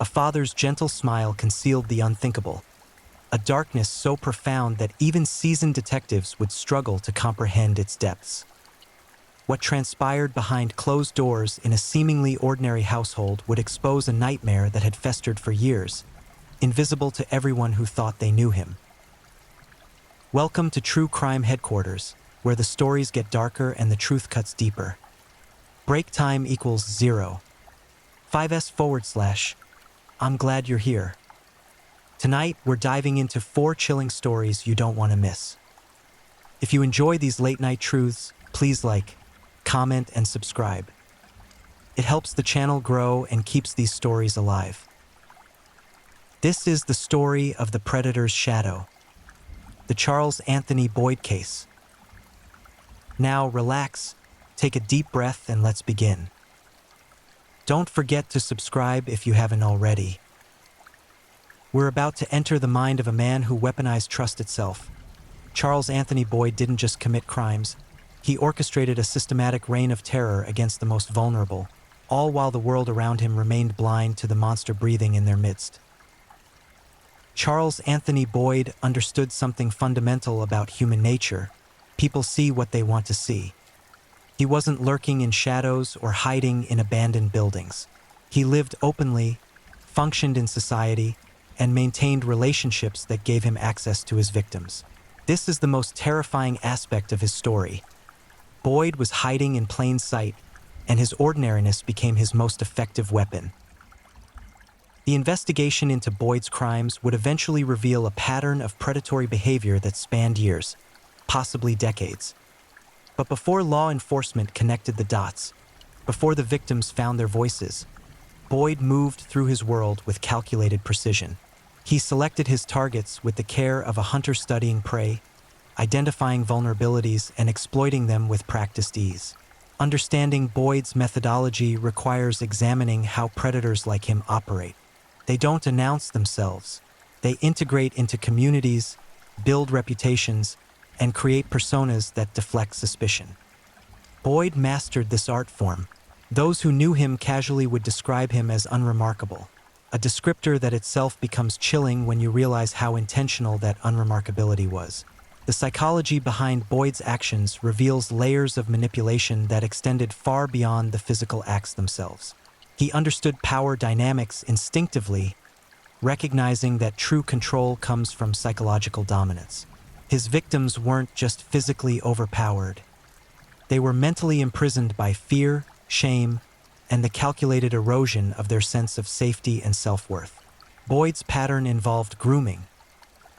A father's gentle smile concealed the unthinkable, a darkness so profound that even seasoned detectives would struggle to comprehend its depths. What transpired behind closed doors in a seemingly ordinary household would expose a nightmare that had festered for years, invisible to everyone who thought they knew him. Welcome to True Crime Headquarters, where the stories get darker and the truth cuts deeper. Break time equals 0. 5s/. I'm glad you're here. Tonight, we're diving into 4 chilling stories you don't want to miss. If you enjoy these late-night truths, please like, comment, and subscribe. It helps the channel grow and keeps these stories alive. This is the story of the Predator's Shadow, the Charles Anthony Boyd case. Now, relax, take a deep breath, and let's begin. Don't forget to subscribe if you haven't already. We're about to enter the mind of a man who weaponized trust itself. Charles Anthony Boyd didn't just commit crimes, he orchestrated a systematic reign of terror against the most vulnerable, all while the world around him remained blind to the monster breathing in their midst. Charles Anthony Boyd understood something fundamental about human nature. People see what they want to see. He wasn't lurking in shadows or hiding in abandoned buildings. He lived openly, functioned in society, and maintained relationships that gave him access to his victims. This is the most terrifying aspect of his story. Boyd was hiding in plain sight, and his ordinariness became his most effective weapon. The investigation into Boyd's crimes would eventually reveal a pattern of predatory behavior that spanned years, possibly decades. But before law enforcement connected the dots, before the victims found their voices, Boyd moved through his world with calculated precision. He selected his targets with the care of a hunter studying prey, identifying vulnerabilities and exploiting them with practiced ease. Understanding Boyd's methodology requires examining how predators like him operate. They don't announce themselves. They integrate into communities, build reputations, and create personas that deflect suspicion. Boyd mastered this art form. Those who knew him casually would describe him as unremarkable, a descriptor that itself becomes chilling when you realize how intentional that unremarkability was. The psychology behind Boyd's actions reveals layers of manipulation that extended far beyond the physical acts themselves. He understood power dynamics instinctively, recognizing that true control comes from psychological dominance. His victims weren't just physically overpowered. They were mentally imprisoned by fear, shame, and the calculated erosion of their sense of safety and self-worth. Boyd's pattern involved grooming,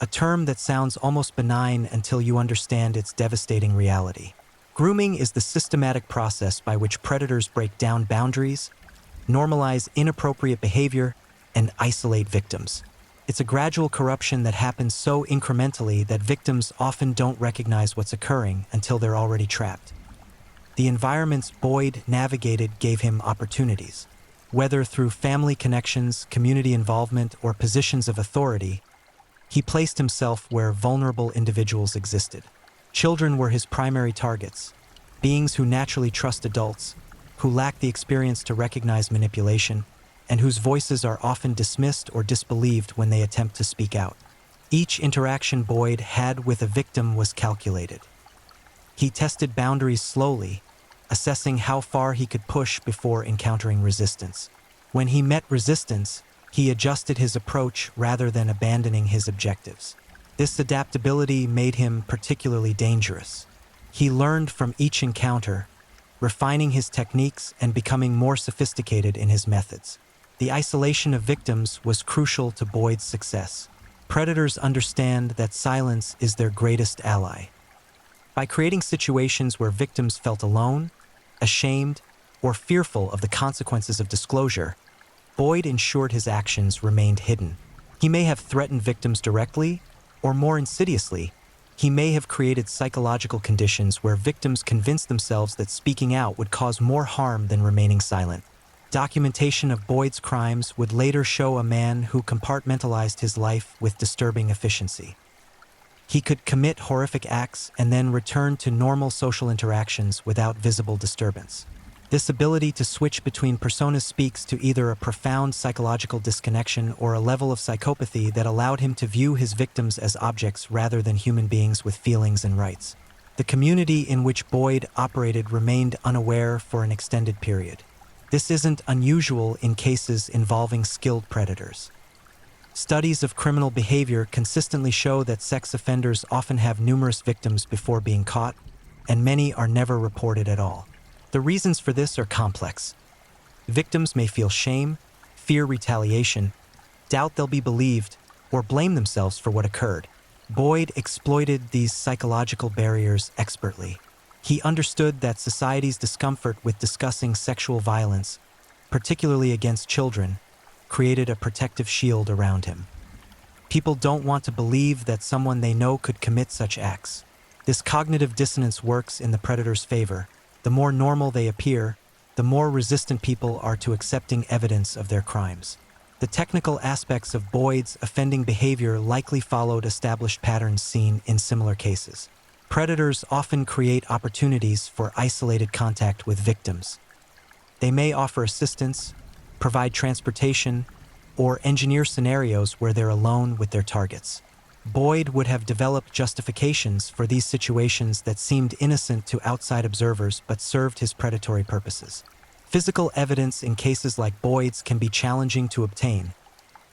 a term that sounds almost benign until you understand its devastating reality. Grooming is the systematic process by which predators break down boundaries, normalize inappropriate behavior, and isolate victims. It's a gradual corruption that happens so incrementally that victims often don't recognize what's occurring until they're already trapped. The environments Boyd navigated gave him opportunities. Whether through family connections, community involvement, or positions of authority, he placed himself where vulnerable individuals existed. Children were his primary targets, beings who naturally trust adults, who lack the experience to recognize manipulation, and whose voices are often dismissed or disbelieved when they attempt to speak out. Each interaction Boyd had with a victim was calculated. He tested boundaries slowly, assessing how far he could push before encountering resistance. When he met resistance, he adjusted his approach rather than abandoning his objectives. This adaptability made him particularly dangerous. He learned from each encounter, refining his techniques and becoming more sophisticated in his methods. The isolation of victims was crucial to Boyd's success. Predators understand that silence is their greatest ally. By creating situations where victims felt alone, ashamed, or fearful of the consequences of disclosure, Boyd ensured his actions remained hidden. He may have threatened victims directly, or more insidiously, he may have created psychological conditions where victims convinced themselves that speaking out would cause more harm than remaining silent. Documentation of Boyd's crimes would later show a man who compartmentalized his life with disturbing efficiency. He could commit horrific acts and then return to normal social interactions without visible disturbance. This ability to switch between personas speaks to either a profound psychological disconnection or a level of psychopathy that allowed him to view his victims as objects rather than human beings with feelings and rights. The community in which Boyd operated remained unaware for an extended period. This isn't unusual in cases involving skilled predators. Studies of criminal behavior consistently show that sex offenders often have numerous victims before being caught, and many are never reported at all. The reasons for this are complex. Victims may feel shame, fear retaliation, doubt they'll be believed, or blame themselves for what occurred. Boyd exploited these psychological barriers expertly. He understood that society's discomfort with discussing sexual violence, particularly against children, created a protective shield around him. People don't want to believe that someone they know could commit such acts. This cognitive dissonance works in the predator's favor. The more normal they appear, the more resistant people are to accepting evidence of their crimes. The technical aspects of Boyd's offending behavior likely followed established patterns seen in similar cases. Predators often create opportunities for isolated contact with victims. They may offer assistance, provide transportation, or engineer scenarios where they're alone with their targets. Boyd would have developed justifications for these situations that seemed innocent to outside observers but served his predatory purposes. Physical evidence in cases like Boyd's can be challenging to obtain,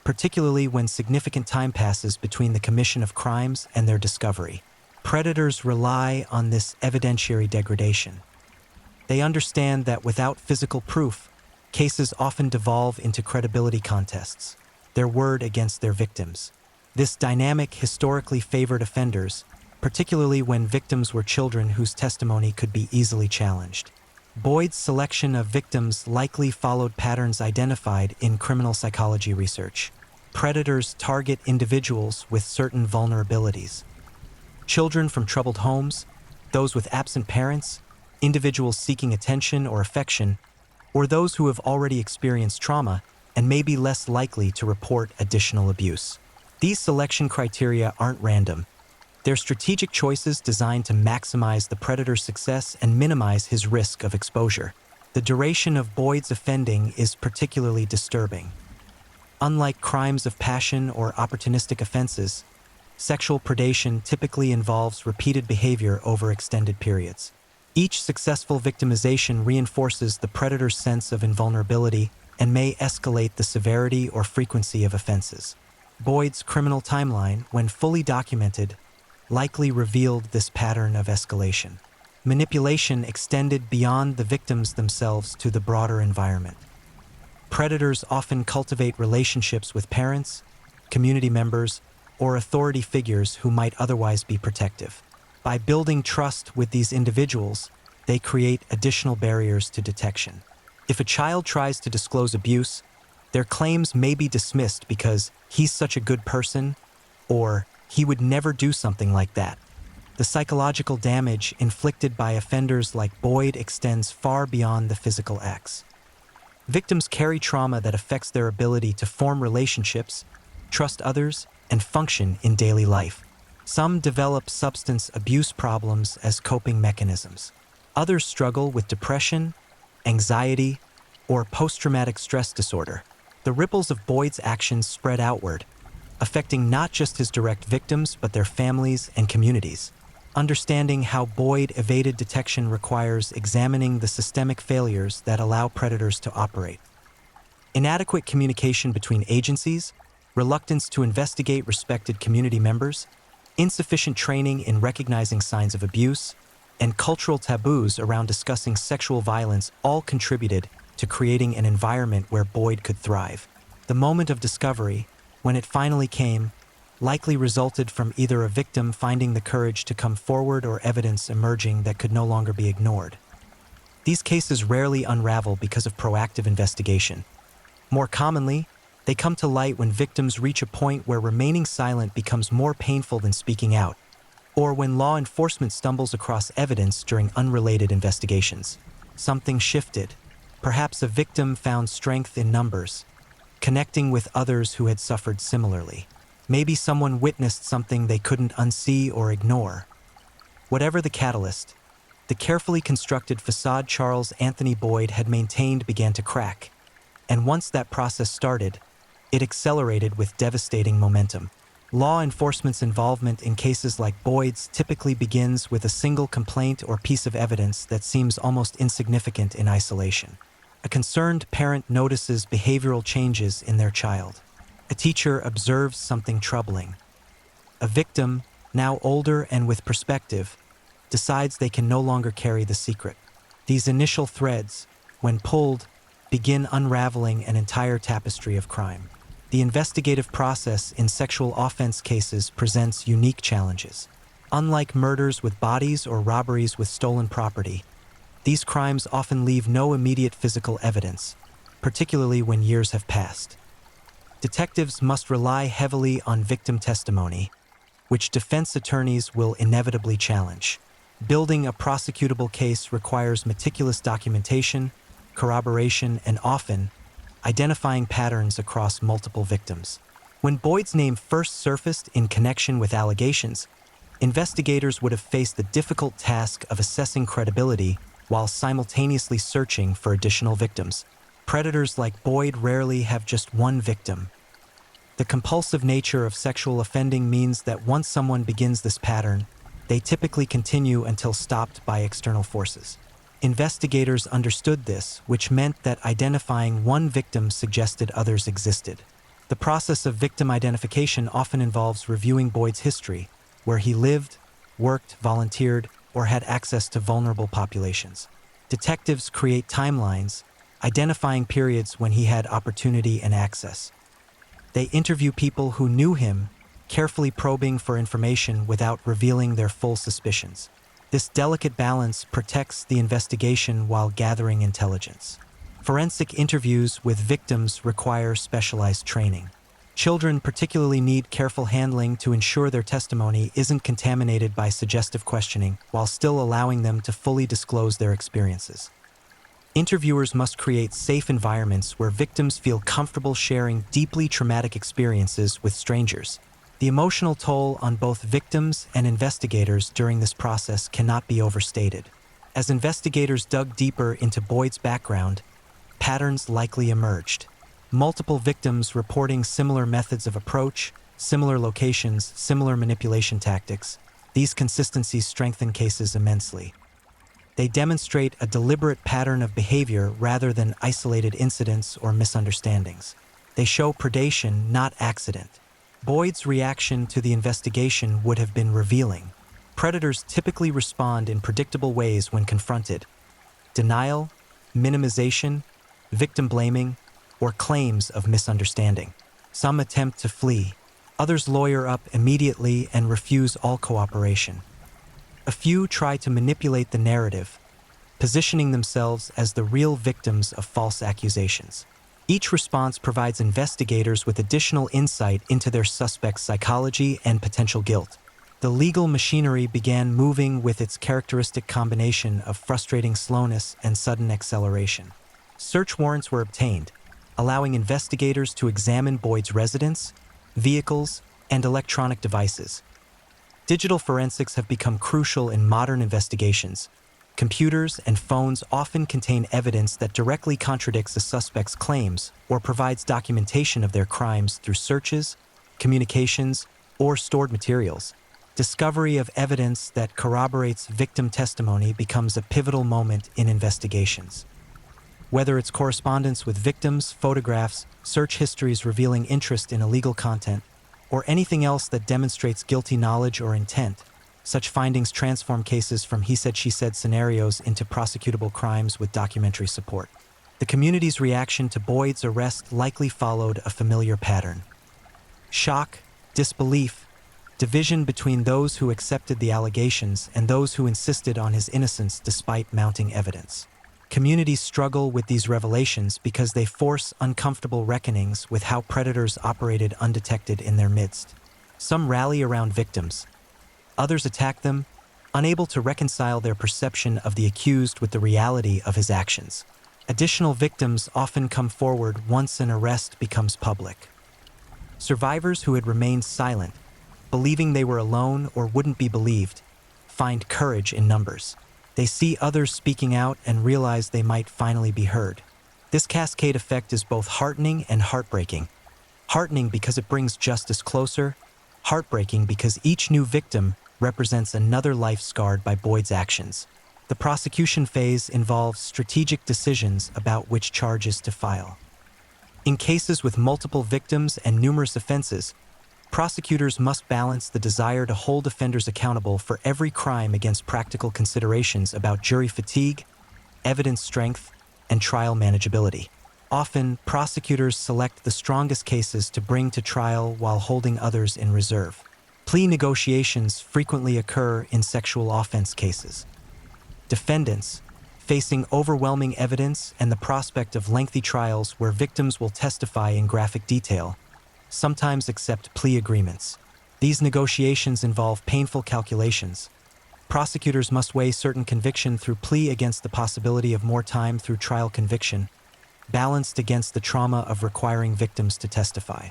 particularly when significant time passes between the commission of crimes and their discovery. Predators rely on this evidentiary degradation. They understand that without physical proof, cases often devolve into credibility contests, their word against their victims. This dynamic historically favored offenders, particularly when victims were children whose testimony could be easily challenged. Boyd's selection of victims likely followed patterns identified in criminal psychology research. Predators target individuals with certain vulnerabilities. Children from troubled homes, those with absent parents, individuals seeking attention or affection, or those who have already experienced trauma and may be less likely to report additional abuse. These selection criteria aren't random. They're strategic choices designed to maximize the predator's success and minimize his risk of exposure. The duration of Boyd's offending is particularly disturbing. Unlike crimes of passion or opportunistic offenses, sexual predation typically involves repeated behavior over extended periods. Each successful victimization reinforces the predator's sense of invulnerability and may escalate the severity or frequency of offenses. Boyd's criminal timeline, when fully documented, likely revealed this pattern of escalation. Manipulation extended beyond the victims themselves to the broader environment. Predators often cultivate relationships with parents, community members, or authority figures who might otherwise be protective. By building trust with these individuals, they create additional barriers to detection. If a child tries to disclose abuse, their claims may be dismissed because he's such a good person, or he would never do something like that. The psychological damage inflicted by offenders like Boyd extends far beyond the physical acts. Victims carry trauma that affects their ability to form relationships, trust others, and function in daily life. Some develop substance abuse problems as coping mechanisms. Others struggle with depression, anxiety, or post-traumatic stress disorder. The ripples of Boyd's actions spread outward, affecting not just his direct victims but their families and communities. Understanding how Boyd evaded detection requires examining the systemic failures that allow predators to operate. Inadequate communication between agencies, reluctance to investigate respected community members, insufficient training in recognizing signs of abuse, and cultural taboos around discussing sexual violence all contributed to creating an environment where Boyd could thrive. The moment of discovery, when it finally came, likely resulted from either a victim finding the courage to come forward or evidence emerging that could no longer be ignored. These cases rarely unravel because of proactive investigation. More commonly, they come to light when victims reach a point where remaining silent becomes more painful than speaking out, or when law enforcement stumbles across evidence during unrelated investigations. Something shifted. Perhaps a victim found strength in numbers, connecting with others who had suffered similarly. Maybe someone witnessed something they couldn't unsee or ignore. Whatever the catalyst, the carefully constructed facade Charles Anthony Boyd had maintained began to crack. And once that process started, it accelerated with devastating momentum. Law enforcement's involvement in cases like Boyd's typically begins with a single complaint or piece of evidence that seems almost insignificant in isolation. A concerned parent notices behavioral changes in their child. A teacher observes something troubling. A victim, now older and with perspective, decides they can no longer carry the secret. These initial threads, when pulled, begin unraveling an entire tapestry of crime. The investigative process in sexual offense cases presents unique challenges. Unlike murders with bodies or robberies with stolen property, these crimes often leave no immediate physical evidence, particularly when years have passed. Detectives must rely heavily on victim testimony, which defense attorneys will inevitably challenge. Building a prosecutable case requires meticulous documentation, corroboration, and often, identifying patterns across multiple victims. When Boyd's name first surfaced in connection with allegations, investigators would have faced the difficult task of assessing credibility while simultaneously searching for additional victims. Predators like Boyd rarely have just one victim. The compulsive nature of sexual offending means that once someone begins this pattern, they typically continue until stopped by external forces. Investigators understood this, which meant that identifying one victim suggested others existed. The process of victim identification often involves reviewing Boyd's history, where he lived, worked, volunteered, or had access to vulnerable populations. Detectives create timelines, identifying periods when he had opportunity and access. They interview people who knew him, carefully probing for information without revealing their full suspicions. This delicate balance protects the investigation while gathering intelligence. Forensic interviews with victims require specialized training. Children particularly need careful handling to ensure their testimony isn't contaminated by suggestive questioning while still allowing them to fully disclose their experiences. Interviewers must create safe environments where victims feel comfortable sharing deeply traumatic experiences with strangers. The emotional toll on both victims and investigators during this process cannot be overstated. As investigators dug deeper into Boyd's background, patterns likely emerged. Multiple victims reporting similar methods of approach, similar locations, similar manipulation tactics. These consistencies strengthen cases immensely. They demonstrate a deliberate pattern of behavior rather than isolated incidents or misunderstandings. They show predation, not accident. Boyd's reaction to the investigation would have been revealing. Predators typically respond in predictable ways when confronted. Denial, minimization, victim blaming, or claims of misunderstanding. Some attempt to flee. Others lawyer up immediately and refuse all cooperation. A few try to manipulate the narrative, positioning themselves as the real victims of false accusations. Each response provides investigators with additional insight into their suspect's psychology and potential guilt. The legal machinery began moving with its characteristic combination of frustrating slowness and sudden acceleration. Search warrants were obtained, allowing investigators to examine Boyd's residence, vehicles, and electronic devices. Digital forensics have become crucial in modern investigations. Computers and phones often contain evidence that directly contradicts a suspect's claims or provides documentation of their crimes through searches, communications, or stored materials. Discovery of evidence that corroborates victim testimony becomes a pivotal moment in investigations. Whether it's correspondence with victims, photographs, search histories revealing interest in illegal content, or anything else that demonstrates guilty knowledge or intent, such findings transform cases from he said, she said scenarios into prosecutable crimes with documentary support. The community's reaction to Boyd's arrest likely followed a familiar pattern. Shock, disbelief, division between those who accepted the allegations and those who insisted on his innocence despite mounting evidence. Communities struggle with these revelations because they force uncomfortable reckonings with how predators operated undetected in their midst. Some rally around victims. Others attack them, unable to reconcile their perception of the accused with the reality of his actions. Additional victims often come forward once an arrest becomes public. Survivors who had remained silent, believing they were alone or wouldn't be believed, find courage in numbers. They see others speaking out and realize they might finally be heard. This cascade effect is both heartening and heartbreaking. Heartening because it brings justice closer, heartbreaking because each new victim represents another life scarred by Boyd's actions. The prosecution phase involves strategic decisions about which charges to file. In cases with multiple victims and numerous offenses, prosecutors must balance the desire to hold offenders accountable for every crime against practical considerations about jury fatigue, evidence strength, and trial manageability. Often, prosecutors select the strongest cases to bring to trial while holding others in reserve. Plea negotiations frequently occur in sexual offense cases. Defendants, facing overwhelming evidence and the prospect of lengthy trials where victims will testify in graphic detail, sometimes accept plea agreements. These negotiations involve painful calculations. Prosecutors must weigh certain conviction through plea against the possibility of more time through trial conviction, balanced against the trauma of requiring victims to testify.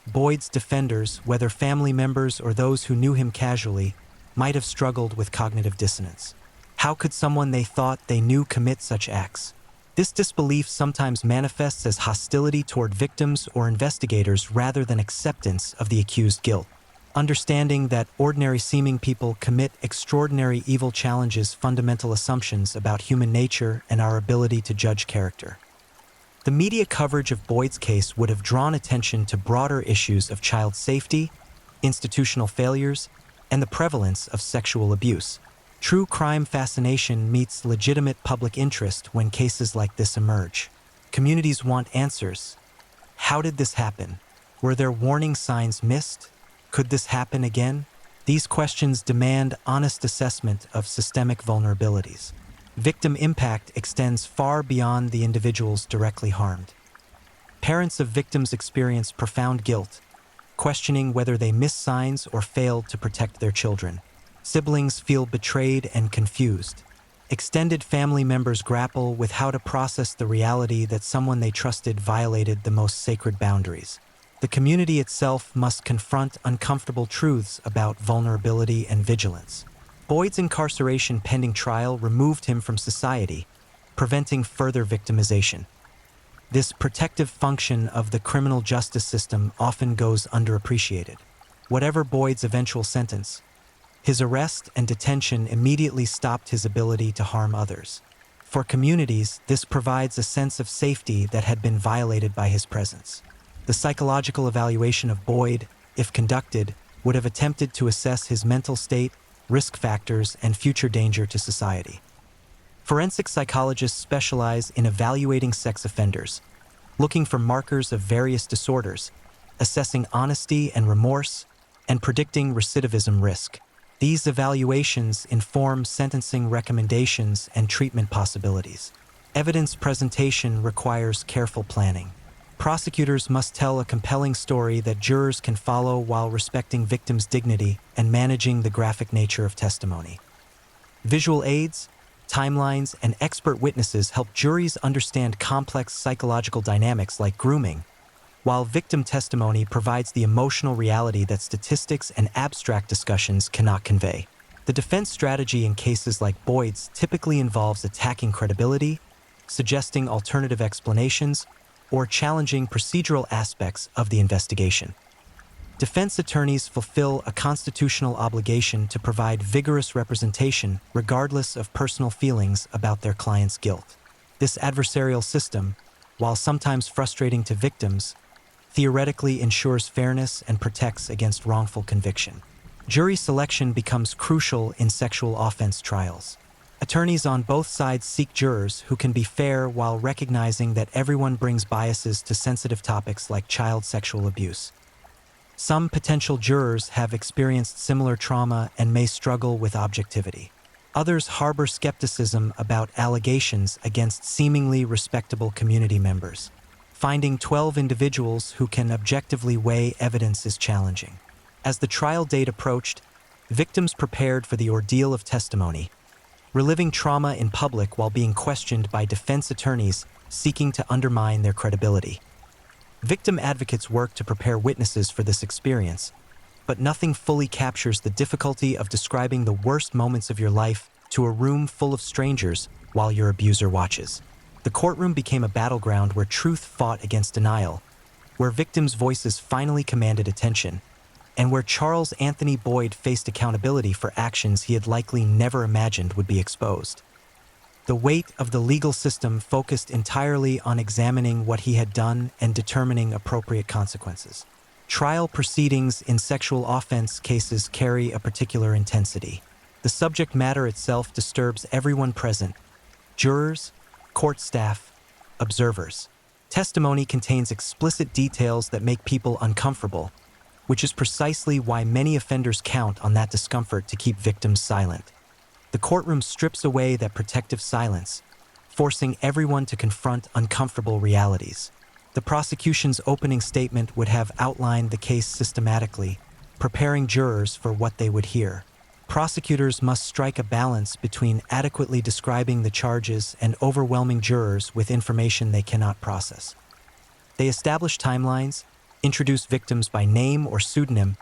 Boyd's defenders, whether family members or those who knew him casually, might have struggled with cognitive dissonance. How could someone they thought they knew commit such acts? This disbelief sometimes manifests as hostility toward victims or investigators rather than acceptance of the accused guilt. Understanding that ordinary-seeming people commit extraordinary evil challenges fundamental assumptions about human nature and our ability to judge character. The media coverage of Boyd's case would have drawn attention to broader issues of child safety, institutional failures, and the prevalence of sexual abuse. True crime fascination meets legitimate public interest when cases like this emerge. Communities want answers. How did this happen? Were there warning signs missed? Could this happen again? These questions demand honest assessment of systemic vulnerabilities. Victim impact extends far beyond the individuals directly harmed. Parents of victims experience profound guilt, questioning whether they missed signs or failed to protect their children. Siblings feel betrayed and confused. Extended family members grapple with how to process the reality that someone they trusted violated the most sacred boundaries. The community itself must confront uncomfortable truths about vulnerability and vigilance. Boyd's incarceration pending trial removed him from society, preventing further victimization. This protective function of the criminal justice system often goes underappreciated. Whatever Boyd's eventual sentence, his arrest and detention immediately stopped his ability to harm others. For communities, this provides a sense of safety that had been violated by his presence. The psychological evaluation of Boyd, if conducted, would have attempted to assess his mental state, risk factors, and future danger to society. Forensic psychologists specialize in evaluating sex offenders, looking for markers of various disorders, assessing honesty and remorse, and predicting recidivism risk. These evaluations inform sentencing recommendations and treatment possibilities. Evidence presentation requires careful planning. Prosecutors must tell a compelling story that jurors can follow while respecting victims' dignity and managing the graphic nature of testimony. Visual aids, timelines, and expert witnesses help juries understand complex psychological dynamics like grooming, while victim testimony provides the emotional reality that statistics and abstract discussions cannot convey. The defense strategy in cases like Boyd's typically involves attacking credibility, suggesting alternative explanations, or challenging procedural aspects of the investigation. Defense attorneys fulfill a constitutional obligation to provide vigorous representation regardless of personal feelings about their client's guilt. This adversarial system, while sometimes frustrating to victims, theoretically ensures fairness and protects against wrongful conviction. Jury selection becomes crucial in sexual offense trials. Attorneys on both sides seek jurors who can be fair while recognizing that everyone brings biases to sensitive topics like child sexual abuse. Some potential jurors have experienced similar trauma and may struggle with objectivity. Others harbor skepticism about allegations against seemingly respectable community members. Finding 12 individuals who can objectively weigh evidence is challenging. As the trial date approached, victims prepared for the ordeal of testimony, reliving trauma in public while being questioned by defense attorneys seeking to undermine their credibility. Victim advocates work to prepare witnesses for this experience, but nothing fully captures the difficulty of describing the worst moments of your life to a room full of strangers while your abuser watches. The courtroom became a battleground where truth fought against denial, where victims' voices finally commanded attention, and where Charles Anthony Boyd faced accountability for actions he had likely never imagined would be exposed. The weight of the legal system focused entirely on examining what he had done and determining appropriate consequences. Trial proceedings in sexual offense cases carry a particular intensity. The subject matter itself disturbs everyone present: jurors, court staff, observers. Testimony contains explicit details that make people uncomfortable, which is precisely why many offenders count on that discomfort to keep victims silent. The courtroom strips away that protective silence, forcing everyone to confront uncomfortable realities. The prosecution's opening statement would have outlined the case systematically, preparing jurors for what they would hear. Prosecutors must strike a balance between adequately describing the charges and overwhelming jurors with information they cannot process. They establish timelines, introduce victims by name or pseudonym,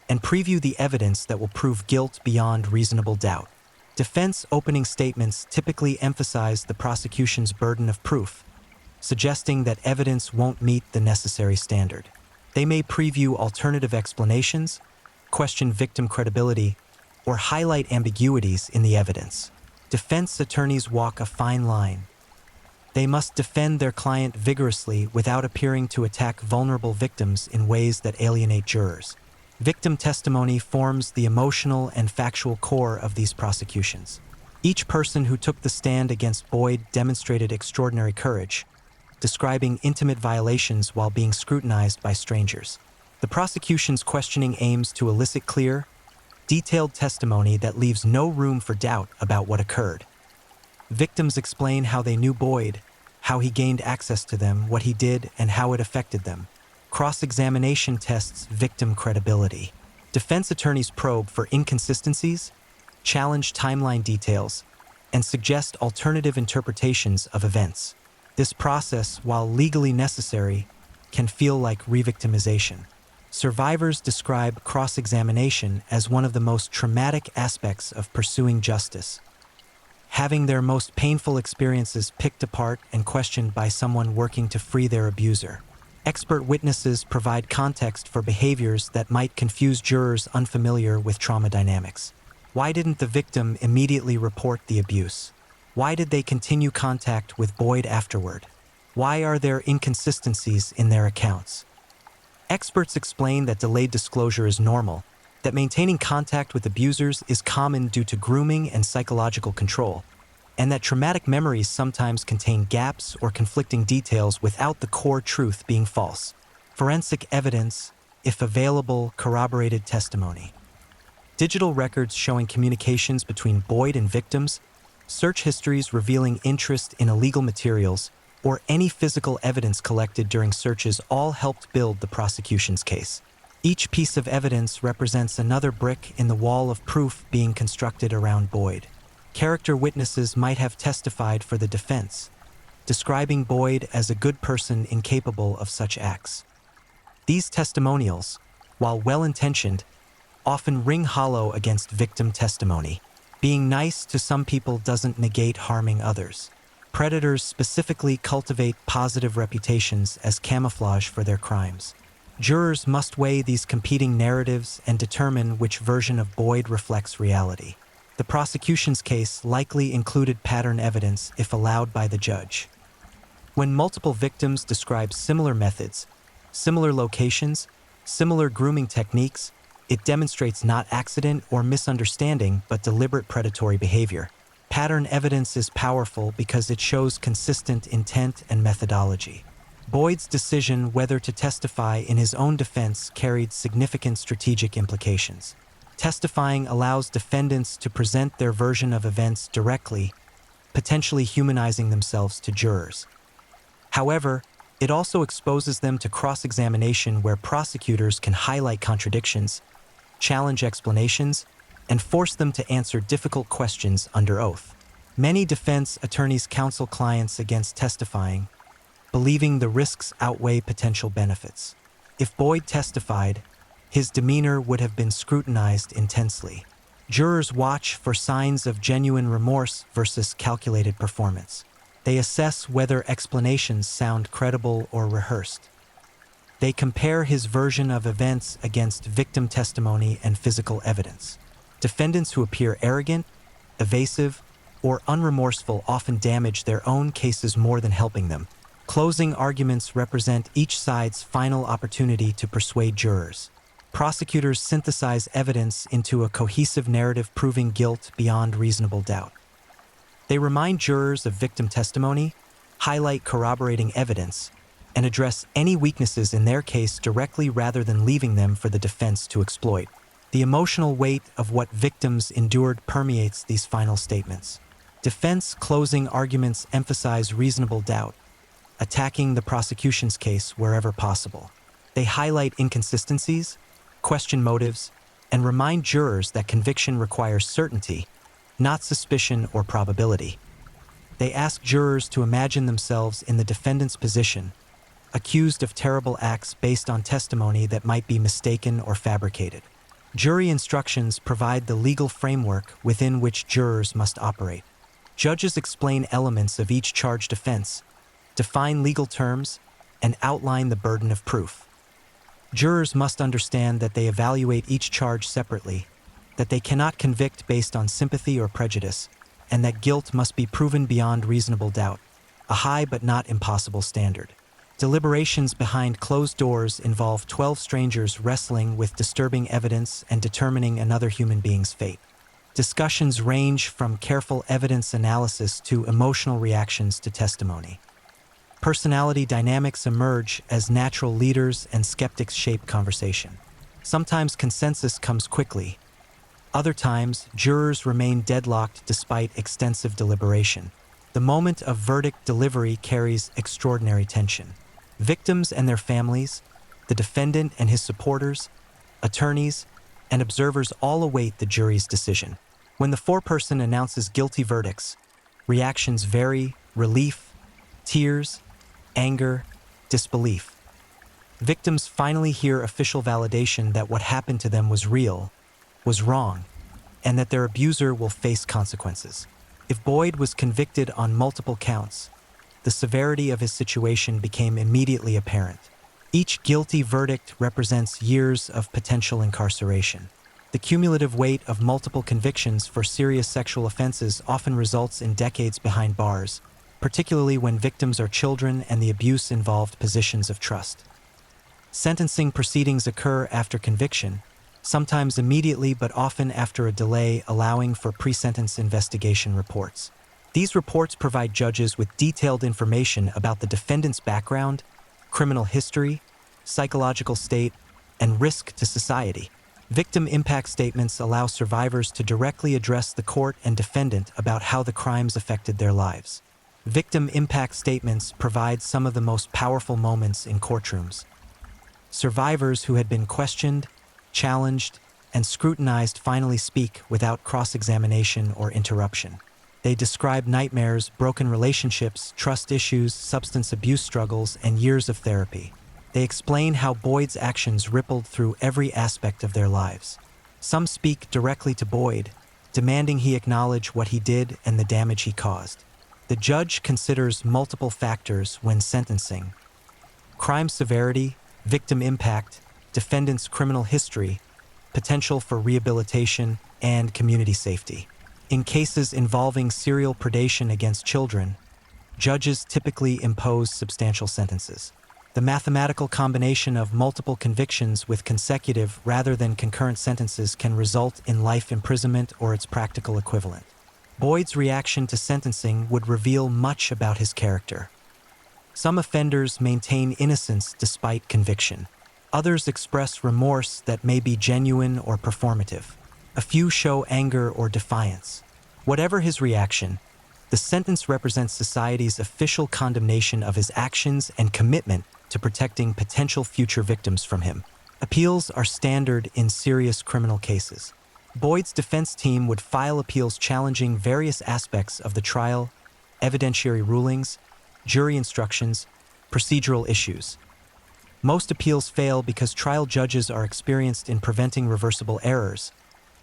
and preview the evidence that will prove guilt beyond reasonable doubt. Defense opening statements typically emphasize the prosecution's burden of proof, suggesting that evidence won't meet the necessary standard. They may preview alternative explanations, question victim credibility, or highlight ambiguities in the evidence. Defense attorneys walk a fine line. They must defend their client vigorously without appearing to attack vulnerable victims in ways that alienate jurors. Victim testimony forms the emotional and factual core of these prosecutions. Each person who took the stand against Boyd demonstrated extraordinary courage, describing intimate violations while being scrutinized by strangers. The prosecution's questioning aims to elicit clear, detailed testimony that leaves no room for doubt about what occurred. Victims explain how they knew Boyd, how he gained access to them, what he did, and how it affected them. Cross-examination tests victim credibility. Defense attorneys probe for inconsistencies, challenge timeline details, and suggest alternative interpretations of events. This process, while legally necessary, can feel like re-victimization. Survivors describe cross-examination as one of the most traumatic aspects of pursuing justice. Having their most painful experiences picked apart and questioned by someone working to free their abuser. Expert witnesses provide context for behaviors that might confuse jurors unfamiliar with trauma dynamics. Why didn't the victim immediately report the abuse? Why did they continue contact with Boyd afterward? Why are there inconsistencies in their accounts? Experts explain that delayed disclosure is normal, that maintaining contact with abusers is common due to grooming and psychological control, and that traumatic memories sometimes contain gaps or conflicting details without the core truth being false. Forensic evidence, if available, corroborated testimony. Digital records showing communications between Boyd and victims, search histories revealing interest in illegal materials, or any physical evidence collected during searches all helped build the prosecution's case. Each piece of evidence represents another brick in the wall of proof being constructed around Boyd. Character witnesses might have testified for the defense, describing Boyd as a good person incapable of such acts. These testimonials, while well-intentioned, often ring hollow against victim testimony. Being nice to some people doesn't negate harming others. Predators specifically cultivate positive reputations as camouflage for their crimes. Jurors must weigh these competing narratives and determine which version of Boyd reflects reality. The prosecution's case likely included pattern evidence if allowed by the judge. When multiple victims describe similar methods, similar locations, similar grooming techniques, it demonstrates not accident or misunderstanding but deliberate predatory behavior. Pattern evidence is powerful because it shows consistent intent and methodology. Boyd's decision whether to testify in his own defense carried significant strategic implications. Testifying allows defendants to present their version of events directly, potentially humanizing themselves to jurors. However, it also exposes them to cross-examination where prosecutors can highlight contradictions, challenge explanations, and force them to answer difficult questions under oath. Many defense attorneys counsel clients against testifying, believing the risks outweigh potential benefits. If Boyd testified, his demeanor would have been scrutinized intensely. Jurors watch for signs of genuine remorse versus calculated performance. They assess whether explanations sound credible or rehearsed. They compare his version of events against victim testimony and physical evidence. Defendants who appear arrogant, evasive, or unremorseful often damage their own cases more than helping them. Closing arguments represent each side's final opportunity to persuade jurors. Prosecutors synthesize evidence into a cohesive narrative proving guilt beyond reasonable doubt. They remind jurors of victim testimony, highlight corroborating evidence, and address any weaknesses in their case directly rather than leaving them for the defense to exploit. The emotional weight of what victims endured permeates these final statements. Defense closing arguments emphasize reasonable doubt, attacking the prosecution's case wherever possible. They highlight inconsistencies, question motives, and remind jurors that conviction requires certainty, not suspicion or probability. They ask jurors to imagine themselves in the defendant's position, accused of terrible acts based on testimony that might be mistaken or fabricated. Jury instructions provide the legal framework within which jurors must operate. Judges explain elements of each charged offense, define legal terms, and outline the burden of proof. Jurors must understand that they evaluate each charge separately, that they cannot convict based on sympathy or prejudice, and that guilt must be proven beyond reasonable doubt, a high but not impossible standard. Deliberations behind closed doors involve 12 strangers wrestling with disturbing evidence and determining another human being's fate. Discussions range from careful evidence analysis to emotional reactions to testimony. Personality dynamics emerge as natural leaders and skeptics shape conversation. Sometimes consensus comes quickly. Other times, jurors remain deadlocked despite extensive deliberation. The moment of verdict delivery carries extraordinary tension. Victims and their families, the defendant and his supporters, attorneys, and observers all await the jury's decision. When the foreperson announces guilty verdicts, reactions vary: relief, tears, anger, disbelief. Victims finally hear official validation that what happened to them was real, was wrong, and that their abuser will face consequences. If Boyd was convicted on multiple counts, the severity of his situation became immediately apparent. Each guilty verdict represents years of potential incarceration. The cumulative weight of multiple convictions for serious sexual offenses often results in decades behind bars, particularly when victims are children and the abuse involved positions of trust. Sentencing proceedings occur after conviction, sometimes immediately but often after a delay, allowing for pre-sentence investigation reports. These reports provide judges with detailed information about the defendant's background, criminal history, psychological state, and risk to society. Victim impact statements allow survivors to directly address the court and defendant about how the crimes affected their lives. Victim impact statements provide some of the most powerful moments in courtrooms. Survivors who had been questioned, challenged, and scrutinized finally speak without cross-examination or interruption. They describe nightmares, broken relationships, trust issues, substance abuse struggles, and years of therapy. They explain how Boyd's actions rippled through every aspect of their lives. Some speak directly to Boyd, demanding he acknowledge what he did and the damage he caused. The judge considers multiple factors when sentencing: crime severity, victim impact, defendant's criminal history, potential for rehabilitation, and community safety. In cases involving serial predation against children, judges typically impose substantial sentences. The mathematical combination of multiple convictions with consecutive rather than concurrent sentences can result in life imprisonment or its practical equivalent. Boyd's reaction to sentencing would reveal much about his character. Some offenders maintain innocence despite conviction. Others express remorse that may be genuine or performative. A few show anger or defiance. Whatever his reaction, the sentence represents society's official condemnation of his actions and commitment to protecting potential future victims from him. Appeals are standard in serious criminal cases. Boyd's defense team would file appeals challenging various aspects of the trial, evidentiary rulings, jury instructions, procedural issues. Most appeals fail because trial judges are experienced in preventing reversible errors,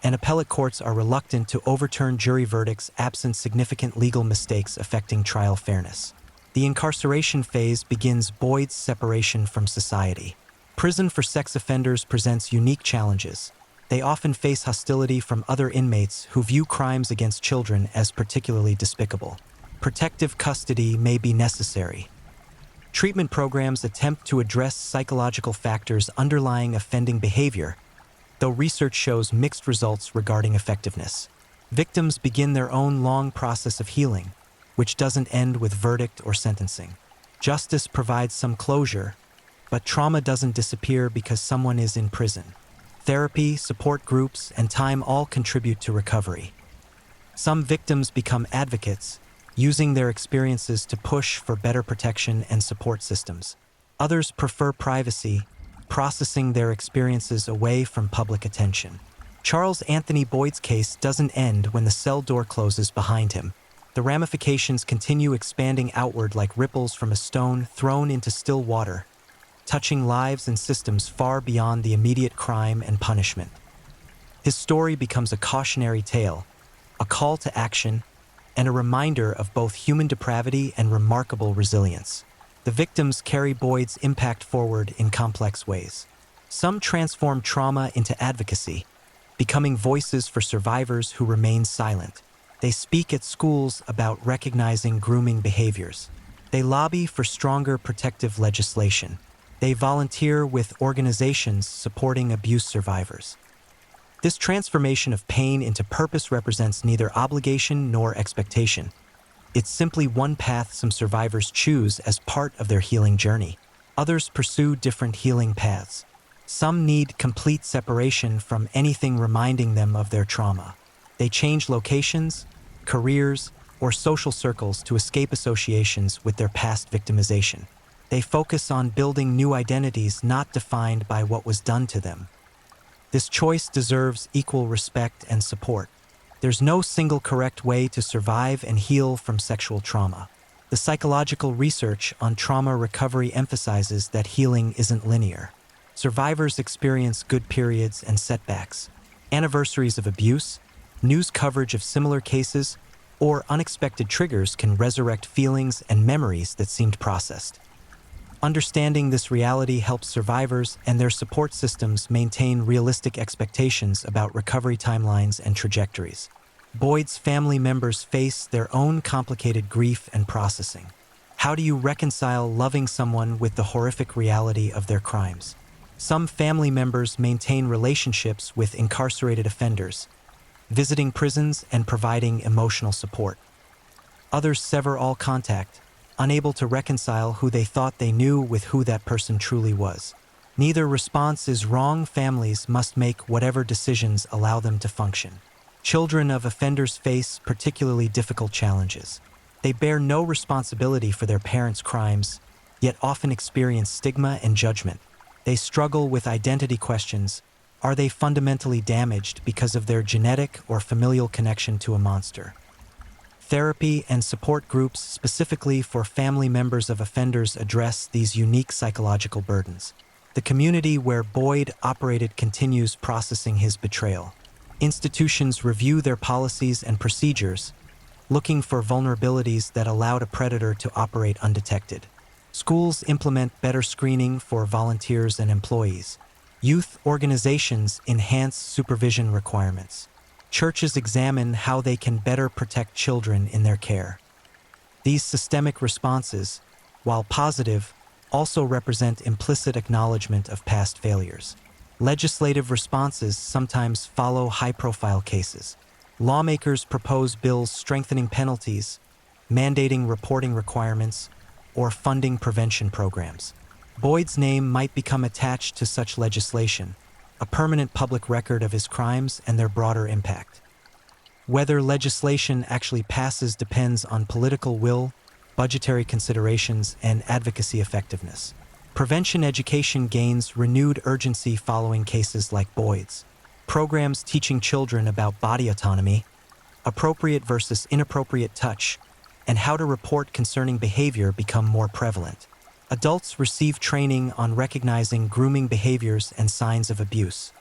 and appellate courts are reluctant to overturn jury verdicts absent significant legal mistakes affecting trial fairness. The incarceration phase begins Boyd's separation from society. Prison for sex offenders presents unique challenges. They often face hostility from other inmates who view crimes against children as particularly despicable. Protective custody may be necessary. Treatment programs attempt to address psychological factors underlying offending behavior, though research shows mixed results regarding effectiveness. Victims begin their own long process of healing, which doesn't end with verdict or sentencing. Justice provides some closure, but trauma doesn't disappear because someone is in prison. Therapy, support groups, and time all contribute to recovery. Some victims become advocates, using their experiences to push for better protection and support systems. Others prefer privacy, processing their experiences away from public attention. Charles Anthony Boyd's case doesn't end when the cell door closes behind him. The ramifications continue expanding outward like ripples from a stone thrown into still water, touching lives and systems far beyond the immediate crime and punishment. His story becomes a cautionary tale, a call to action, and a reminder of both human depravity and remarkable resilience. The victims carry Boyd's impact forward in complex ways. Some transform trauma into advocacy, becoming voices for survivors who remain silent. They speak at schools about recognizing grooming behaviors. They lobby for stronger protective legislation. They volunteer with organizations supporting abuse survivors. This transformation of pain into purpose represents neither obligation nor expectation. It's simply one path some survivors choose as part of their healing journey. Others pursue different healing paths. Some need complete separation from anything reminding them of their trauma. They change locations, careers, or social circles to escape associations with their past victimization. They focus on building new identities not defined by what was done to them. This choice deserves equal respect and support. There's no single correct way to survive and heal from sexual trauma. The psychological research on trauma recovery emphasizes that healing isn't linear. Survivors experience good periods and setbacks, anniversaries of abuse, news coverage of similar cases, or unexpected triggers can resurrect feelings and memories that seemed processed. Understanding this reality helps survivors and their support systems maintain realistic expectations about recovery timelines and trajectories. Boyd's family members face their own complicated grief and processing. How do you reconcile loving someone with the horrific reality of their crimes? Some family members maintain relationships with incarcerated offenders, visiting prisons and providing emotional support. Others sever all contact, unable to reconcile who they thought they knew with who that person truly was. Neither response is wrong. Families must make whatever decisions allow them to function. Children of offenders face particularly difficult challenges. They bear no responsibility for their parents' crimes, yet often experience stigma and judgment. They struggle with identity questions. Are they fundamentally damaged because of their genetic or familial connection to a monster? Therapy and support groups specifically for family members of offenders address these unique psychological burdens. The community where Boyd operated continues processing his betrayal. Institutions review their policies and procedures, looking for vulnerabilities that allowed a predator to operate undetected. Schools implement better screening for volunteers and employees. Youth organizations enhance supervision requirements. Churches examine how they can better protect children in their care. These systemic responses, while positive, also represent implicit acknowledgement of past failures. Legislative responses sometimes follow high-profile cases. Lawmakers propose bills strengthening penalties, mandating reporting requirements, or funding prevention programs. Boyd's name might become attached to such legislation, a permanent public record of his crimes and their broader impact. Whether legislation actually passes depends on political will, budgetary considerations, and advocacy effectiveness. Prevention education gains renewed urgency following cases like Boyd's. Programs teaching children about body autonomy, appropriate versus inappropriate touch, and how to report concerning behavior become more prevalent. Adults receive training on recognizing grooming behaviors and signs of abuse.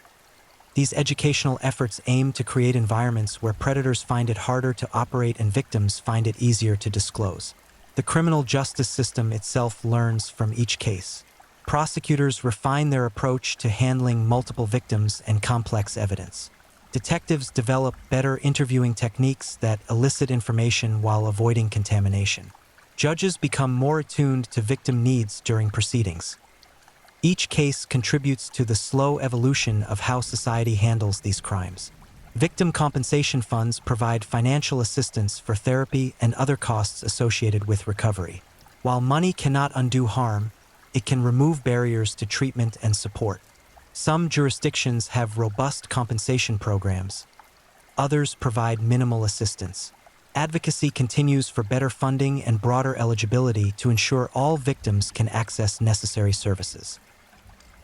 These educational efforts aim to create environments where predators find it harder to operate and victims find it easier to disclose. The criminal justice system itself learns from each case. Prosecutors refine their approach to handling multiple victims and complex evidence. Detectives develop better interviewing techniques that elicit information while avoiding contamination. Judges become more attuned to victim needs during proceedings. Each case contributes to the slow evolution of how society handles these crimes. Victim compensation funds provide financial assistance for therapy and other costs associated with recovery. While money cannot undo harm, it can remove barriers to treatment and support. Some jurisdictions have robust compensation programs. Others provide minimal assistance. Advocacy continues for better funding and broader eligibility to ensure all victims can access necessary services.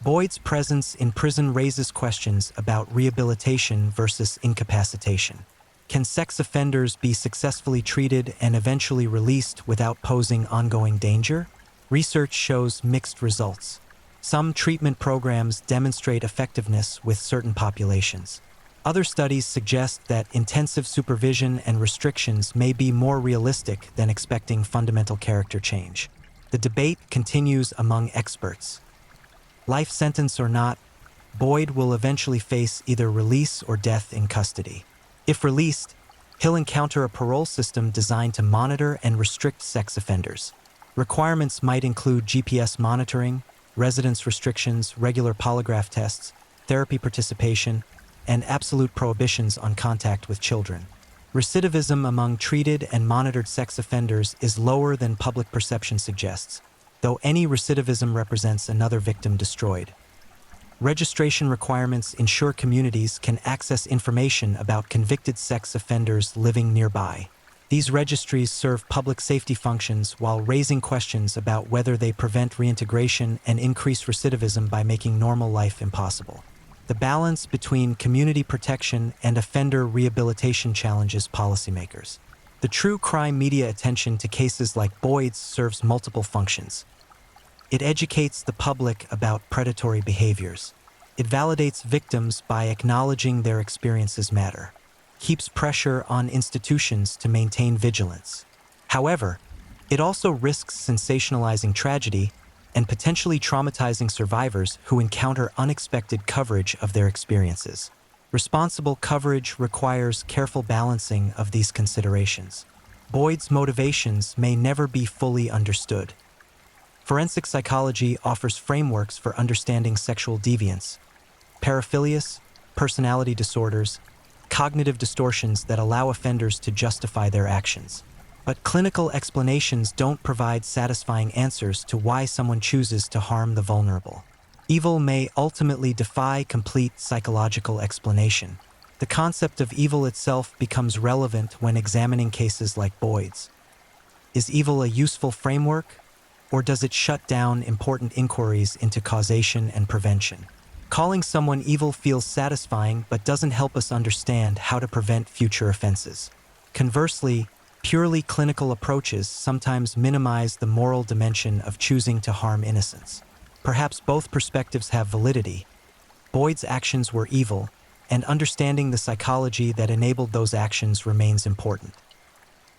Boyd's presence in prison raises questions about rehabilitation versus incapacitation. Can sex offenders be successfully treated and eventually released without posing ongoing danger? Research shows mixed results. Some treatment programs demonstrate effectiveness with certain populations. Other studies suggest that intensive supervision and restrictions may be more realistic than expecting fundamental character change. The debate continues among experts. Life sentence or not, Boyd will eventually face either release or death in custody. If released, he'll encounter a parole system designed to monitor and restrict sex offenders. Requirements might include GPS monitoring, residence restrictions, regular polygraph tests, therapy participation, and absolute prohibitions on contact with children. Recidivism among treated and monitored sex offenders is lower than public perception suggests, though any recidivism represents another victim destroyed. Registration requirements ensure communities can access information about convicted sex offenders living nearby. These registries serve public safety functions while raising questions about whether they prevent reintegration and increase recidivism by making normal life impossible. The balance between community protection and offender rehabilitation challenges policymakers. The true crime media attention to cases like Boyd's serves multiple functions. It educates the public about predatory behaviors. It validates victims by acknowledging their experiences matter. Keeps pressure on institutions to maintain vigilance. However, it also risks sensationalizing tragedy and potentially traumatizing survivors who encounter unexpected coverage of their experiences. Responsible coverage requires careful balancing of these considerations. Boyd's motivations may never be fully understood. Forensic psychology offers frameworks for understanding sexual deviance, paraphilias, personality disorders, cognitive distortions that allow offenders to justify their actions. But clinical explanations don't provide satisfying answers to why someone chooses to harm the vulnerable. Evil may ultimately defy complete psychological explanation. The concept of evil itself becomes relevant when examining cases like Boyd's. Is evil a useful framework, or does it shut down important inquiries into causation and prevention? Calling someone evil feels satisfying but doesn't help us understand how to prevent future offenses. Conversely, purely clinical approaches sometimes minimize the moral dimension of choosing to harm innocents. Perhaps both perspectives have validity. Boyd's actions were evil, and understanding the psychology that enabled those actions remains important.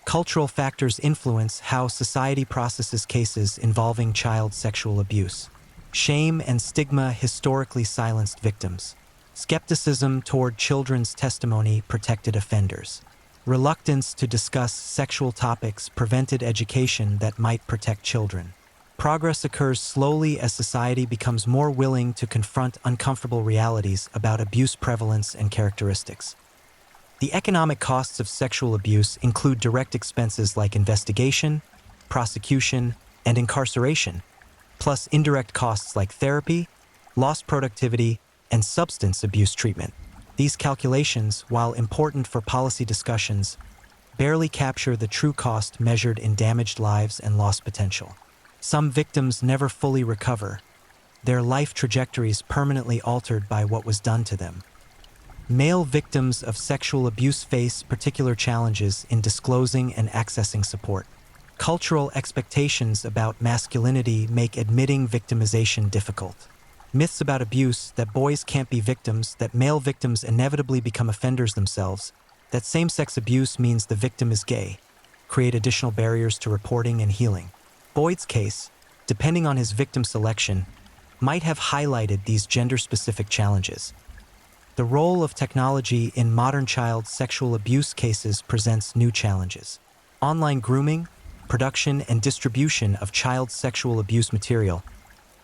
Cultural factors influence how society processes cases involving child sexual abuse. Shame and stigma historically silenced victims. Skepticism toward children's testimony protected offenders. Reluctance to discuss sexual topics prevented education that might protect children. Progress occurs slowly as society becomes more willing to confront uncomfortable realities about abuse prevalence and characteristics. The economic costs of sexual abuse include direct expenses like investigation, prosecution, and incarceration, plus indirect costs like therapy, lost productivity, and substance abuse treatment. These calculations, while important for policy discussions, barely capture the true cost measured in damaged lives and lost potential. Some victims never fully recover, their life trajectories permanently altered by what was done to them. Male victims of sexual abuse face particular challenges in disclosing and accessing support. Cultural expectations about masculinity make admitting victimization difficult. Myths about abuse, that boys can't be victims, that male victims inevitably become offenders themselves, that same-sex abuse means the victim is gay, create additional barriers to reporting and healing. Boyd's case, depending on his victim selection, might have highlighted these gender-specific challenges. The role of technology in modern child sexual abuse cases presents new challenges. Online grooming, production and distribution of child sexual abuse material,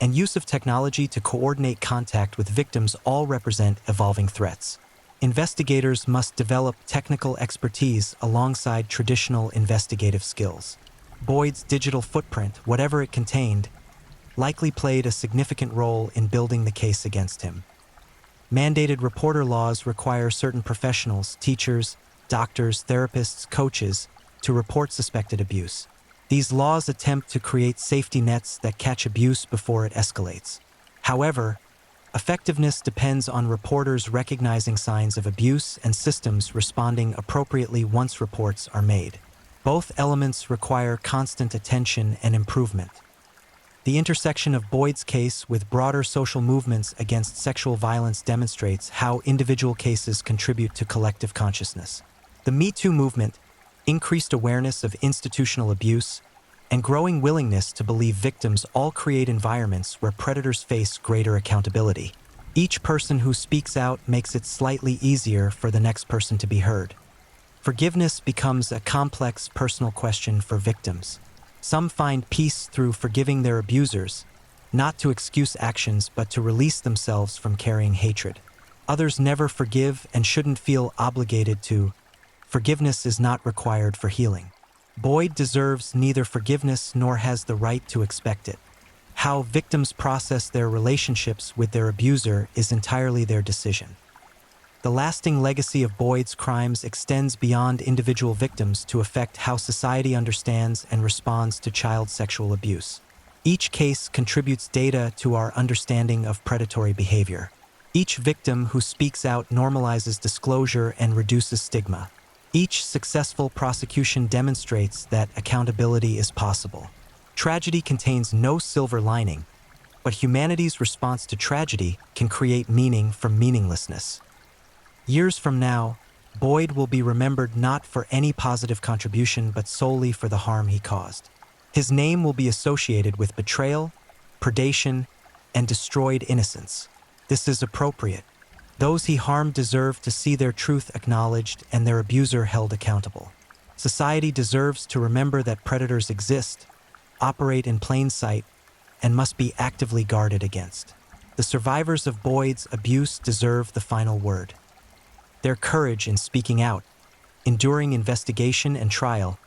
and use of technology to coordinate contact with victims all represent evolving threats. Investigators must develop technical expertise alongside traditional investigative skills. Boyd's digital footprint, whatever it contained, likely played a significant role in building the case against him. Mandated reporter laws require certain professionals, teachers, doctors, therapists, coaches, to report suspected abuse. These laws attempt to create safety nets that catch abuse before it escalates. However, effectiveness depends on reporters recognizing signs of abuse and systems responding appropriately once reports are made. Both elements require constant attention and improvement. The intersection of Boyd's case with broader social movements against sexual violence demonstrates how individual cases contribute to collective consciousness. The Me Too movement, increased awareness of institutional abuse, and growing willingness to believe victims all create environments where predators face greater accountability. Each person who speaks out makes it slightly easier for the next person to be heard. Forgiveness becomes a complex personal question for victims. Some find peace through forgiving their abusers, not to excuse actions but to release themselves from carrying hatred. Others never forgive and shouldn't feel obligated to. Forgiveness is not required for healing. Boyd deserves neither forgiveness nor has the right to expect it. How victims process their relationships with their abuser is entirely their decision. The lasting legacy of Boyd's crimes extends beyond individual victims to affect how society understands and responds to child sexual abuse. Each case contributes data to our understanding of predatory behavior. Each victim who speaks out normalizes disclosure and reduces stigma. Each successful prosecution demonstrates that accountability is possible. Tragedy contains no silver lining, but humanity's response to tragedy can create meaning from meaninglessness. Years from now, Boyd will be remembered not for any positive contribution but solely for the harm he caused. His name will be associated with betrayal, predation, and destroyed innocence. This is appropriate. Those he harmed deserve to see their truth acknowledged and their abuser held accountable. Society deserves to remember that predators exist, operate in plain sight, and must be actively guarded against. The survivors of Boyd's abuse deserve the final word. Their courage in speaking out, enduring investigation and trial,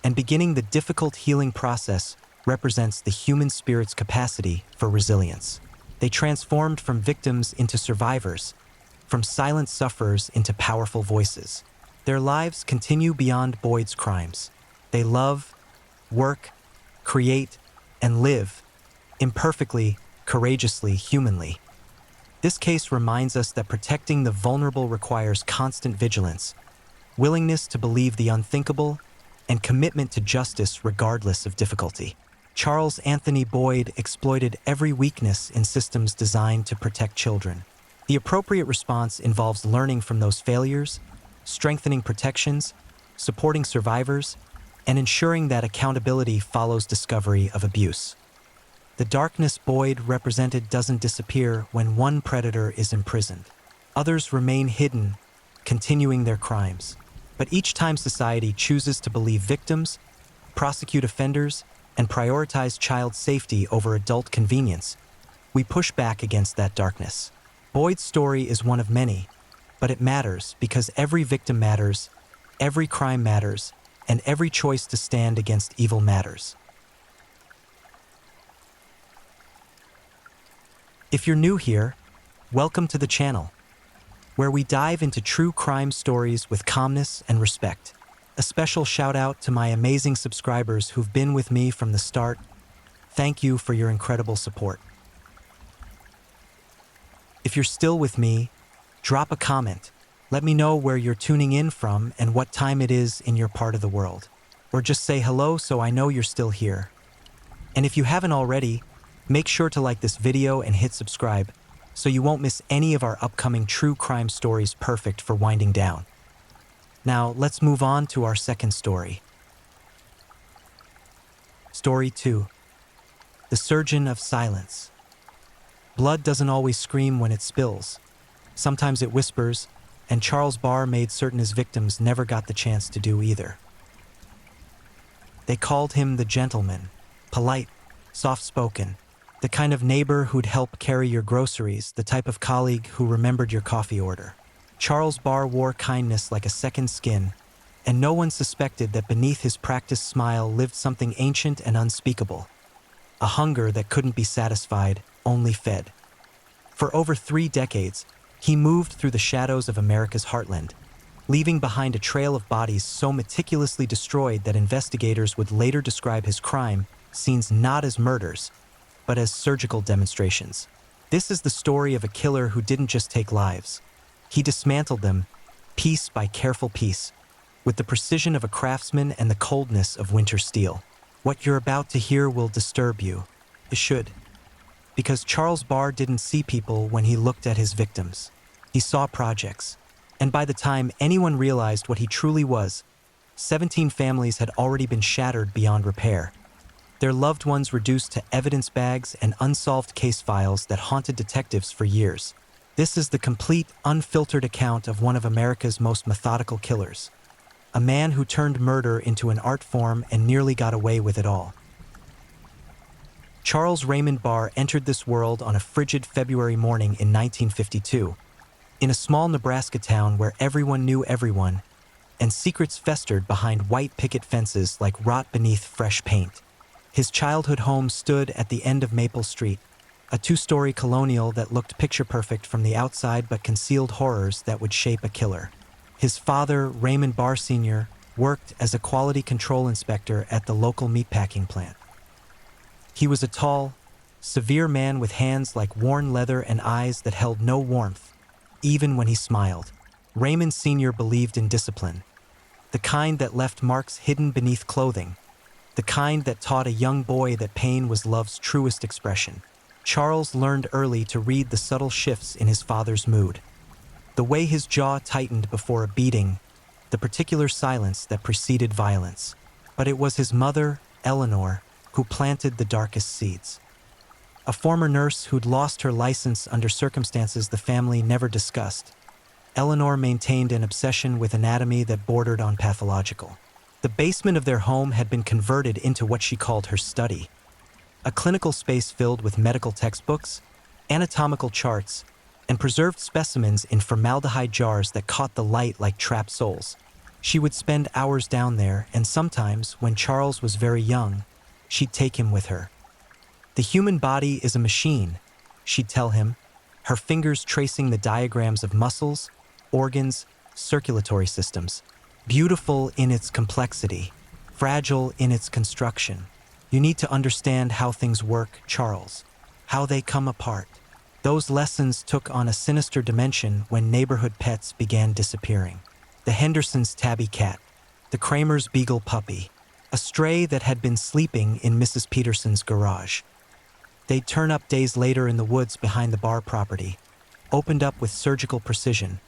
and beginning the difficult healing process represents the human spirit's capacity for resilience. They transformed from victims into survivors, from silent sufferers into powerful voices. Their lives continue beyond Boyd's crimes. They love, work, create, and live, imperfectly, courageously, humanly. This case reminds us that protecting the vulnerable requires constant vigilance, willingness to believe the unthinkable, and commitment to justice regardless of difficulty. Charles Anthony Boyd exploited every weakness in systems designed to protect children. The appropriate response involves learning from those failures, strengthening protections, supporting survivors, and ensuring that accountability follows discovery of abuse. The darkness Boyd represented doesn't disappear when one predator is imprisoned. Others remain hidden, continuing their crimes. But each time society chooses to believe victims, prosecute offenders, and prioritize child safety over adult convenience, we push back against that darkness. Boyd's story is one of many, but it matters because every victim matters, every crime matters, and every choice to stand against evil matters. If you're new here, welcome to the channel, where we dive into true crime stories with calmness and respect. A special shout out to my amazing subscribers who've been with me from the start. Thank you for your incredible support. If you're still with me, drop a comment. Let me know where you're tuning in from and what time it is in your part of the world. Or just say hello so I know you're still here. And if you haven't already, Make sure to like this video and hit subscribe so you won't miss any of our upcoming true crime stories perfect for winding down. Now, let's move on to our second story. Story 2. The Surgeon of Silence. Blood doesn't always scream when it spills. Sometimes it whispers, and Charles Barr made certain his victims never got the chance to do either. They called him the gentleman, polite, soft-spoken, the kind of neighbor who'd help carry your groceries, the type of colleague who remembered your coffee order. Charles Barr wore kindness like a second skin, and no one suspected that beneath his practiced smile lived something ancient and unspeakable, a hunger that couldn't be satisfied, only fed. For over 3 decades, he moved through the shadows of America's heartland, leaving behind a trail of bodies so meticulously destroyed that investigators would later describe his crime scenes not as murders, but as surgical demonstrations. This is the story of a killer who didn't just take lives. He dismantled them, piece by careful piece, with the precision of a craftsman and the coldness of winter steel. What you're about to hear will disturb you. It should. Because Charles Barr didn't see people when he looked at his victims. He saw projects. And by the time anyone realized what he truly was, 17 families had already been shattered beyond repair. Their loved ones reduced to evidence bags and unsolved case files that haunted detectives for years. This is the complete, unfiltered account of one of America's most methodical killers. A man who turned murder into an art form and nearly got away with it all. Charles Raymond Barr entered this world on a frigid February morning in 1952, in a small Nebraska town where everyone knew everyone, and secrets festered behind white picket fences like rot beneath fresh paint. His childhood home stood at the end of Maple Street, a 2-story colonial that looked picture-perfect from the outside but concealed horrors that would shape a killer. His father, Raymond Barr Sr., worked as a quality control inspector at the local meatpacking plant. He was a tall, severe man with hands like worn leather and eyes that held no warmth, even when he smiled. Raymond Sr. believed in discipline, the kind that left marks hidden beneath clothing, the kind that taught a young boy that pain was love's truest expression. Charles learned early to read the subtle shifts in his father's mood. The way his jaw tightened before a beating, the particular silence that preceded violence. But it was his mother, Eleanor, who planted the darkest seeds. A former nurse who'd lost her license under circumstances the family never discussed, Eleanor maintained an obsession with anatomy that bordered on pathological. The basement of their home had been converted into what she called her study, a clinical space filled with medical textbooks, anatomical charts, and preserved specimens in formaldehyde jars that caught the light like trapped souls. She would spend hours down there, and sometimes, when Charles was very young, she'd take him with her. The human body is a machine, she'd tell him, her fingers tracing the diagrams of muscles, organs, circulatory systems. Beautiful in its complexity, fragile in its construction. You need to understand how things work, Charles, how they come apart. Those lessons took on a sinister dimension when neighborhood pets began disappearing. The Hendersons' tabby cat, the Kramers' beagle puppy, a stray that had been sleeping in Mrs. Peterson's garage. They'd turn up days later in the woods behind the Barr property, opened up with surgical precision,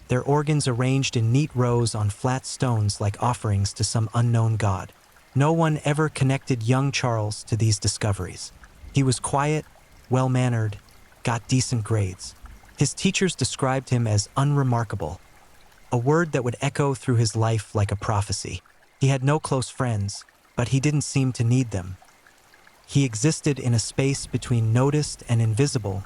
their organs arranged in neat rows on flat stones like offerings to some unknown god. No one ever connected young Charles to these discoveries. He was quiet, well-mannered, got decent grades. His teachers described him as unremarkable, a word that would echo through his life like a prophecy. He had no close friends, but he didn't seem to need them. He existed in a space between noticed and invisible,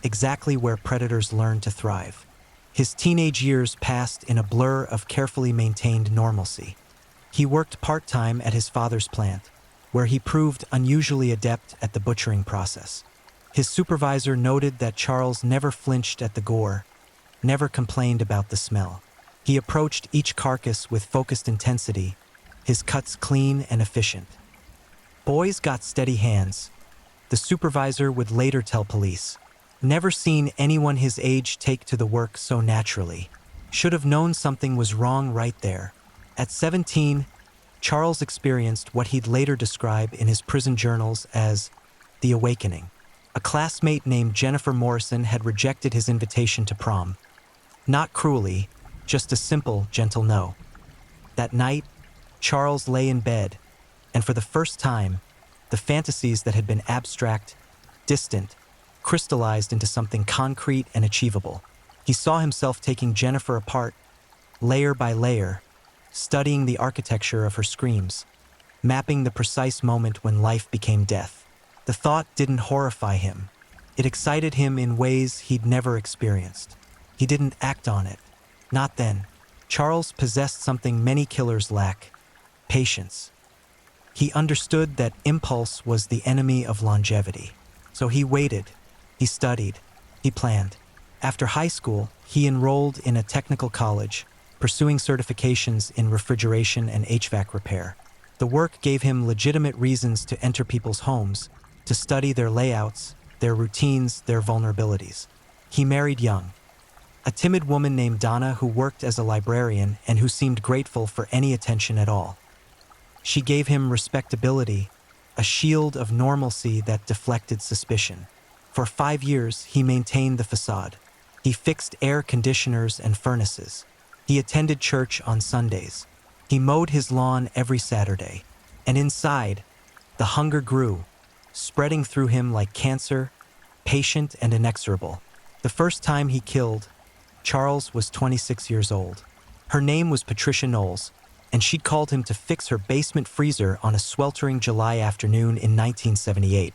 exactly where predators learn to thrive. His teenage years passed in a blur of carefully maintained normalcy. He worked part-time at his father's plant, where he proved unusually adept at the butchering process. His supervisor noted that Charles never flinched at the gore, never complained about the smell. He approached each carcass with focused intensity, his cuts clean and efficient. Boys got steady hands. The supervisor would later tell police. Never seen anyone his age take to the work so naturally. Should have known something was wrong right there. At 17, Charles experienced what he'd later describe in his prison journals as the awakening. A classmate named Jennifer Morrison had rejected his invitation to prom. Not cruelly, just a simple, gentle no. That night, Charles lay in bed, and for the first time, the fantasies that had been abstract, distant, crystallized into something concrete and achievable. He saw himself taking Jennifer apart, layer by layer, studying the architecture of her screams, mapping the precise moment when life became death. The thought didn't horrify him. It excited him in ways he'd never experienced. He didn't act on it. Not then. Charles possessed something many killers lack: patience. He understood that impulse was the enemy of longevity. So he waited, he studied, he planned. After high school, he enrolled in a technical college, pursuing certifications in refrigeration and HVAC repair. The work gave him legitimate reasons to enter people's homes, to study their layouts, their routines, their vulnerabilities. He married young. A timid woman named Donna who worked as a librarian and who seemed grateful for any attention at all. She gave him respectability, a shield of normalcy that deflected suspicion. For 5 years, he maintained the facade. He fixed air conditioners and furnaces. He attended church on Sundays. He mowed his lawn every Saturday. And inside, the hunger grew, spreading through him like cancer, patient and inexorable. The first time he killed, Charles was 26 years old. Her name was Patricia Knowles, and she'd called him to fix her basement freezer on a sweltering July afternoon in 1978.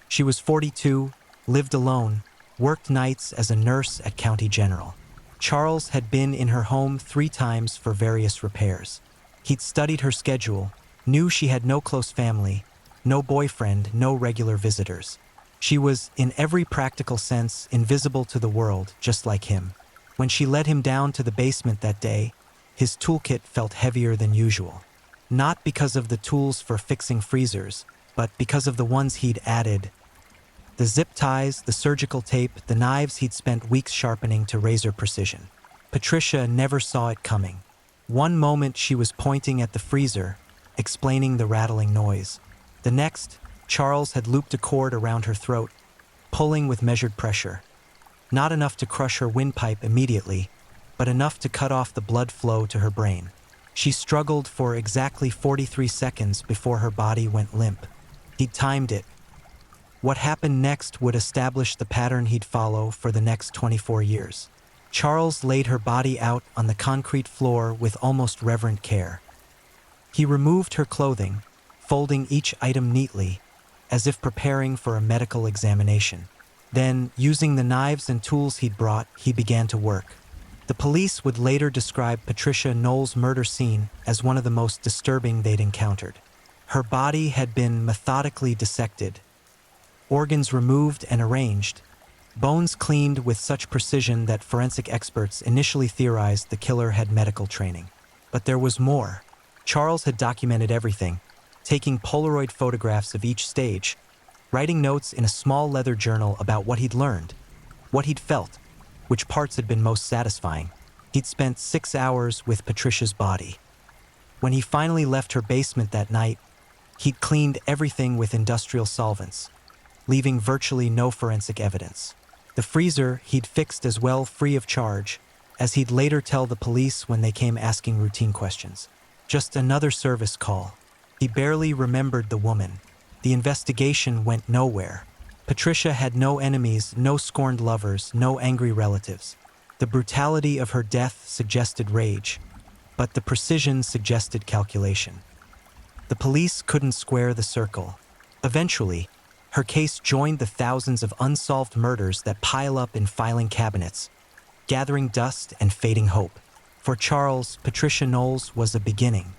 She was 42, lived alone, worked nights as a nurse at County General. Charles had been in her home 3 times for various repairs. He'd studied her schedule, knew she had no close family, no boyfriend, no regular visitors. She was, in every practical sense, invisible to the world, just like him. When she led him down to the basement that day, his toolkit felt heavier than usual. Not because of the tools for fixing freezers, but because of the ones he'd added. The zip ties, the surgical tape, the knives he'd spent weeks sharpening to razor precision. Patricia never saw it coming. One moment she was pointing at the freezer, explaining the rattling noise. The next, Charles had looped a cord around her throat, pulling with measured pressure. Not enough to crush her windpipe immediately, but enough to cut off the blood flow to her brain. She struggled for exactly 43 seconds before her body went limp. He'd timed it. What happened next would establish the pattern he'd follow for the next 24 years. Charles laid her body out on the concrete floor with almost reverent care. He removed her clothing, folding each item neatly, as if preparing for a medical examination. Then, using the knives and tools he'd brought, he began to work. The police would later describe Patricia Knowles' murder scene as one of the most disturbing they'd encountered. Her body had been methodically dissected, organs removed and arranged, bones cleaned with such precision that forensic experts initially theorized the killer had medical training. But there was more. Charles had documented everything, taking Polaroid photographs of each stage, writing notes in a small leather journal about what he'd learned, what he'd felt, which parts had been most satisfying. He'd spent 6 hours with Patricia's body. When he finally left her basement that night, he'd cleaned everything with industrial solvents, leaving virtually no forensic evidence. The freezer he'd fixed as well, free of charge, as he'd later tell the police when they came asking routine questions. Just another service call. He barely remembered the woman. The investigation went nowhere. Patricia had no enemies, no scorned lovers, no angry relatives. The brutality of her death suggested rage, but the precision suggested calculation. The police couldn't square the circle. Eventually, her case joined the thousands of unsolved murders that pile up in filing cabinets, gathering dust and fading hope. For Charles, Patricia Knowles was a beginning.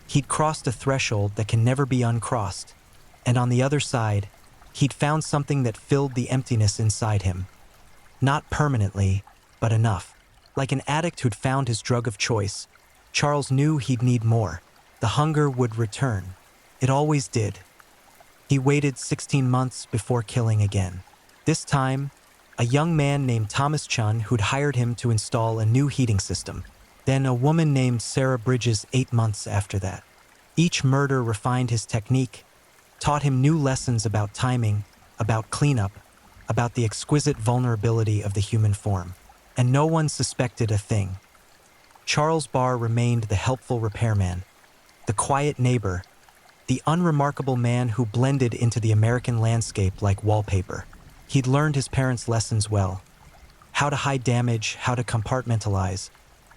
He'd crossed a threshold that can never be uncrossed, and on the other side, he'd found something that filled the emptiness inside him. Not permanently, but enough. Like an addict who'd found his drug of choice, Charles knew he'd need more. The hunger would return. It always did. He waited 16 months before killing again. This time, a young man named Thomas Chun who'd hired him to install a new heating system. Then a woman named Sarah Bridges 8 months after that. Each murder refined his technique, taught him new lessons about timing, about cleanup, about the exquisite vulnerability of the human form. And no one suspected a thing. Charles Barr remained the helpful repairman, the quiet neighbor, the unremarkable man who blended into the American landscape like wallpaper. He'd learned his parents' lessons well. How to hide damage, how to compartmentalize,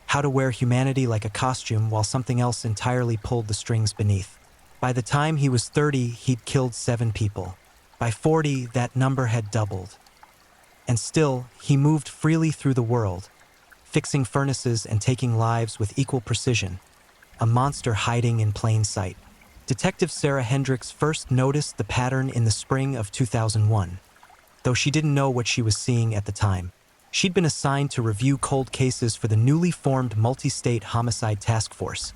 how to wear humanity like a costume while something else entirely pulled the strings beneath. By the time he was 30, he'd killed 7 people. By 40, that number had doubled. And still, he moved freely through the world, fixing furnaces and taking lives with equal precision, a monster hiding in plain sight. Detective Sarah Hendricks first noticed the pattern in the spring of 2001, though she didn't know what she was seeing at the time. She'd been assigned to review cold cases for the newly formed Multi-State Homicide Task Force,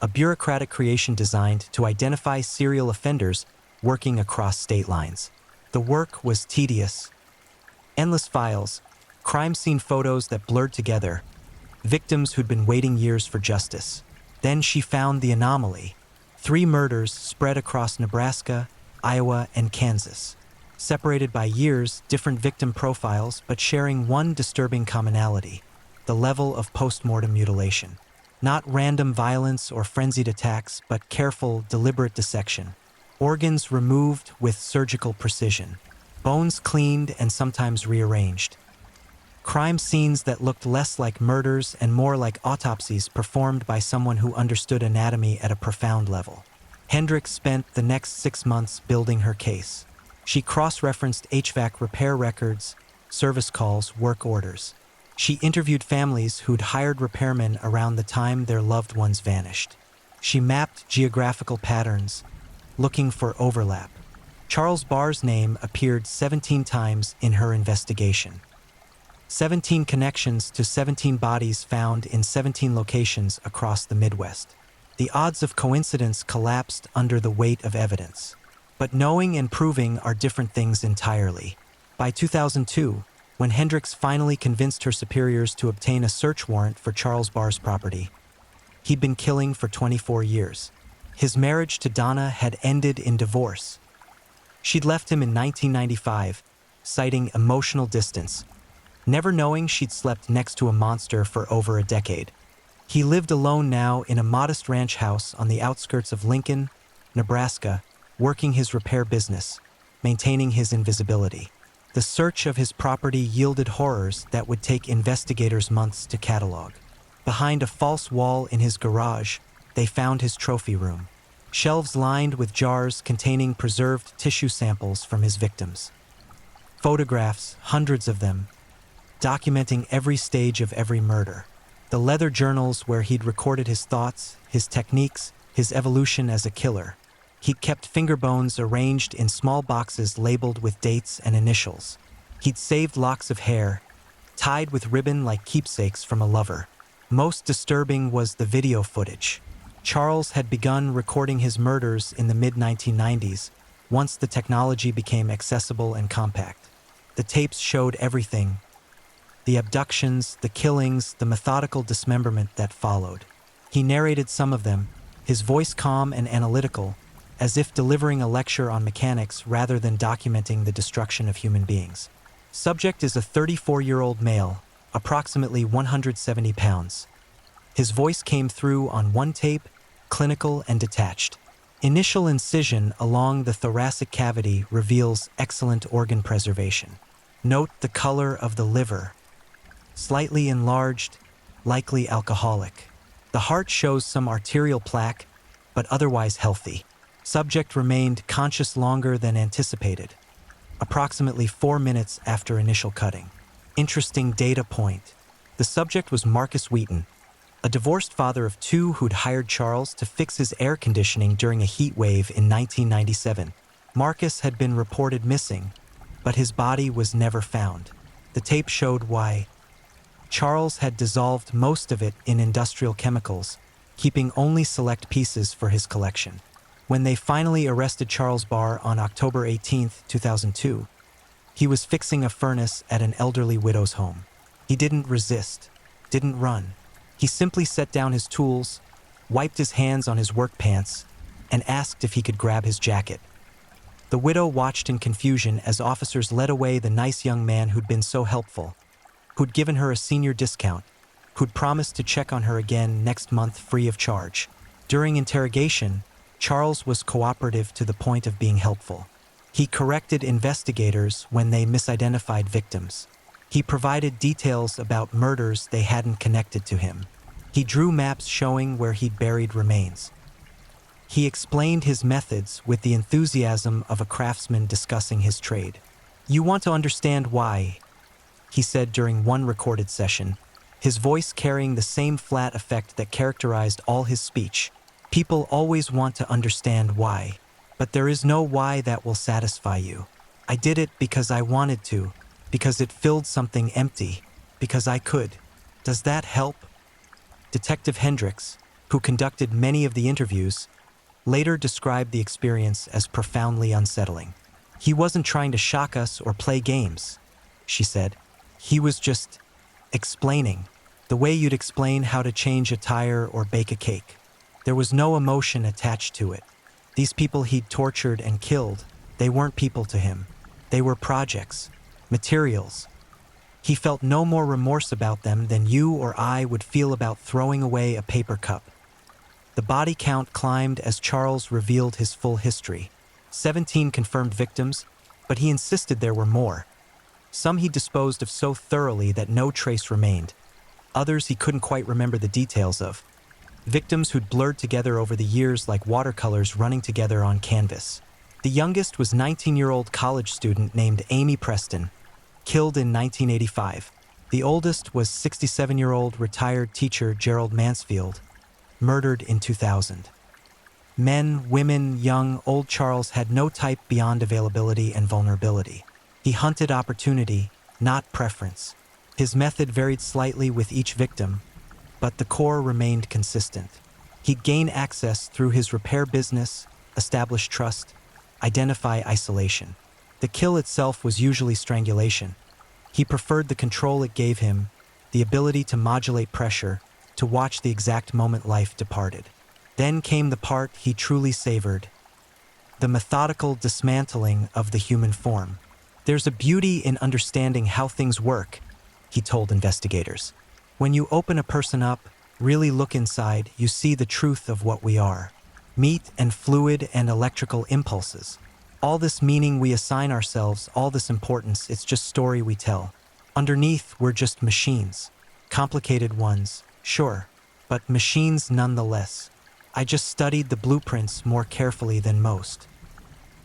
a bureaucratic creation designed to identify serial offenders working across state lines. The work was tedious. Endless files, crime scene photos that blurred together, victims who'd been waiting years for justice. Then she found the anomaly. 3 murders spread across Nebraska, Iowa, and Kansas. Separated by years, different victim profiles, but sharing one disturbing commonality: the level of post-mortem mutilation. Not random violence or frenzied attacks, but careful, deliberate dissection. Organs removed with surgical precision. Bones cleaned and sometimes rearranged. Crime scenes that looked less like murders and more like autopsies performed by someone who understood anatomy at a profound level. Hendricks spent the next 6 months building her case. She cross-referenced HVAC repair records, service calls, work orders. She interviewed families who'd hired repairmen around the time their loved ones vanished. She mapped geographical patterns, looking for overlap. Charles Barr's name appeared 17 times in her investigation. 17 connections to 17 bodies found in 17 locations across the Midwest. The odds of coincidence collapsed under the weight of evidence. But knowing and proving are different things entirely. By 2002, when Hendricks finally convinced her superiors to obtain a search warrant for Charles Barr's property, he'd been killing for 24 years. His marriage to Donna had ended in divorce. She'd left him in 1995, citing emotional distance, never knowing she'd slept next to a monster for over a decade. He lived alone now in a modest ranch house on the outskirts of Lincoln, Nebraska, working his repair business, maintaining his invisibility. The search of his property yielded horrors that would take investigators months to catalog. Behind a false wall in his garage, they found his trophy room. Shelves lined with jars containing preserved tissue samples from his victims. Photographs, hundreds of them, documenting every stage of every murder. The leather journals where he'd recorded his thoughts, his techniques, his evolution as a killer. He'd kept finger bones arranged in small boxes labeled with dates and initials. He'd saved locks of hair, tied with ribbon like keepsakes from a lover. Most disturbing was the video footage. Charles had begun recording his murders in the mid-1990s, once the technology became accessible and compact. The tapes showed everything: the abductions, the killings, the methodical dismemberment that followed. He narrated some of them, his voice calm and analytical, as if delivering a lecture on mechanics rather than documenting the destruction of human beings. Subject is a 34-year-old male, approximately 170 pounds. His voice came through on one tape, clinical and detached. Initial incision along the thoracic cavity reveals excellent organ preservation. Note the color of the liver. Slightly enlarged, likely alcoholic. The heart shows some arterial plaque, but otherwise healthy. Subject remained conscious longer than anticipated, approximately 4 minutes after initial cutting. Interesting data point. The subject was Marcus Wheaton, a divorced father of 2 who'd hired Charles to fix his air conditioning during a heat wave in 1997. Marcus had been reported missing, but his body was never found. The tape showed why. Charles had dissolved most of it in industrial chemicals, keeping only select pieces for his collection. When they finally arrested Charles Barr on October 18, 2002, he was fixing a furnace at an elderly widow's home. He didn't resist, didn't run. He simply set down his tools, wiped his hands on his work pants, and asked if he could grab his jacket. The widow watched in confusion as officers led away the nice young man who'd been so helpful, who'd given her a senior discount, who'd promised to check on her again next month free of charge. During interrogation, Charles was cooperative to the point of being helpful. He corrected investigators when they misidentified victims. He provided details about murders they hadn't connected to him. He drew maps showing where he'd buried remains. He explained his methods with the enthusiasm of a craftsman discussing his trade. "You want to understand why," he said during one recorded session, his voice carrying the same flat effect that characterized all his speech. "People always want to understand why, but there is no why that will satisfy you. I did it because I wanted to, because it filled something empty, because I could. Does that help?" Detective Hendricks, who conducted many of the interviews, later described the experience as profoundly unsettling. "He wasn't trying to shock us or play games," she said. "He was just explaining, the way you'd explain how to change a tire or bake a cake. There was no emotion attached to it. These people he'd tortured and killed, they weren't people to him. They were projects, materials. He felt no more remorse about them than you or I would feel about throwing away a paper cup." The body count climbed as Charles revealed his full history. 17 confirmed victims, but he insisted there were more. Some he disposed of so thoroughly that no trace remained. Others he couldn't quite remember the details of. Victims who'd blurred together over the years like watercolors running together on canvas. The youngest was 19-year-old college student named Amy Preston, killed in 1985. The oldest was 67-year-old retired teacher Gerald Mansfield, murdered in 2000. Men, women, young, old, Charles had no type beyond availability and vulnerability. He hunted opportunity, not preference. His method varied slightly with each victim, but the core remained consistent. He'd gain access through his repair business, establish trust, identify isolation. The kill itself was usually strangulation. He preferred the control it gave him, the ability to modulate pressure, to watch the exact moment life departed. Then came the part he truly savored, the methodical dismantling of the human form. "There's a beauty in understanding how things work," he told investigators. "When you open a person up, really look inside, you see the truth of what we are. Meat and fluid and electrical impulses. All this meaning we assign ourselves, all this importance, it's just story we tell. Underneath, we're just machines. Complicated ones, sure, but machines nonetheless. I just studied the blueprints more carefully than most."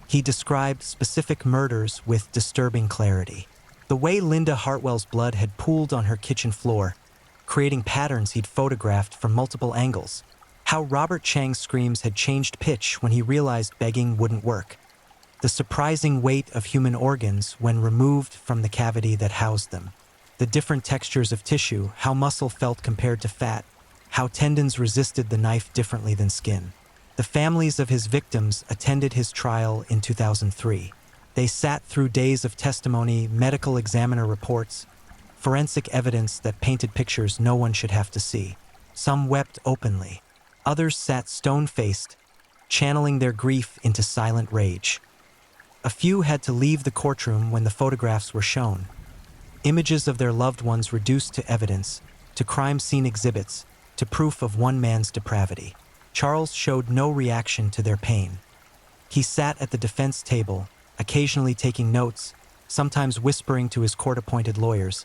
He described specific murders with disturbing clarity. The way Linda Hartwell's blood had pooled on her kitchen floor, creating patterns he'd photographed from multiple angles. How Robert Chang's screams had changed pitch when he realized begging wouldn't work. The surprising weight of human organs when removed from the cavity that housed them. The different textures of tissue, how muscle felt compared to fat, how tendons resisted the knife differently than skin. The families of his victims attended his trial in 2003. They sat through days of testimony, medical examiner reports, forensic evidence that painted pictures no one should have to see. Some wept openly. Others sat stone-faced, channeling their grief into silent rage. A few had to leave the courtroom when the photographs were shown. Images of their loved ones reduced to evidence, to crime scene exhibits, to proof of one man's depravity. Charles showed no reaction to their pain. He sat at the defense table, occasionally taking notes, sometimes whispering to his court-appointed lawyers,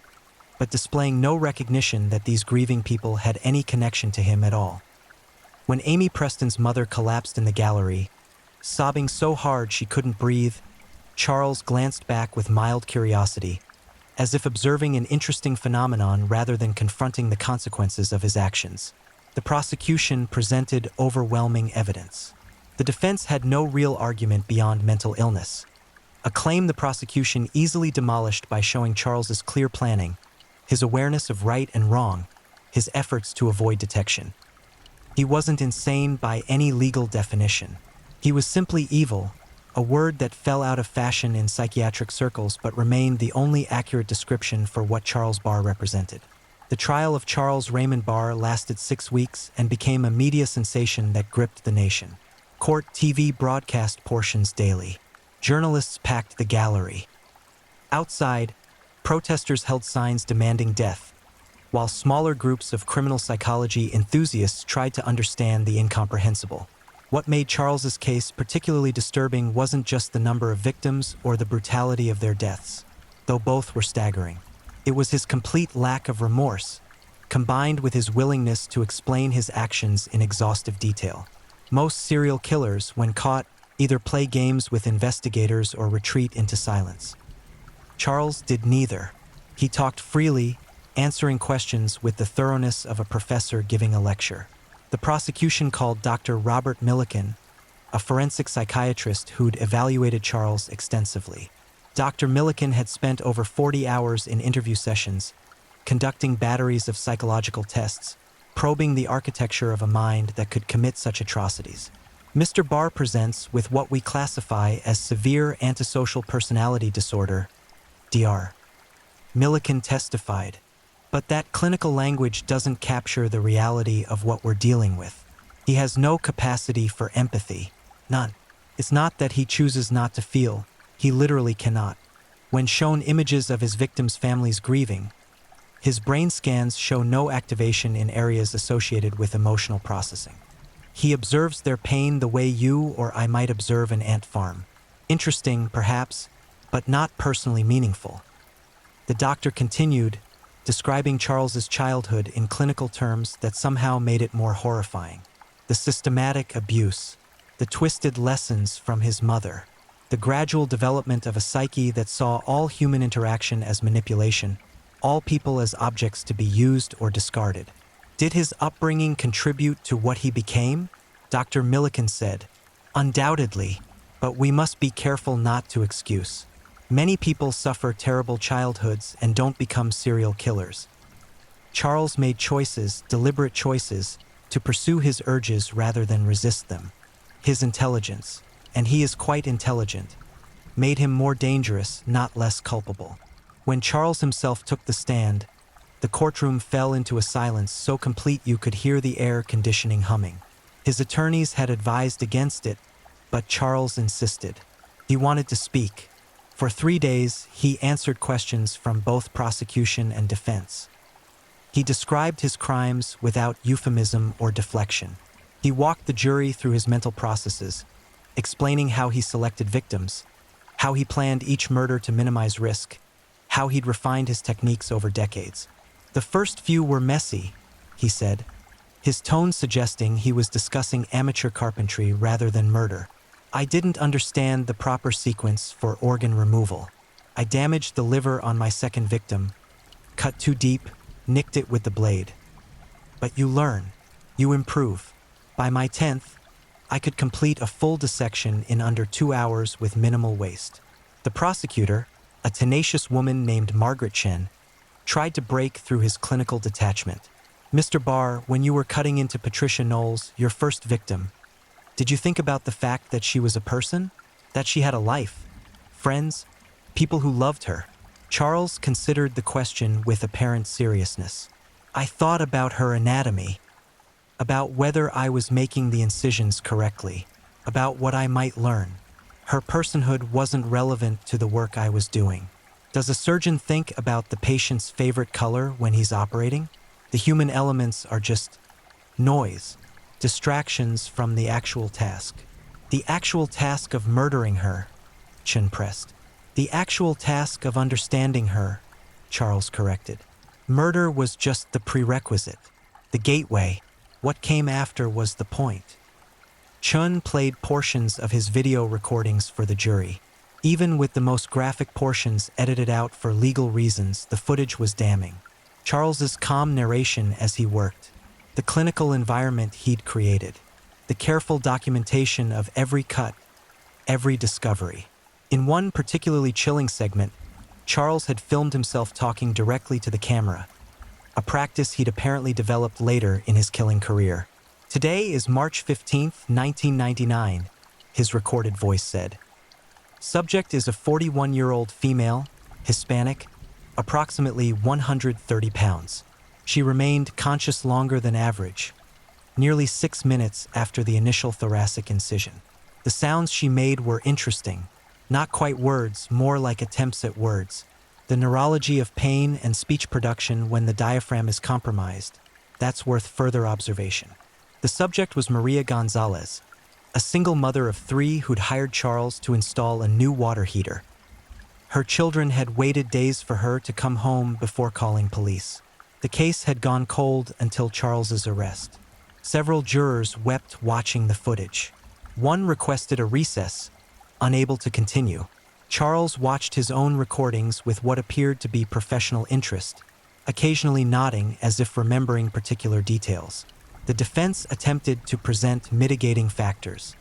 but displaying no recognition that these grieving people had any connection to him at all. When Amy Preston's mother collapsed in the gallery, sobbing so hard she couldn't breathe, Charles glanced back with mild curiosity, as if observing an interesting phenomenon rather than confronting the consequences of his actions. The prosecution presented overwhelming evidence. The defense had no real argument beyond mental illness, a claim the prosecution easily demolished by showing Charles's clear planning, his awareness of right and wrong, his efforts to avoid detection. He wasn't insane by any legal definition. He was simply evil, a word that fell out of fashion in psychiatric circles but remained the only accurate description for what Charles Barr represented. The trial of Charles Raymond Barr lasted 6 weeks and became a media sensation that gripped the nation. Court TV broadcast portions daily. Journalists packed the gallery. Outside, protesters held signs demanding death, while smaller groups of criminal psychology enthusiasts tried to understand the incomprehensible. What made Charles's case particularly disturbing wasn't just the number of victims or the brutality of their deaths, though both were staggering. It was his complete lack of remorse, combined with his willingness to explain his actions in exhaustive detail. Most serial killers, when caught, either play games with investigators or retreat into silence. Charles did neither. He talked freely, answering questions with the thoroughness of a professor giving a lecture. The prosecution called Dr. Robert Millikan, a forensic psychiatrist who'd evaluated Charles extensively. Dr. Millikan had spent over 40 hours in interview sessions, conducting batteries of psychological tests, probing the architecture of a mind that could commit such atrocities. Mr. Barr presents with what we classify as severe antisocial personality disorder, DR. Millikan testified, but that clinical language doesn't capture the reality of what we're dealing with. He has no capacity for empathy. None. It's not that he chooses not to feel. He literally cannot. When shown images of his victims' families grieving, his brain scans show no activation in areas associated with emotional processing. He observes their pain the way you or I might observe an ant farm. Interesting, perhaps, but not personally meaningful. The doctor continued, describing Charles's childhood in clinical terms that somehow made it more horrifying. The systematic abuse, the twisted lessons from his mother, the gradual development of a psyche that saw all human interaction as manipulation, all people as objects to be used or discarded. Did his upbringing contribute to what he became? Dr. Millikan said, undoubtedly, but we must be careful not to excuse. Many people suffer terrible childhoods and don't become serial killers. Charles made choices, deliberate choices, to pursue his urges rather than resist them. His intelligence, and he is quite intelligent, made him more dangerous, not less culpable. When Charles himself took the stand, the courtroom fell into a silence so complete you could hear the air conditioning humming. His attorneys had advised against it, but Charles insisted. He wanted to speak. For 3 days, he answered questions from both prosecution and defense. He described his crimes without euphemism or deflection. He walked the jury through his mental processes, explaining how he selected victims, how he planned each murder to minimize risk, how he'd refined his techniques over decades. The first few were messy, he said, his tone suggesting he was discussing amateur carpentry rather than murder. I didn't understand the proper sequence for organ removal. I damaged the liver on my second victim, cut too deep, nicked it with the blade. But you learn, you improve. By my 10th, I could complete a full dissection in under 2 hours with minimal waste. The prosecutor, a tenacious woman named Margaret Chen, tried to break through his clinical detachment. Mr. Barr, when you were cutting into Patricia Knowles, your first victim, did you think about the fact that she was a person? That she had a life? Friends? People who loved her? Charles considered the question with apparent seriousness. I thought about her anatomy, about whether I was making the incisions correctly, about what I might learn. Her personhood wasn't relevant to the work I was doing. Does a surgeon think about the patient's favorite color when he's operating? The human elements are just noise, distractions from the actual task. The actual task of murdering her, Chen pressed. The actual task of understanding her, Charles corrected. Murder was just the prerequisite, the gateway. What came after was the point. Chun played portions of his video recordings for the jury. Even with the most graphic portions edited out for legal reasons, the footage was damning. Charles's calm narration as he worked, the clinical environment he'd created, the careful documentation of every cut, every discovery. In one particularly chilling segment, Charles had filmed himself talking directly to the camera, a practice he'd apparently developed later in his killing career. Today is March 15th, 1999, his recorded voice said. Subject is a 41-year-old female, Hispanic, approximately 130 pounds. She remained conscious longer than average, nearly 6 minutes after the initial thoracic incision. The sounds she made were interesting, Not quite words, more like attempts at words. The neurology of pain and speech production when the diaphragm is compromised. That's worth further observation. The subject was Maria Gonzalez, a single mother of 3 who'd hired Charles to install a new water heater. Her children had waited days for her to come home before calling police. The case had gone cold until Charles's arrest. Several jurors wept watching the footage. One requested a recess, unable to continue. Charles watched his own recordings with what appeared to be professional interest, occasionally nodding as if remembering particular details. The defense attempted to present mitigating factors.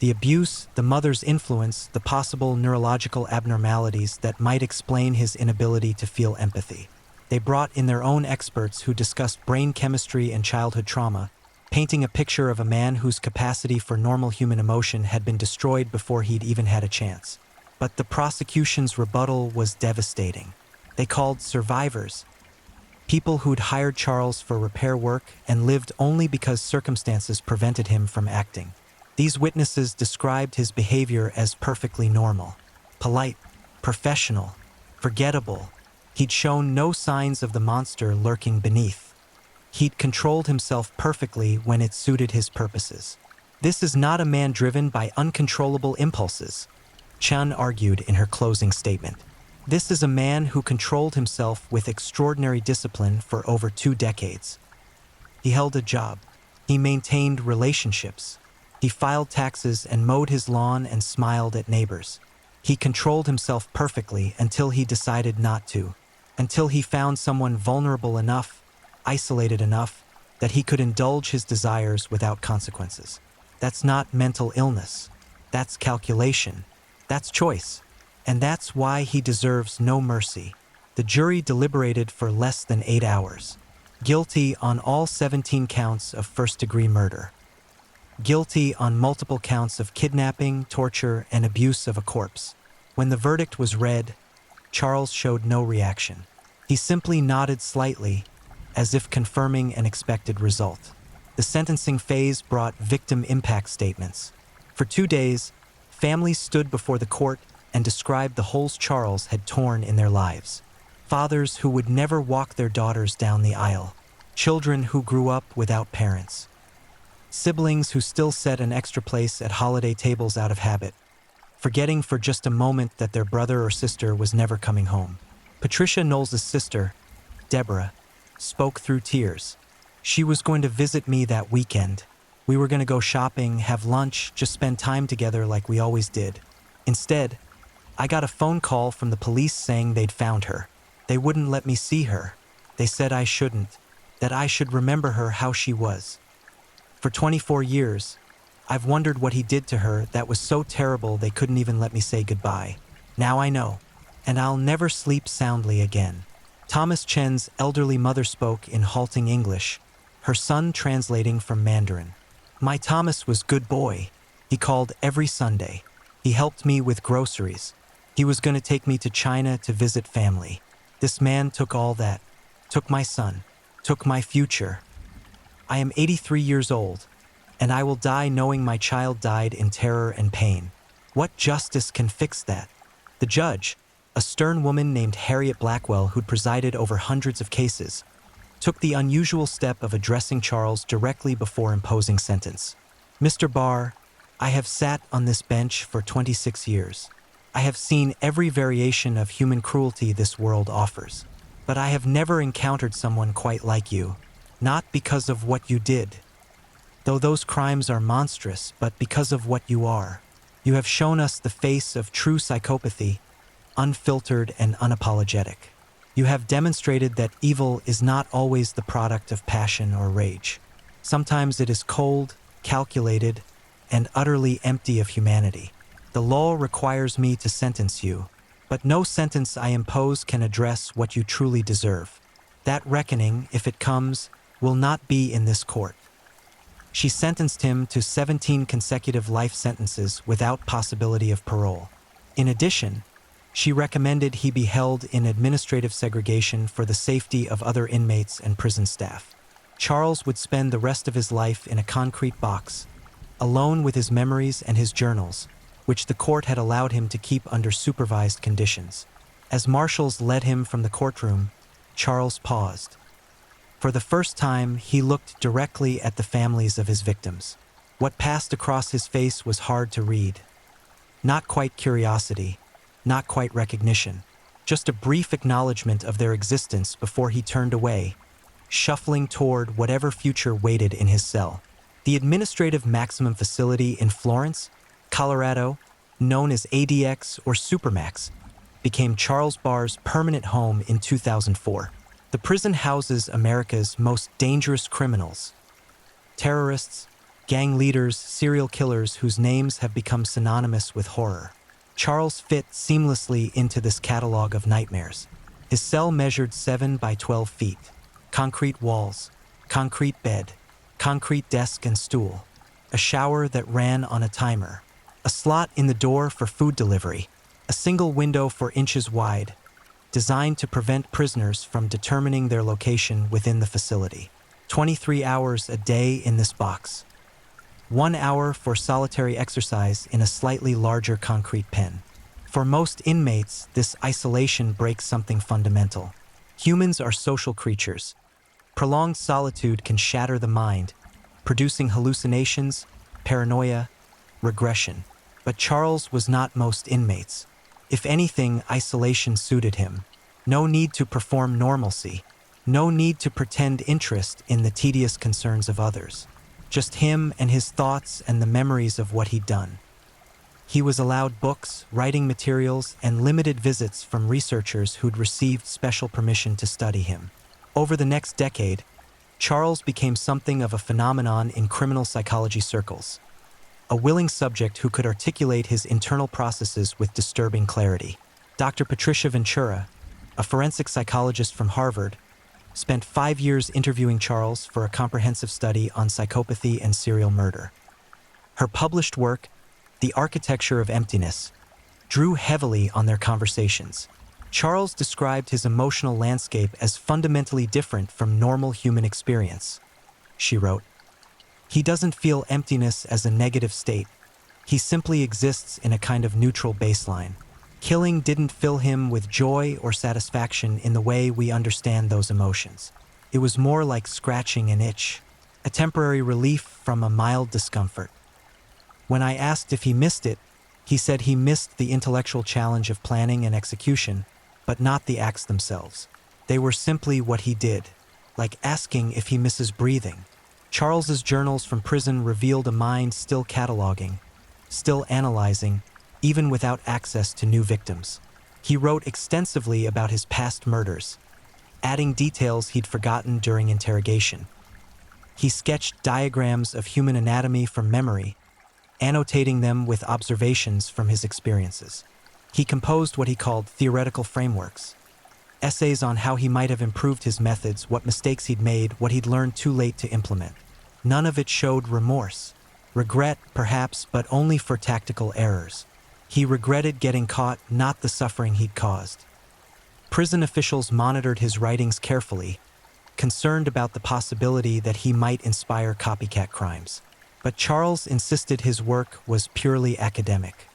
The abuse, the mother's influence, the possible neurological abnormalities that might explain his inability to feel empathy. They brought in their own experts who discussed brain chemistry and childhood trauma, painting a picture of a man whose capacity for normal human emotion had been destroyed before he'd even had a chance. But the prosecution's rebuttal was devastating. They called survivors, people who'd hired Charles for repair work and lived only because circumstances prevented him from acting. These witnesses described his behavior as perfectly normal, polite, professional, forgettable. He'd shown no signs of the monster lurking beneath. He'd controlled himself perfectly when it suited his purposes. This is not a man driven by uncontrollable impulses, Chan argued in her closing statement. This is a man who controlled himself with extraordinary discipline for over 2 decades. He held a job. He maintained relationships. He filed taxes and mowed his lawn and smiled at neighbors. He controlled himself perfectly until he decided not to, until he found someone vulnerable enough, isolated enough, that he could indulge his desires without consequences. That's not mental illness. That's calculation. That's choice. And that's why he deserves no mercy. The jury deliberated for less than 8 hours. Guilty on all 17 counts of first-degree murder. Guilty on multiple counts of kidnapping, torture, and abuse of a corpse. When the verdict was read, Charles showed no reaction. He simply nodded slightly, as if confirming an expected result. The sentencing phase brought victim impact statements. For 2 days, families stood before the court and described the holes Charles had torn in their lives. Fathers who would never walk their daughters down the aisle. Children who grew up without parents. Siblings who still set an extra place at holiday tables out of habit, forgetting for just a moment that their brother or sister was never coming home. Patricia Knowles' sister, Deborah, spoke through tears. She was going to visit me that weekend. We were going to go shopping, have lunch, just spend time together like we always did. Instead, I got a phone call from the police saying they'd found her. They wouldn't let me see her. They said I shouldn't, that I should remember her how she was. For 24 years, I've wondered what he did to her that was so terrible they couldn't even let me say goodbye. Now I know, and I'll never sleep soundly again. Thomas Chen's elderly mother spoke in halting English, her son translating from Mandarin. My Thomas was good boy. He called every Sunday. He helped me with groceries. He was going to take me to China to visit family. This man took all that, took my son, took my future. I am 83 years old, and I will die knowing my child died in terror and pain. What justice can fix that? The judge, a stern woman named Harriet Blackwell who'd presided over hundreds of cases, took the unusual step of addressing Charles directly before imposing sentence. Mr. Barr, I have sat on this bench for 26 years. I have seen every variation of human cruelty this world offers, but I have never encountered someone quite like you. Not because of what you did, though those crimes are monstrous, but because of what you are. You have shown us the face of true psychopathy, unfiltered and unapologetic. You have demonstrated that evil is not always the product of passion or rage. Sometimes it is cold, calculated, and utterly empty of humanity. The law requires me to sentence you, but no sentence I impose can address what you truly deserve. That reckoning, if it comes, will not be in this court. She sentenced him to 17 consecutive life sentences without possibility of parole. In addition, she recommended he be held in administrative segregation for the safety of other inmates and prison staff. Charles would spend the rest of his life in a concrete box, alone with his memories and his journals, which the court had allowed him to keep under supervised conditions. As marshals led him from the courtroom, Charles paused. For the first time, he looked directly at the families of his victims. What passed across his face was hard to read. Not quite curiosity, not quite recognition, just a brief acknowledgement of their existence before he turned away, shuffling toward whatever future waited in his cell. The administrative maximum facility in Florence, Colorado, known as ADX or Supermax, became Charles Barr's permanent home in 2004. The prison houses America's most dangerous criminals, terrorists, gang leaders, serial killers whose names have become synonymous with horror. Charles fit seamlessly into this catalog of nightmares. His cell measured 7 by 12 feet, concrete walls, concrete bed, concrete desk and stool, a shower that ran on a timer, a slot in the door for food delivery, a single window 4 inches wide, designed to prevent prisoners from determining their location within the facility. 23 hours a day in this box. 1 hour for solitary exercise in a slightly larger concrete pen. For most inmates, this isolation breaks something fundamental. Humans are social creatures. Prolonged solitude can shatter the mind, producing hallucinations, paranoia, regression. But Charles was not most inmates. If anything, isolation suited him. No need to perform normalcy. No need to pretend interest in the tedious concerns of others. Just him and his thoughts and the memories of what he'd done. He was allowed books, writing materials, and limited visits from researchers who'd received special permission to study him. Over the next decade, Charles became something of a phenomenon in criminal psychology circles. A willing subject who could articulate his internal processes with disturbing clarity. Dr. Patricia Ventura, a forensic psychologist from Harvard, spent 5 years interviewing Charles for a comprehensive study on psychopathy and serial murder. Her published work, The Architecture of Emptiness, drew heavily on their conversations. Charles described his emotional landscape as fundamentally different from normal human experience. She wrote, "He doesn't feel emptiness as a negative state. He simply exists in a kind of neutral baseline. Killing didn't fill him with joy or satisfaction in the way we understand those emotions. It was more like scratching an itch, a temporary relief from a mild discomfort. When I asked if he missed it, he said he missed the intellectual challenge of planning and execution, but not the acts themselves. They were simply what he did, like asking if he misses breathing." Charles's journals from prison revealed a mind still cataloging, still analyzing, even without access to new victims. He wrote extensively about his past murders, adding details he'd forgotten during interrogation. He sketched diagrams of human anatomy from memory, annotating them with observations from his experiences. He composed what he called theoretical frameworks, essays on how he might have improved his methods, what mistakes he'd made, what he'd learned too late to implement. None of it showed remorse. Regret, perhaps, but only for tactical errors. He regretted getting caught, not the suffering he'd caused. Prison officials monitored his writings carefully, concerned about the possibility that he might inspire copycat crimes. But Charles insisted his work was purely academic.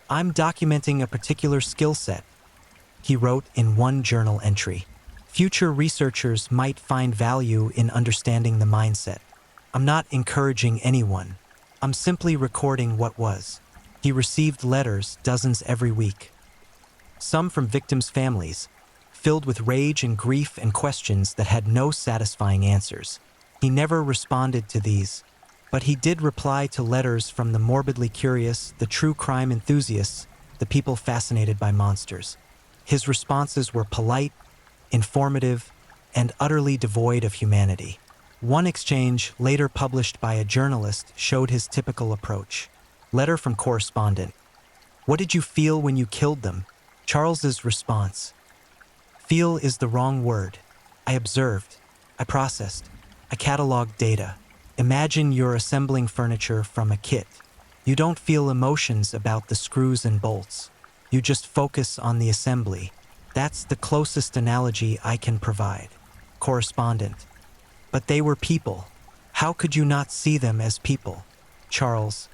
"I'm documenting a particular skill set," he wrote in one journal entry. "Future researchers might find value in understanding the mindset. I'm not encouraging anyone. I'm simply recording what was." He received letters, dozens every week. Some from victims' families, filled with rage and grief and questions that had no satisfying answers. He never responded to these, but he did reply to letters from the morbidly curious, the true crime enthusiasts, the people fascinated by monsters. His responses were polite, informative, and utterly devoid of humanity. One exchange, later published by a journalist, showed his typical approach. Letter from correspondent. "What did you feel when you killed them?" Charles's response. "Feel is the wrong word. I observed. I processed. I cataloged data. Imagine you're assembling furniture from a kit. You don't feel emotions about the screws and bolts. You just focus on the assembly. That's the closest analogy I can provide." Correspondent. "But they were people. How could you not see them as people?" Charles.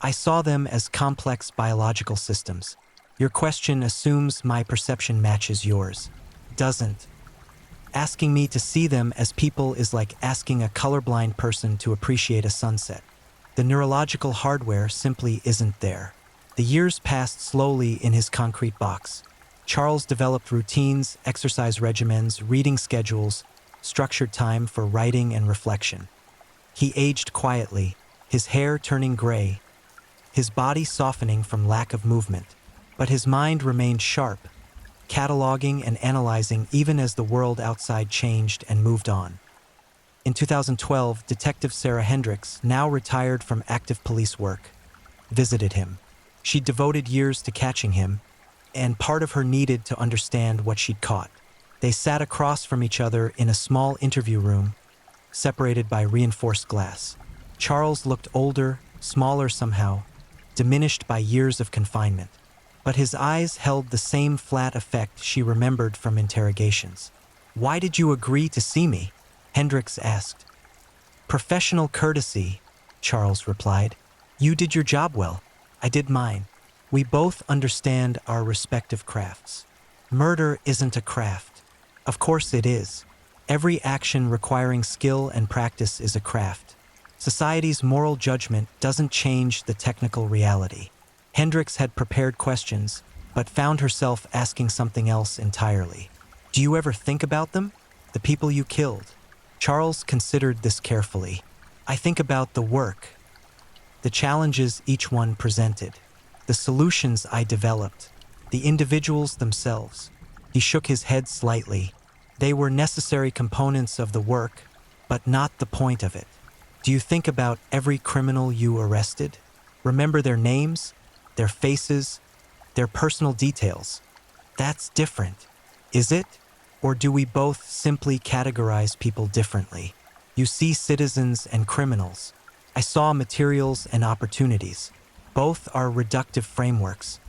I saw them as complex biological systems. Your question assumes my perception matches yours. Doesn't. Asking me to see them as people is like asking a colorblind person to appreciate a sunset. The neurological hardware simply isn't there. The years passed slowly in his concrete box. Charles developed routines, exercise regimens, reading schedules, structured time for writing and reflection. He aged quietly, his hair turning gray, his body softening from lack of movement. But his mind remained sharp, cataloging and analyzing even as the world outside changed and moved on. In 2012, Detective Sarah Hendricks, now retired from active police work, visited him. She'd devoted years to catching him, and part of her needed to understand what she'd caught. They sat across from each other in a small interview room, separated by reinforced glass. Charles looked older, smaller somehow, diminished by years of confinement. But his eyes held the same flat effect she remembered from interrogations. "Why did you agree to see me?" Hendricks asked. "Professional courtesy," Charles replied. "You did your job well. I did mine. We both understand our respective crafts. Murder isn't a craft. Of course it is. Every action requiring skill and practice is a craft. Society's moral judgment doesn't change the technical reality." Hendricks had prepared questions, but found herself asking something else entirely. "Do you ever think about them? The people you killed?" Charles considered this carefully. "I think about the work, the challenges each one presented, the solutions I developed, the individuals themselves." He shook his head slightly. "They were necessary components of the work, but not the point of it. Do you think about every criminal you arrested? Remember their names? Their faces, their personal details? That's different, is it? Or do we both simply categorize people differently? You see citizens and criminals. I saw materials and opportunities. Both are reductive frameworks.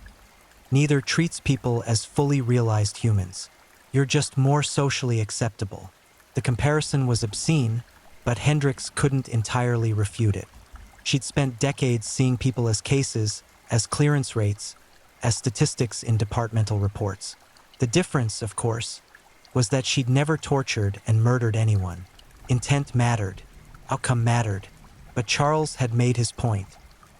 Neither treats people as fully realized humans. You're just more socially acceptable." The comparison was obscene, but Hendricks couldn't entirely refute it. She'd spent decades seeing people as cases, as clearance rates, as statistics in departmental reports. The difference, of course, was that she'd never tortured and murdered anyone. Intent mattered, outcome mattered, but Charles had made his point.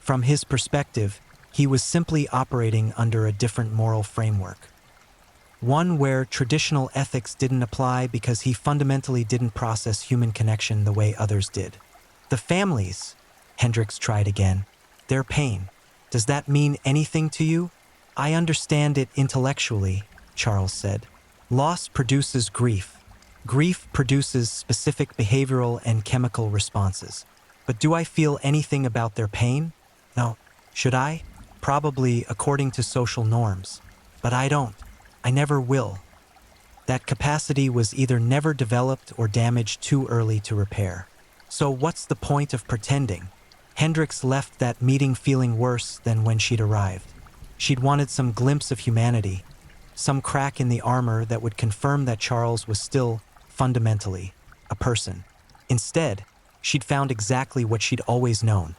From his perspective, he was simply operating under a different moral framework. One where traditional ethics didn't apply because he fundamentally didn't process human connection the way others did. "The families," Hendricks tried again, "their pain. Does that mean anything to you?" "I understand it intellectually," Charles said. "Loss produces grief. Grief produces specific behavioral and chemical responses. But do I feel anything about their pain? No. Should I? Probably according to social norms. But I don't. I never will." That capacity was either never developed or damaged too early to repair. So what's the point of pretending? Hendricks left that meeting feeling worse than when she'd arrived. She'd wanted some glimpse of humanity, some crack in the armor that would confirm that Charles was still, fundamentally, a person. Instead, she'd found exactly what she'd always known: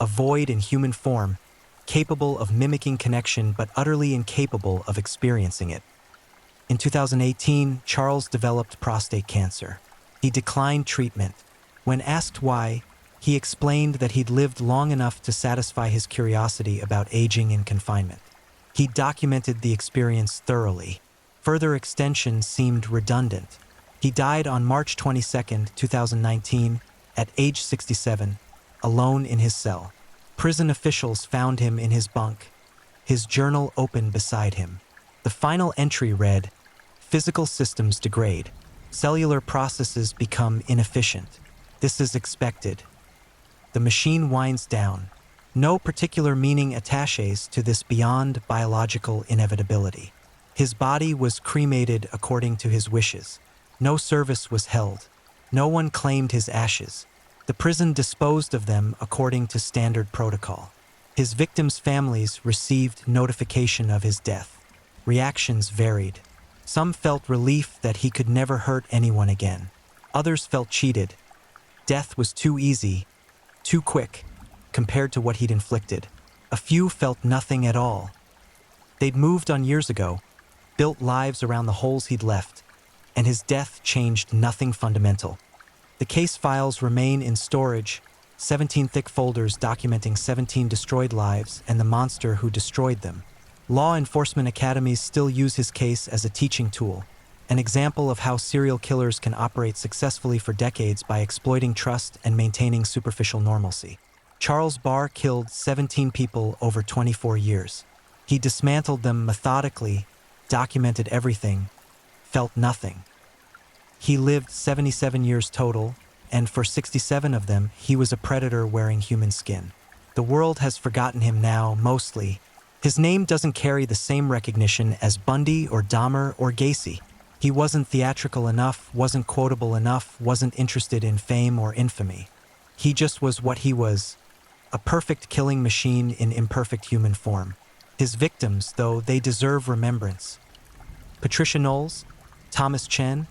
a void in human form, capable of mimicking connection but utterly incapable of experiencing it. In 2018, Charles developed prostate cancer. He declined treatment. When asked why, he explained that he'd lived long enough to satisfy his curiosity about aging in confinement. He documented the experience thoroughly. Further extension seemed redundant. He died on March 22, 2019, at age 67, alone in his cell. Prison officials found him in his bunk, his journal open beside him. The final entry read, "Physical systems degrade. Cellular processes become inefficient. This is expected. The machine winds down. No particular meaning attaches to this beyond biological inevitability." His body was cremated according to his wishes. No service was held. No one claimed his ashes. The prison disposed of them according to standard protocol. His victims' families received notification of his death. Reactions varied. Some felt relief that he could never hurt anyone again. Others felt cheated. Death was too easy, too quick. compared to what he'd inflicted. A few felt nothing at all. They'd moved on years ago, built lives around the holes he'd left, and his death changed nothing fundamental. The case files remain in storage, 17 thick folders documenting 17 destroyed lives and the monster who destroyed them. Law enforcement academies still use his case as a teaching tool, an example of how serial killers can operate successfully for decades by exploiting trust and maintaining superficial normalcy. Charles Barr killed 17 people over 24 years. He dismantled them methodically, documented everything, felt nothing. He lived 77 years total, and for 67 of them, he was a predator wearing human skin. The world has forgotten him now, mostly. His name doesn't carry the same recognition as Bundy or Dahmer or Gacy. He wasn't theatrical enough, wasn't quotable enough, wasn't interested in fame or infamy. He just was what he was, a perfect killing machine in imperfect human form. His victims, though, they deserve remembrance. Patricia Knowles, Thomas Chen,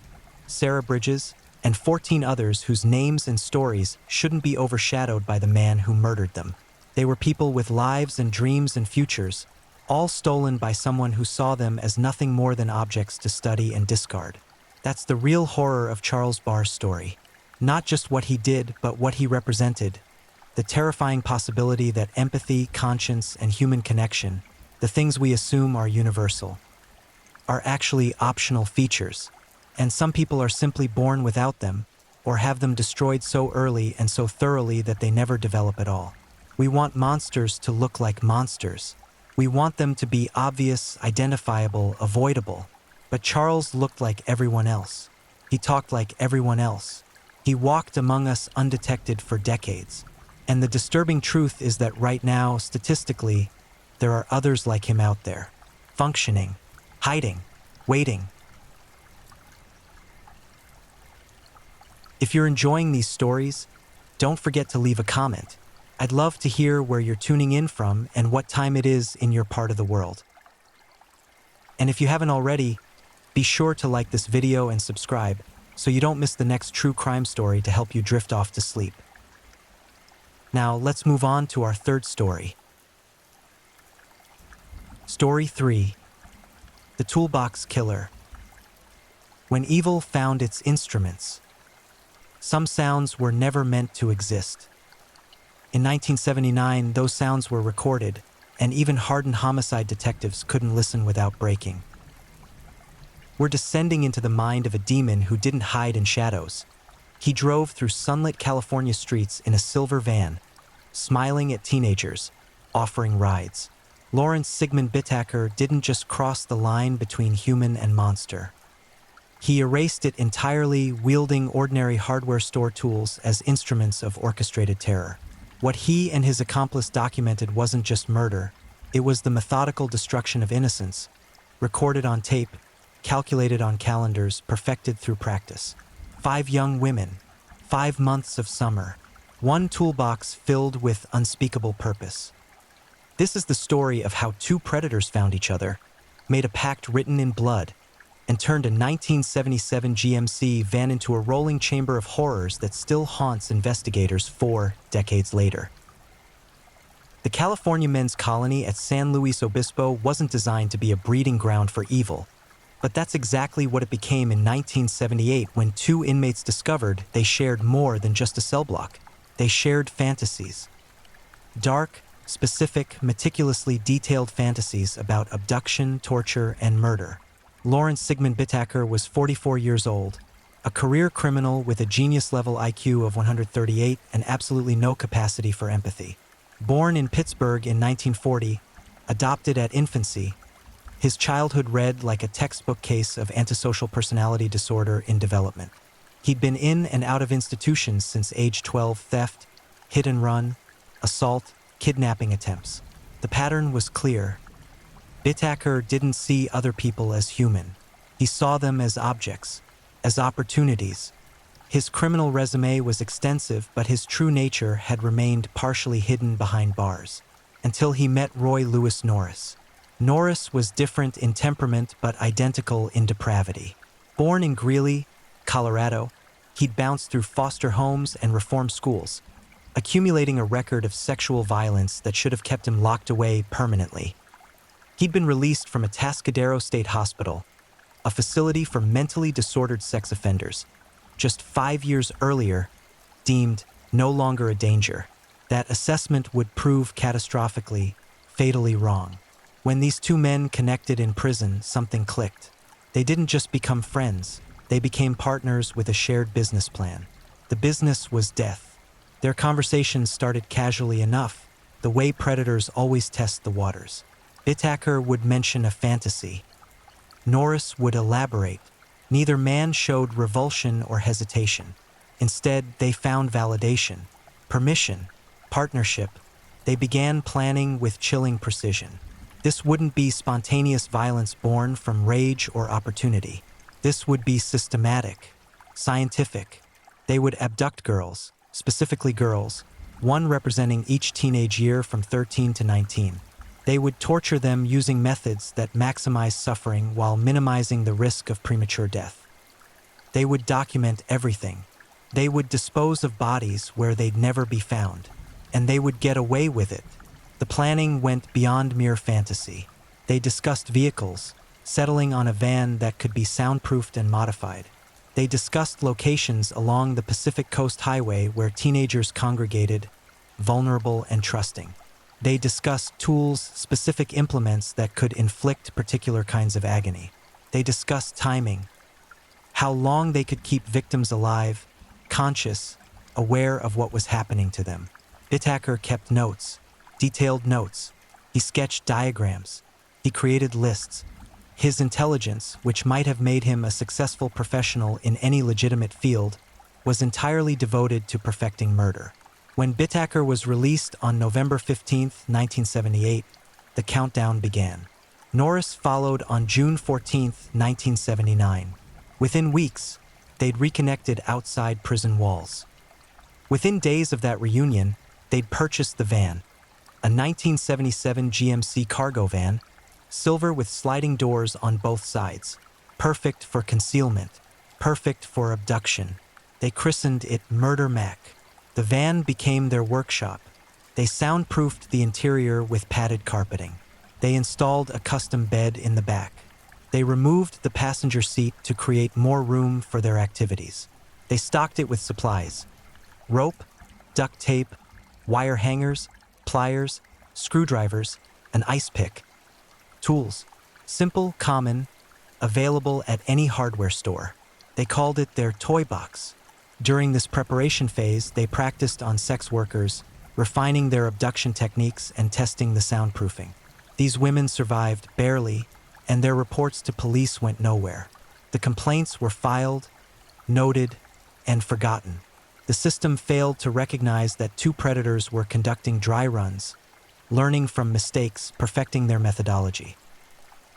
Sarah Bridges, and 14 others whose names and stories shouldn't be overshadowed by the man who murdered them. They were people with lives and dreams and futures, all stolen by someone who saw them as nothing more than objects to study and discard. That's the real horror of Charles Barr's story. Not just what he did, but what he represented. The terrifying possibility that empathy, conscience, and human connection, the things we assume are universal, are actually optional features, and some people are simply born without them, or have them destroyed so early and so thoroughly that they never develop at all. We want monsters to look like monsters. We want them to be obvious, identifiable, avoidable. But Charles looked like everyone else. He talked like everyone else. He walked among us undetected for decades. And the disturbing truth is that right now, statistically, there are others like him out there, functioning, hiding, waiting. If you're enjoying these stories, don't forget to leave a comment. I'd love to hear where you're tuning in from and what time it is in your part of the world. And if you haven't already, be sure to like this video and subscribe so you don't miss the next true crime story to help you drift off to sleep. Now, let's move on to our third story. Story 3. The Toolbox Killer. When evil found its instruments. Some sounds were never meant to exist. In 1979, those sounds were recorded, and even hardened homicide detectives couldn't listen without breaking. We're descending into the mind of a demon who didn't hide in shadows. He drove through sunlit California streets in a silver van, smiling at teenagers, offering rides. Lawrence Sigmund Bittaker didn't just cross the line between human and monster. He erased it entirely, wielding ordinary hardware store tools as instruments of orchestrated terror. What he and his accomplice documented wasn't just murder, it was the methodical destruction of innocence, recorded on tape, calculated on calendars, perfected through practice. 5 young women, 5 months of summer, one toolbox filled with unspeakable purpose. This is the story of how 2 predators found each other, made a pact written in blood, and turned a 1977 GMC van into a rolling chamber of horrors that still haunts investigators 4 decades later. The California men's colony at San Luis Obispo wasn't designed to be a breeding ground for evil, but that's exactly what it became in 1978 when 2 inmates discovered they shared more than just a cell block. They shared fantasies. Dark, specific, meticulously detailed fantasies about abduction, torture, and murder. Lawrence Sigmund Bittaker was 44 years old, a career criminal with a genius-level IQ of 138 and absolutely no capacity for empathy. Born in Pittsburgh in 1940, adopted at infancy, his childhood read like a textbook case of antisocial personality disorder in development. He'd been in and out of institutions since age 12, theft, hit and run, assault, kidnapping attempts. The pattern was clear. Bittaker didn't see other people as human. He saw them as objects, as opportunities. His criminal resume was extensive, but his true nature had remained partially hidden behind bars, until he met Roy Lewis Norris. Norris was different in temperament, but identical in depravity. Born in Greeley, Colorado, he'd bounced through foster homes and reform schools, accumulating a record of sexual violence that should have kept him locked away permanently. He'd been released from a Atascadero State Hospital, a facility for mentally disordered sex offenders, just 5 years earlier, deemed no longer a danger. That assessment would prove catastrophically, fatally wrong. When these two men connected in prison, something clicked. They didn't just become friends, they became partners with a shared business plan. The business was death. Their conversations started casually enough, the way predators always test the waters. Bittaker would mention a fantasy. Norris would elaborate. Neither man showed revulsion or hesitation. Instead, they found validation, permission, partnership. They began planning with chilling precision. This wouldn't be spontaneous violence born from rage or opportunity. This would be systematic, scientific. They would abduct girls, specifically girls, one representing each teenage year from 13 to 19. They would torture them using methods that maximize suffering while minimizing the risk of premature death. They would document everything. They would dispose of bodies where they'd never be found, and they would get away with it. The planning went beyond mere fantasy. They discussed vehicles, settling on a van that could be soundproofed and modified. They discussed locations along the Pacific Coast Highway where teenagers congregated, vulnerable and trusting. They discussed tools, specific implements that could inflict particular kinds of agony. They discussed timing, how long they could keep victims alive, conscious, aware of what was happening to them. Bittaker kept notes, detailed notes. He sketched diagrams. He created lists. His intelligence, which might have made him a successful professional in any legitimate field, was entirely devoted to perfecting murder. When Bittaker was released on November 15, 1978, the countdown began. Norris followed on June 14, 1979. Within weeks, they'd reconnected outside prison walls. Within days of that reunion, they'd purchased the van, a 1977 GMC cargo van, silver with sliding doors on both sides, perfect for concealment, perfect for abduction. They christened it Murder Mac. The van became their workshop. They soundproofed the interior with padded carpeting. They installed a custom bed in the back. They removed the passenger seat to create more room for their activities. They stocked it with supplies: rope, duct tape, wire hangers, pliers, screwdrivers, an ice pick. Tools, simple, common, available at any hardware store. They called it their toy box. During this preparation phase, they practiced on sex workers, refining their abduction techniques and testing the soundproofing. These women survived barely, and their reports to police went nowhere. The complaints were filed, noted, and forgotten. The system failed to recognize that two predators were conducting dry runs, learning from mistakes, perfecting their methodology.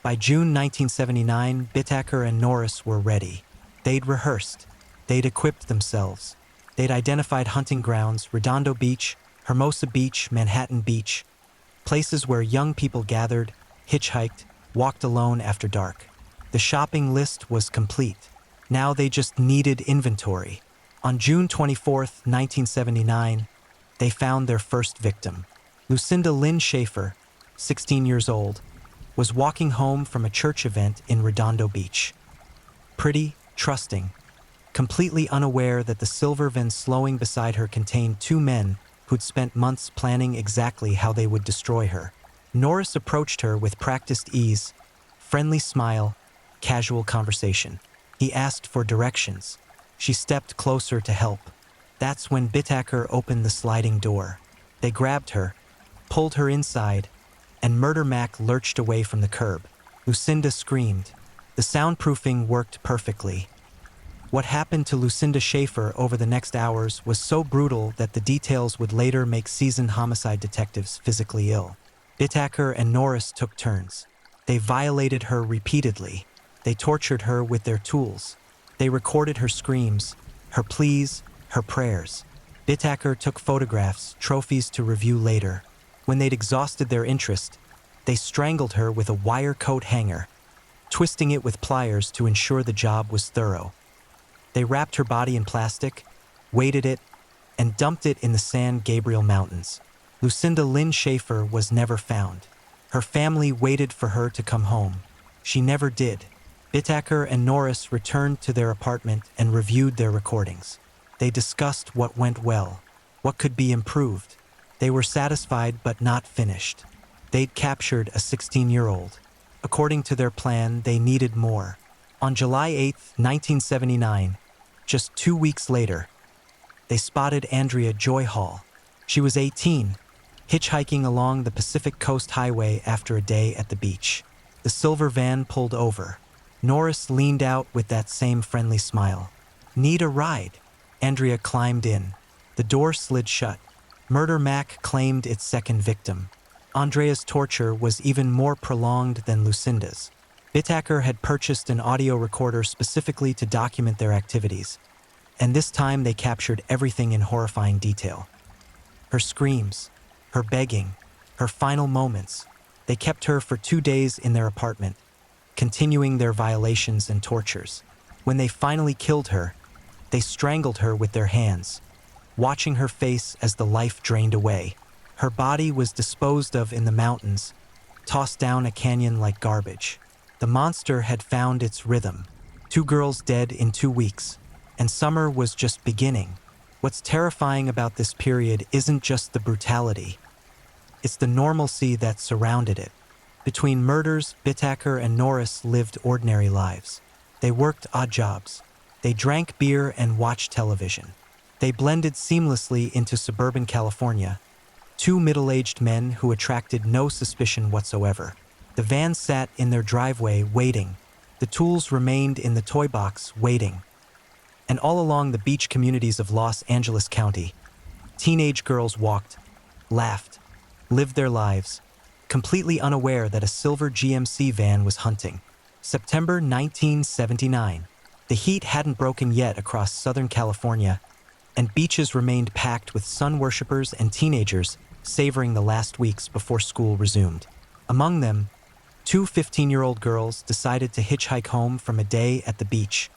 By June 1979, Bittaker and Norris were ready. They'd rehearsed. They'd equipped themselves. They'd identified hunting grounds: Redondo Beach, Hermosa Beach, Manhattan Beach, places where young people gathered, hitchhiked, walked alone after dark. The shopping list was complete. Now they just needed inventory. On June 24, 1979, they found their first victim. Lucinda Lynn Schaefer, 16 years old, was walking home from a church event in Redondo Beach. Pretty, trusting, completely unaware that the silver van slowing beside her contained two men who'd spent months planning exactly how they would destroy her. Norris approached her with practiced ease, friendly smile, casual conversation. He asked for directions. She stepped closer to help. That's when Bittaker opened the sliding door. They grabbed her, pulled her inside, and Murder Mac lurched away from the curb. Lucinda screamed. The soundproofing worked perfectly. What happened to Lucinda Schaefer over the next hours was so brutal that the details would later make seasoned homicide detectives physically ill. Bittaker and Norris took turns. They violated her repeatedly. They tortured her with their tools. They recorded her screams, her pleas, her prayers. Bittaker took photographs, trophies to review later. When they'd exhausted their interest, they strangled her with a wire coat hanger, twisting it with pliers to ensure the job was thorough. They wrapped her body in plastic, weighted it, and dumped it in the San Gabriel Mountains. Lucinda Lynn Schaefer was never found. Her family waited for her to come home. She never did. Bittaker and Norris returned to their apartment and reviewed their recordings. They discussed what went well, what could be improved. They were satisfied but not finished. They'd captured a 16-year-old. According to their plan, they needed more. On July 8, 1979, just 2 weeks later, they spotted Andrea Joy Hall. She was 18, hitchhiking along the Pacific Coast Highway after a day at the beach. The silver van pulled over. Norris leaned out with that same friendly smile. "Need a ride?" Andrea climbed in. The door slid shut. Murder Mac claimed its second victim. Andrea's torture was even more prolonged than Lucinda's. Bittaker had purchased an audio recorder specifically to document their activities, and this time they captured everything in horrifying detail. Her screams, her begging, her final moments. They kept her for 2 days in their apartment, continuing their violations and tortures. When they finally killed her, they strangled her with their hands, watching her face as the life drained away. Her body was disposed of in the mountains, tossed down a canyon like garbage. The monster had found its rhythm. 2 girls dead in 2 weeks, and summer was just beginning. What's terrifying about this period isn't just the brutality. It's the normalcy that surrounded it. Between murders, Bittaker and Norris lived ordinary lives. They worked odd jobs. They drank beer and watched television. They blended seamlessly into suburban California. 2 middle-aged men who attracted no suspicion whatsoever. The van sat in their driveway waiting. The tools remained in the toy box waiting. And all along the beach communities of Los Angeles County, teenage girls walked, laughed, lived their lives, completely unaware that a silver GMC van was hunting. September 1979. The heat hadn't broken yet across Southern California, and beaches remained packed with sun worshippers and teenagers savoring the last weeks before school resumed. Among them, 2 15-year-old girls decided to hitchhike home from a day at the beach,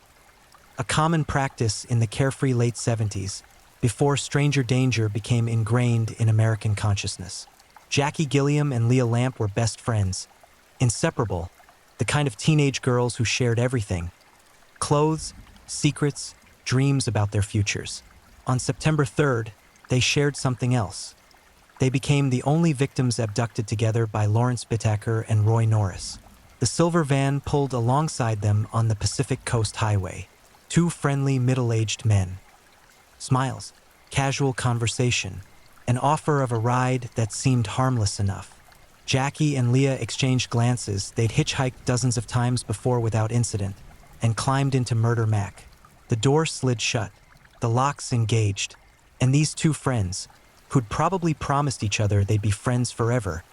a common practice in the carefree late 70s, before stranger danger became ingrained in American consciousness. Jackie Gilliam and Leah Lamp were best friends, inseparable, the kind of teenage girls who shared everything: clothes, secrets, dreams about their futures. On September 3rd, they shared something else. They became the only victims abducted together by Lawrence Bittaker and Roy Norris. The silver van pulled alongside them on the Pacific Coast Highway. 2 friendly, middle-aged men. Smiles, casual conversation, an offer of a ride that seemed harmless enough. Jackie and Leah exchanged glances they'd hitchhiked dozens of times before without incident, and climbed into Murder Mac. The door slid shut, the locks engaged, and these 2 friends, who'd probably promised each other they'd be friends forever,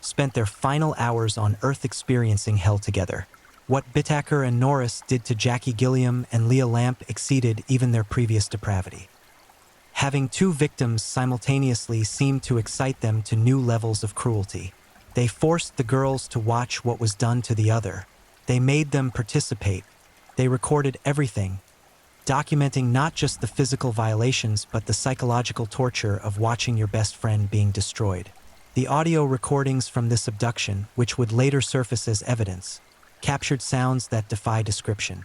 spent their final hours on Earth experiencing hell together. What Bittaker and Norris did to Jackie Gilliam and Leah Lamp exceeded even their previous depravity. Having 2 victims simultaneously seemed to excite them to new levels of cruelty. They forced the girls to watch what was done to the other. They made them participate. They recorded everything, documenting not just the physical violations but the psychological torture of watching your best friend being destroyed. The audio recordings from this abduction, which would later surface as evidence, captured sounds that defy description.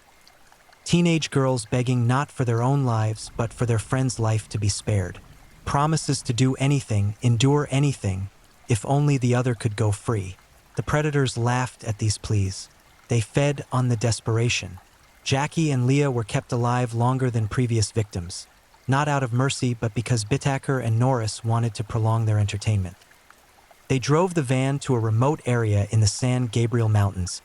Teenage girls begging not for their own lives but for their friend's life to be spared. Promises to do anything, endure anything, if only the other could go free. The predators laughed at these pleas. They fed on the desperation. Jackie and Leah were kept alive longer than previous victims, not out of mercy but because Bittaker and Norris wanted to prolong their entertainment. They drove the van to a remote area in the San Gabriel Mountains,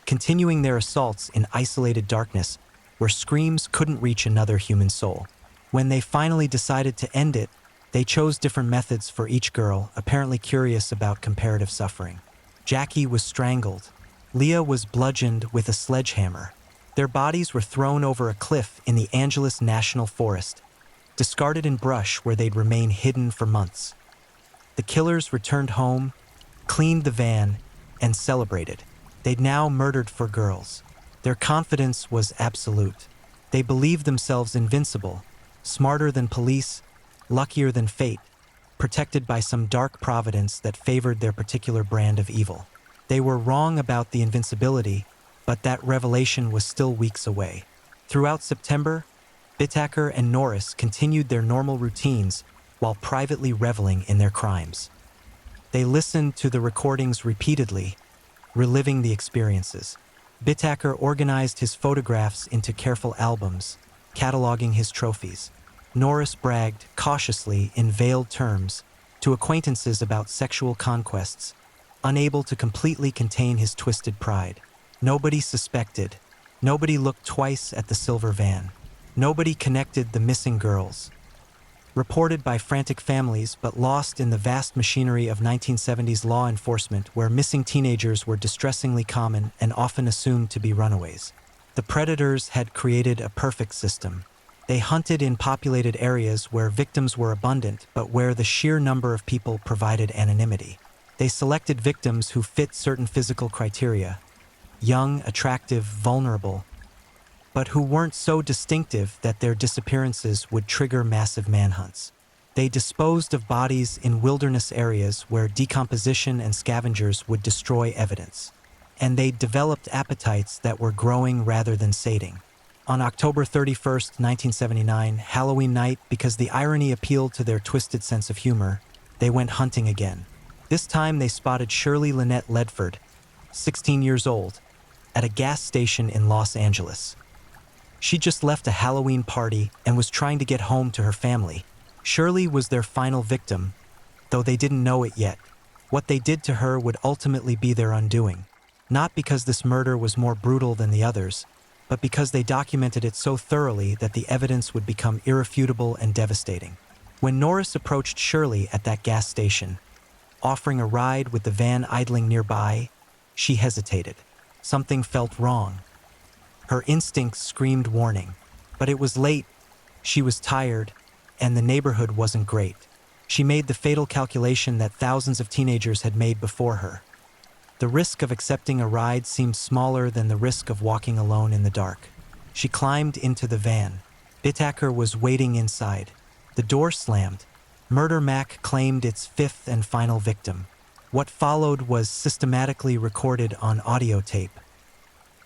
continuing their assaults in isolated darkness where screams couldn't reach another human soul. When they finally decided to end it, they chose different methods for each girl, apparently curious about comparative suffering. Jackie was strangled. Leah was bludgeoned with a sledgehammer. Their bodies were thrown over a cliff in the Angeles National Forest, discarded in brush where they'd remain hidden for months. The killers returned home, cleaned the van, and celebrated. They'd now murdered 4 girls. Their confidence was absolute. They believed themselves invincible, smarter than police, luckier than fate, protected by some dark providence that favored their particular brand of evil. They were wrong about the invincibility, but that revelation was still weeks away. Throughout September, Bittaker and Norris continued their normal routines while privately reveling in their crimes. They listened to the recordings repeatedly, reliving the experiences. Bittaker organized his photographs into careful albums, cataloging his trophies. Norris bragged, cautiously in veiled terms, to acquaintances about sexual conquests, unable to completely contain his twisted pride. Nobody suspected. Nobody looked twice at the silver van. Nobody connected the missing girls. Reported by frantic families but lost in the vast machinery of 1970s law enforcement where missing teenagers were distressingly common and often assumed to be runaways. The predators had created a perfect system. They hunted in populated areas where victims were abundant but where the sheer number of people provided anonymity. They selected victims who fit certain physical criteria: young, attractive, vulnerable, but who weren't so distinctive that their disappearances would trigger massive manhunts. They disposed of bodies in wilderness areas where decomposition and scavengers would destroy evidence. And they developed appetites that were growing rather than sating. On October 31st, 1979, Halloween night, because the irony appealed to their twisted sense of humor, they went hunting again. This time they spotted Shirley Lynette Ledford, 16 years old, at a gas station in Los Angeles. She just left a Halloween party and was trying to get home to her family. Shirley was their final victim, though they didn't know it yet. What they did to her would ultimately be their undoing. Not because this murder was more brutal than the others, but because they documented it so thoroughly that the evidence would become irrefutable and devastating. When Norris approached Shirley at that gas station, offering a ride with the van idling nearby, she hesitated. Something felt wrong. Her instincts screamed warning. But it was late, she was tired, and the neighborhood wasn't great. She made the fatal calculation that thousands of teenagers had made before her. The risk of accepting a ride seemed smaller than the risk of walking alone in the dark. She climbed into the van. Bittaker was waiting inside. The door slammed. Murder Mac claimed its fifth and final victim. What followed was systematically recorded on audio tape.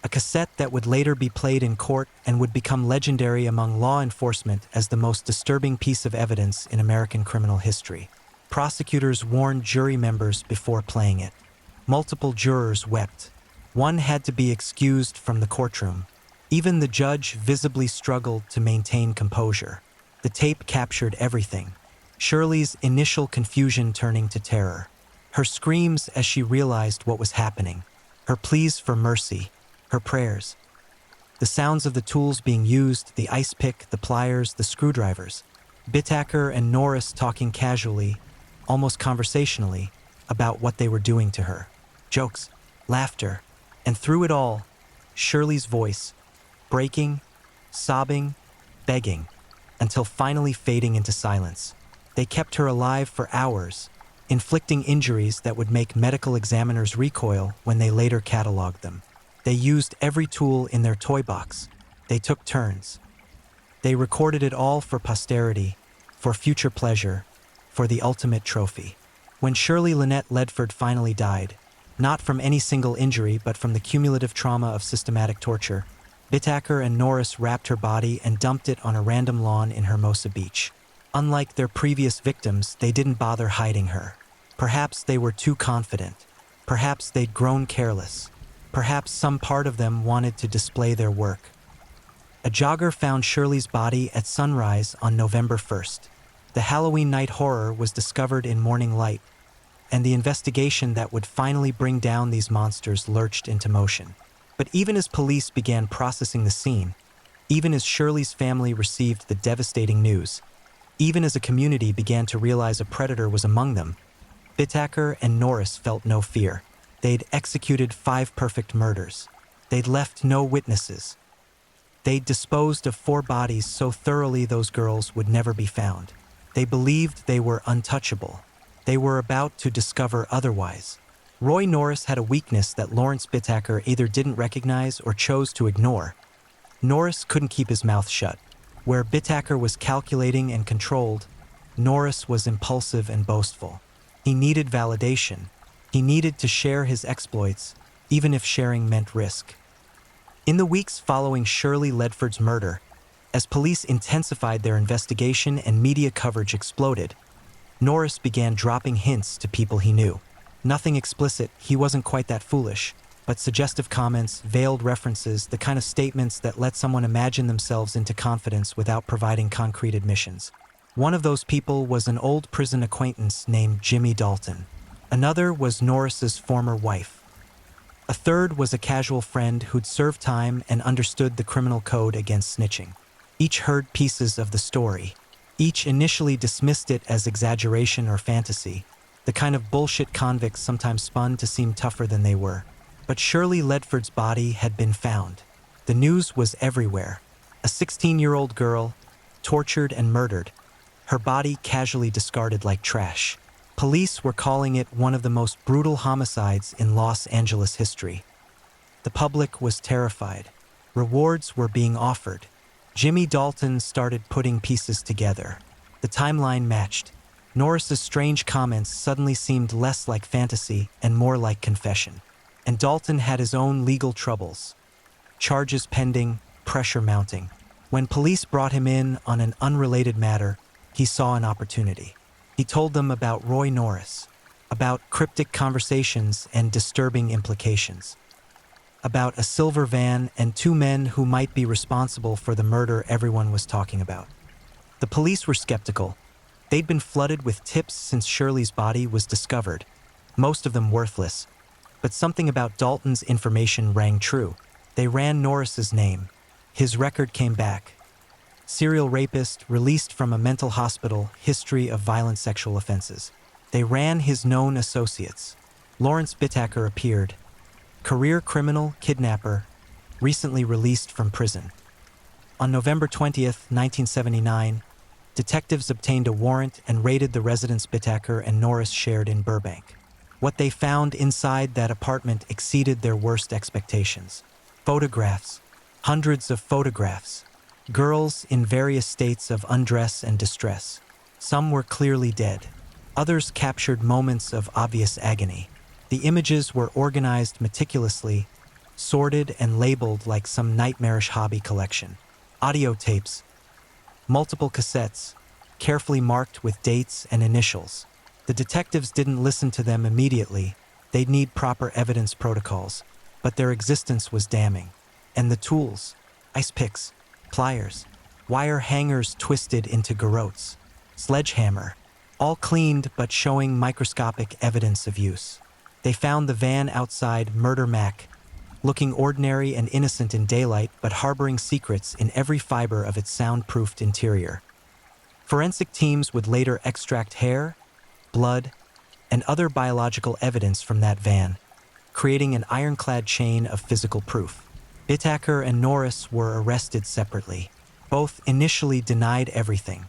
A cassette that would later be played in court and would become legendary among law enforcement as the most disturbing piece of evidence in American criminal history. Prosecutors warned jury members before playing it. Multiple jurors wept. One had to be excused from the courtroom. Even the judge visibly struggled to maintain composure. The tape captured everything. Shirley's initial confusion turning to terror. Her screams as she realized what was happening. Her pleas for mercy. Her prayers. The sounds of the tools being used, the ice pick, the pliers, the screwdrivers. Bittaker and Norris talking casually, almost conversationally, about what they were doing to her. Jokes, laughter, and through it all, Shirley's voice, breaking, sobbing, begging, until finally fading into silence. They kept her alive for hours, inflicting injuries that would make medical examiners recoil when they later cataloged them. They used every tool in their toy box. They took turns. They recorded it all for posterity, for future pleasure, for the ultimate trophy. When Shirley Lynette Ledford finally died, not from any single injury but from the cumulative trauma of systematic torture, Bittaker and Norris wrapped her body and dumped it on a random lawn in Hermosa Beach. Unlike their previous victims, they didn't bother hiding her. Perhaps they were too confident. Perhaps they'd grown careless. Perhaps some part of them wanted to display their work. A jogger found Shirley's body at sunrise on November 1st. The Halloween night horror was discovered in morning light, and the investigation that would finally bring down these monsters lurched into motion. But even as police began processing the scene, even as Shirley's family received the devastating news, even as a community began to realize a predator was among them, Bittaker and Norris felt no fear. They'd executed 5 perfect murders. They'd left no witnesses. They'd disposed of 4 bodies so thoroughly those girls would never be found. They believed they were untouchable. They were about to discover otherwise. Roy Norris had a weakness that Lawrence Bittaker either didn't recognize or chose to ignore. Norris couldn't keep his mouth shut. Where Bittaker was calculating and controlled, Norris was impulsive and boastful. He needed validation. He needed to share his exploits, even if sharing meant risk. In the weeks following Shirley Ledford's murder, as police intensified their investigation and media coverage exploded, Norris began dropping hints to people he knew. Nothing explicit, he wasn't quite that foolish, but suggestive comments, veiled references, the kind of statements that let someone imagine themselves into confidence without providing concrete admissions. One of those people was an old prison acquaintance named Jimmy Dalton. Another was Norris's former wife. A third was a casual friend who'd served time and understood the criminal code against snitching. Each heard pieces of the story. Each initially dismissed it as exaggeration or fantasy, the kind of bullshit convicts sometimes spun to seem tougher than they were. But Shirley Ledford's body had been found. The news was everywhere. A 16-year-old girl, tortured and murdered, her body casually discarded like trash. Police were calling it one of the most brutal homicides in Los Angeles history. The public was terrified. Rewards were being offered. Jimmy Dalton started putting pieces together. The timeline matched. Norris's strange comments suddenly seemed less like fantasy and more like confession. And Dalton had his own legal troubles. Charges pending, pressure mounting. When police brought him in on an unrelated matter, he saw an opportunity. He told them about Roy Norris, about cryptic conversations and disturbing implications, about a silver van and two men who might be responsible for the murder everyone was talking about. The police were skeptical. They'd been flooded with tips since Shirley's body was discovered, most of them worthless. But something about Dalton's information rang true. They ran Norris's name. His record came back. Serial rapist, released from a mental hospital, history of violent sexual offenses. They ran his known associates. Lawrence Bittaker appeared. Career criminal, kidnapper, recently released from prison. On November 20th, 1979, detectives obtained a warrant and raided the residence Bittaker and Norris shared in Burbank. What they found inside that apartment exceeded their worst expectations. Photographs, hundreds of photographs. Girls in various states of undress and distress. Some were clearly dead. Others captured moments of obvious agony. The images were organized meticulously, sorted and labeled like some nightmarish hobby collection. Audio tapes, multiple cassettes, carefully marked with dates and initials. The detectives didn't listen to them immediately. They'd need proper evidence protocols, but their existence was damning. And the tools, ice picks, pliers, wire hangers twisted into garrotes, sledgehammer, all cleaned but showing microscopic evidence of use. They found the van outside Murder Mac, looking ordinary and innocent in daylight but harboring secrets in every fiber of its soundproofed interior. Forensic teams would later extract hair, blood, and other biological evidence from that van, creating an ironclad chain of physical proof. Bittaker and Norris were arrested separately. Both initially denied everything,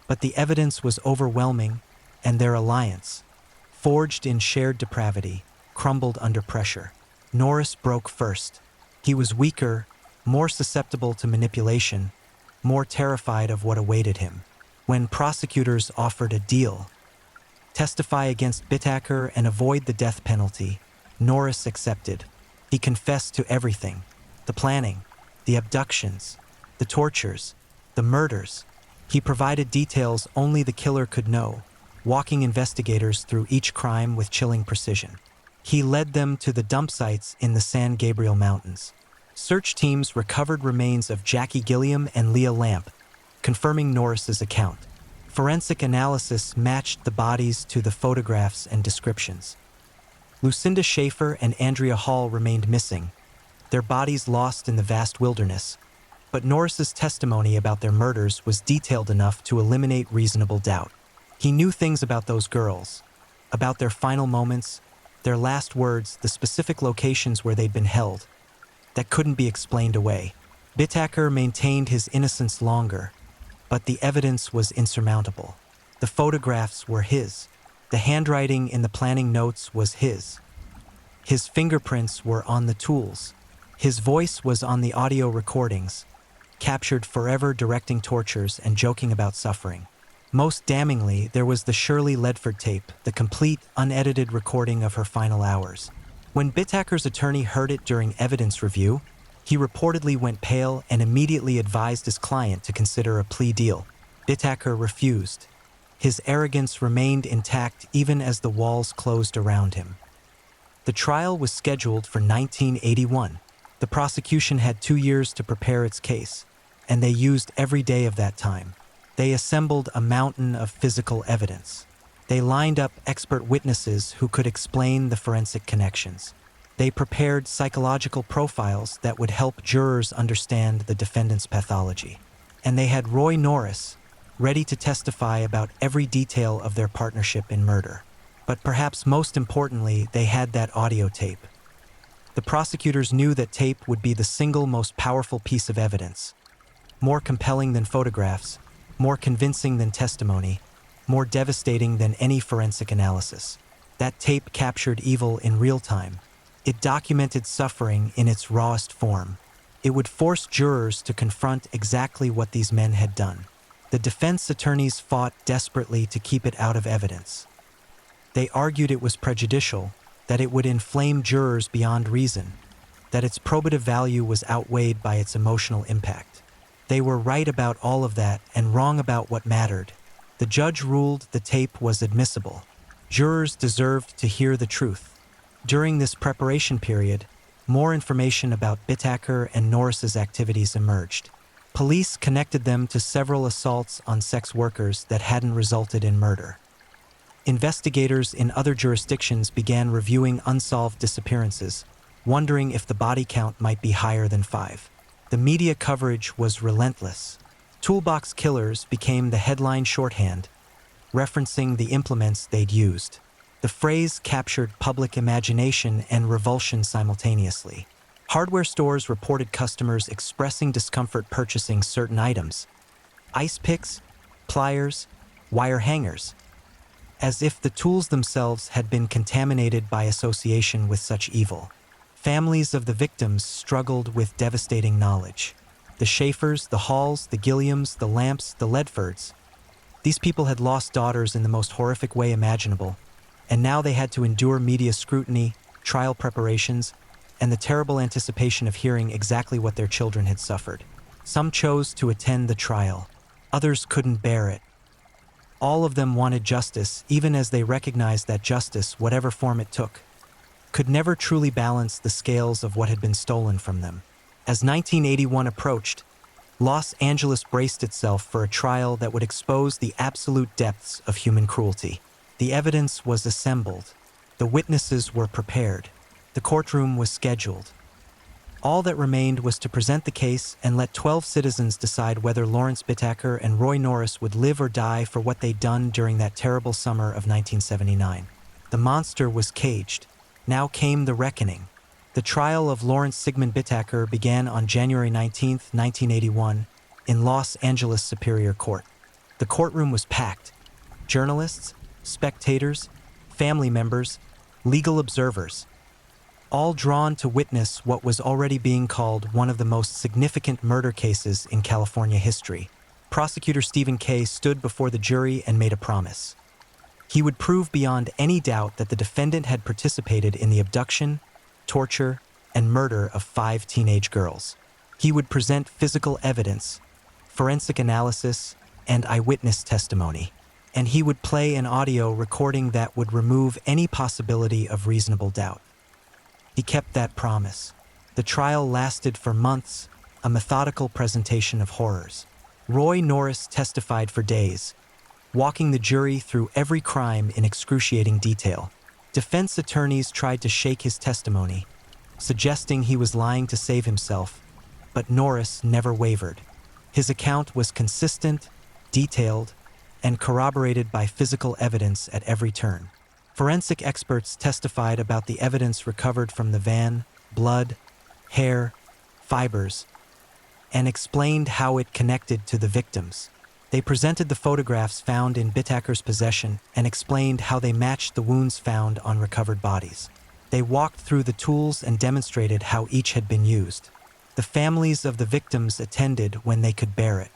but the evidence was overwhelming, and their alliance, forged in shared depravity, crumbled under pressure. Norris broke first. He was weaker, more susceptible to manipulation, more terrified of what awaited him. When prosecutors offered a deal, testify against Bittaker and avoid the death penalty, Norris accepted. He confessed to everything. The planning, the abductions, the tortures, the murders. He provided details only the killer could know, walking investigators through each crime with chilling precision. He led them to the dump sites in the San Gabriel Mountains. Search teams recovered remains of Jackie Gilliam and Leah Lamp, confirming Norris's account. Forensic analysis matched the bodies to the photographs and descriptions. Lucinda Schaefer and Andrea Hall remained missing, their bodies lost in the vast wilderness, but Norris's testimony about their murders was detailed enough to eliminate reasonable doubt. He knew things about those girls, about their final moments, their last words, the specific locations where they'd been held, that couldn't be explained away. Bittaker maintained his innocence longer, but the evidence was insurmountable. The photographs were his. The handwriting in the planning notes was his. His fingerprints were on the tools. His voice was on the audio recordings, captured forever directing tortures and joking about suffering. Most damningly, there was the Shirley Ledford tape, the complete, unedited recording of her final hours. When Bittaker's attorney heard it during evidence review, he reportedly went pale and immediately advised his client to consider a plea deal. Bittaker refused. His arrogance remained intact even as the walls closed around him. The trial was scheduled for 1981. The prosecution had 2 years to prepare its case, and they used every day of that time. They assembled a mountain of physical evidence. They lined up expert witnesses who could explain the forensic connections. They prepared psychological profiles that would help jurors understand the defendant's pathology. And they had Roy Norris ready to testify about every detail of their partnership in murder. But perhaps most importantly, they had that audio tape. The prosecutors knew that tape would be the single most powerful piece of evidence. More compelling than photographs, more convincing than testimony, more devastating than any forensic analysis. That tape captured evil in real time. It documented suffering in its rawest form. It would force jurors to confront exactly what these men had done. The defense attorneys fought desperately to keep it out of evidence. They argued it was prejudicial, that it would inflame jurors beyond reason, that its probative value was outweighed by its emotional impact. They were right about all of that and wrong about what mattered. The judge ruled the tape was admissible. Jurors deserved to hear the truth. During this preparation period, more information about Bittaker and Norris's activities emerged. Police connected them to several assaults on sex workers that hadn't resulted in murder. Investigators in other jurisdictions began reviewing unsolved disappearances, wondering if the body count might be higher than 5. The media coverage was relentless. Toolbox killers became the headline shorthand, referencing the implements they'd used. The phrase captured public imagination and revulsion simultaneously. Hardware stores reported customers expressing discomfort purchasing certain items: ice picks, pliers, wire hangers, as if the tools themselves had been contaminated by association with such evil. Families of the victims struggled with devastating knowledge. The Schaefers, the Halls, the Gilliams, the Lamps, the Ledfords. These people had lost daughters in the most horrific way imaginable, and now they had to endure media scrutiny, trial preparations, and the terrible anticipation of hearing exactly what their children had suffered. Some chose to attend the trial. Others couldn't bear it. All of them wanted justice, even as they recognized that justice, whatever form it took, could never truly balance the scales of what had been stolen from them. As 1981 approached, Los Angeles braced itself for a trial that would expose the absolute depths of human cruelty. The evidence was assembled. The witnesses were prepared. The courtroom was scheduled. All that remained was to present the case and let 12 citizens decide whether Lawrence Bittaker and Roy Norris would live or die for what they'd done during that terrible summer of 1979. The monster was caged. Now came the reckoning. The trial of Lawrence Sigmund Bittaker began on January 19, 1981, in Los Angeles Superior Court. The courtroom was packed. Journalists, spectators, family members, legal observers, all drawn to witness what was already being called one of the most significant murder cases in California history. Prosecutor Stephen Kay stood before the jury and made a promise. He would prove beyond any doubt that the defendant had participated in the abduction, torture, and murder of 5 teenage girls. He would present physical evidence, forensic analysis, and eyewitness testimony. And he would play an audio recording that would remove any possibility of reasonable doubt. He kept that promise. The trial lasted for months, a methodical presentation of horrors. Roy Norris testified for days, walking the jury through every crime in excruciating detail. Defense attorneys tried to shake his testimony, suggesting he was lying to save himself, but Norris never wavered. His account was consistent, detailed, and corroborated by physical evidence at every turn. Forensic experts testified about the evidence recovered from the van, blood, hair, fibers, and explained how it connected to the victims. They presented the photographs found in Bittaker's possession and explained how they matched the wounds found on recovered bodies. They walked through the tools and demonstrated how each had been used. The families of the victims attended when they could bear it.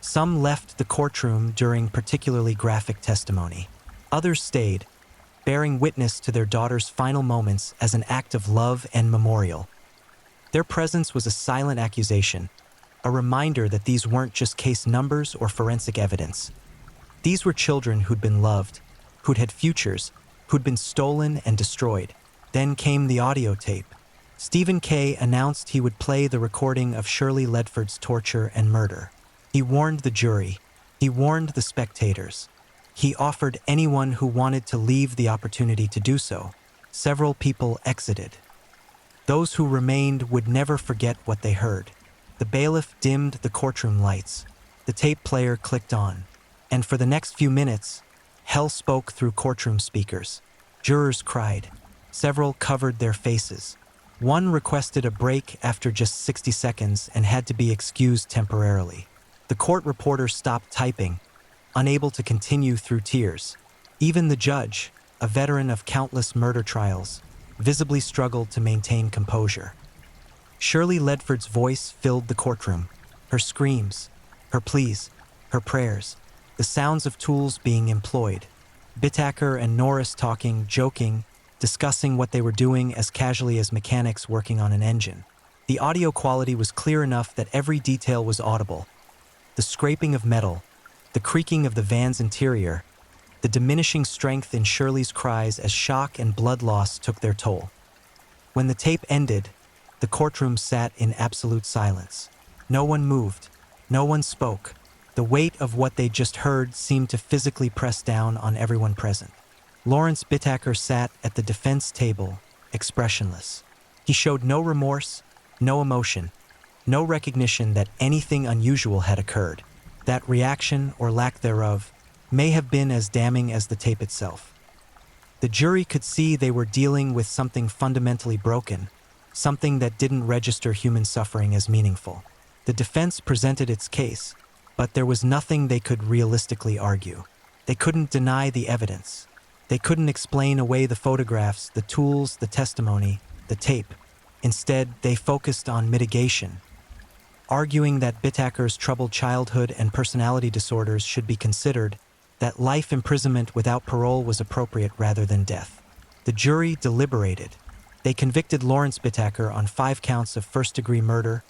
Some left the courtroom during particularly graphic testimony. Others stayed, bearing witness to their daughter's final moments as an act of love and memorial. Their presence was a silent accusation, a reminder that these weren't just case numbers or forensic evidence. These were children who'd been loved, who'd had futures, who'd been stolen and destroyed. Then came the audio tape. Stephen Kay announced he would play the recording of Shirley Ledford's torture and murder. He warned the jury. He warned the spectators. He offered anyone who wanted to leave the opportunity to do so. Several people exited. Those who remained would never forget what they heard. The bailiff dimmed the courtroom lights. The tape player clicked on. And for the next few minutes, hell spoke through courtroom speakers. Jurors cried. Several covered their faces. One requested a break after just 60 seconds and had to be excused temporarily. The court reporter stopped typing, unable to continue through tears. Even the judge, a veteran of countless murder trials, visibly struggled to maintain composure. Shirley Ledford's voice filled the courtroom. Her screams, her pleas, her prayers, the sounds of tools being employed. Bittaker and Norris talking, joking, discussing what they were doing as casually as mechanics working on an engine. The audio quality was clear enough that every detail was audible. The scraping of metal, the creaking of the van's interior, the diminishing strength in Shirley's cries as shock and blood loss took their toll. When the tape ended, the courtroom sat in absolute silence. No one moved. No one spoke. The weight of what they just heard seemed to physically press down on everyone present. Lawrence Bittaker sat at the defense table, expressionless. He showed no remorse, no emotion, no recognition that anything unusual had occurred. That reaction, or lack thereof, may have been as damning as the tape itself. The jury could see they were dealing with something fundamentally broken, something that didn't register human suffering as meaningful. The defense presented its case, but there was nothing they could realistically argue. They couldn't deny the evidence. They couldn't explain away the photographs, the tools, the testimony, the tape. Instead, they focused on mitigation, arguing that Bittaker's troubled childhood and personality disorders should be considered, that life imprisonment without parole was appropriate rather than death. The jury deliberated. They convicted Lawrence Bittaker on 5 counts of first-degree murder,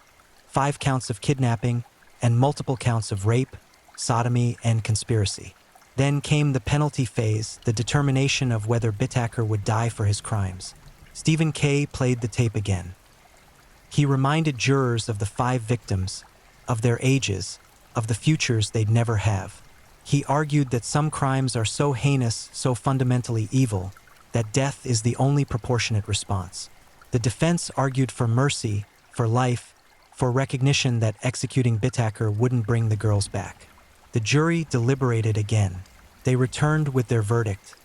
5 counts of kidnapping, and multiple counts of rape, sodomy, and conspiracy. Then came the penalty phase, the determination of whether Bittaker would die for his crimes. Stephen Kay played the tape again. He reminded jurors of the 5 victims, of their ages, of the futures they'd never have. He argued that some crimes are so heinous, so fundamentally evil, that death is the only proportionate response. The defense argued for mercy, for life, for recognition that executing Bittaker wouldn't bring the girls back. The jury deliberated again. They returned with their verdict: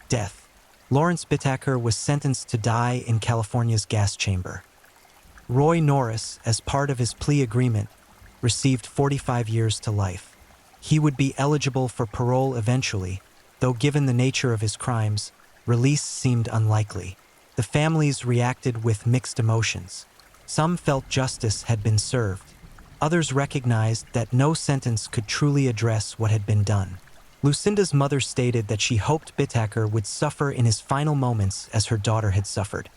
death. Lawrence Bittaker was sentenced to die in California's gas chamber. Roy Norris, as part of his plea agreement, received 45 years to life. He would be eligible for parole eventually, though given the nature of his crimes, release seemed unlikely. The families reacted with mixed emotions. Some felt justice had been served. Others recognized that no sentence could truly address what had been done. Lucinda's mother stated that she hoped Bittaker would suffer in his final moments as her daughter had suffered.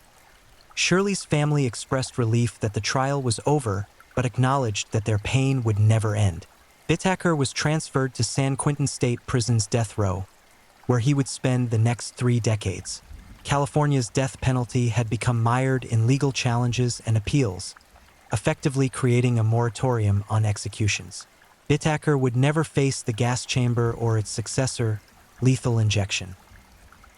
Shirley's family expressed relief that the trial was over, but acknowledged that their pain would never end. Bittaker was transferred to San Quentin State Prison's death row, where he would spend the next 3 decades. California's death penalty had become mired in legal challenges and appeals, effectively creating a moratorium on executions. Bittaker would never face the gas chamber or its successor, lethal injection.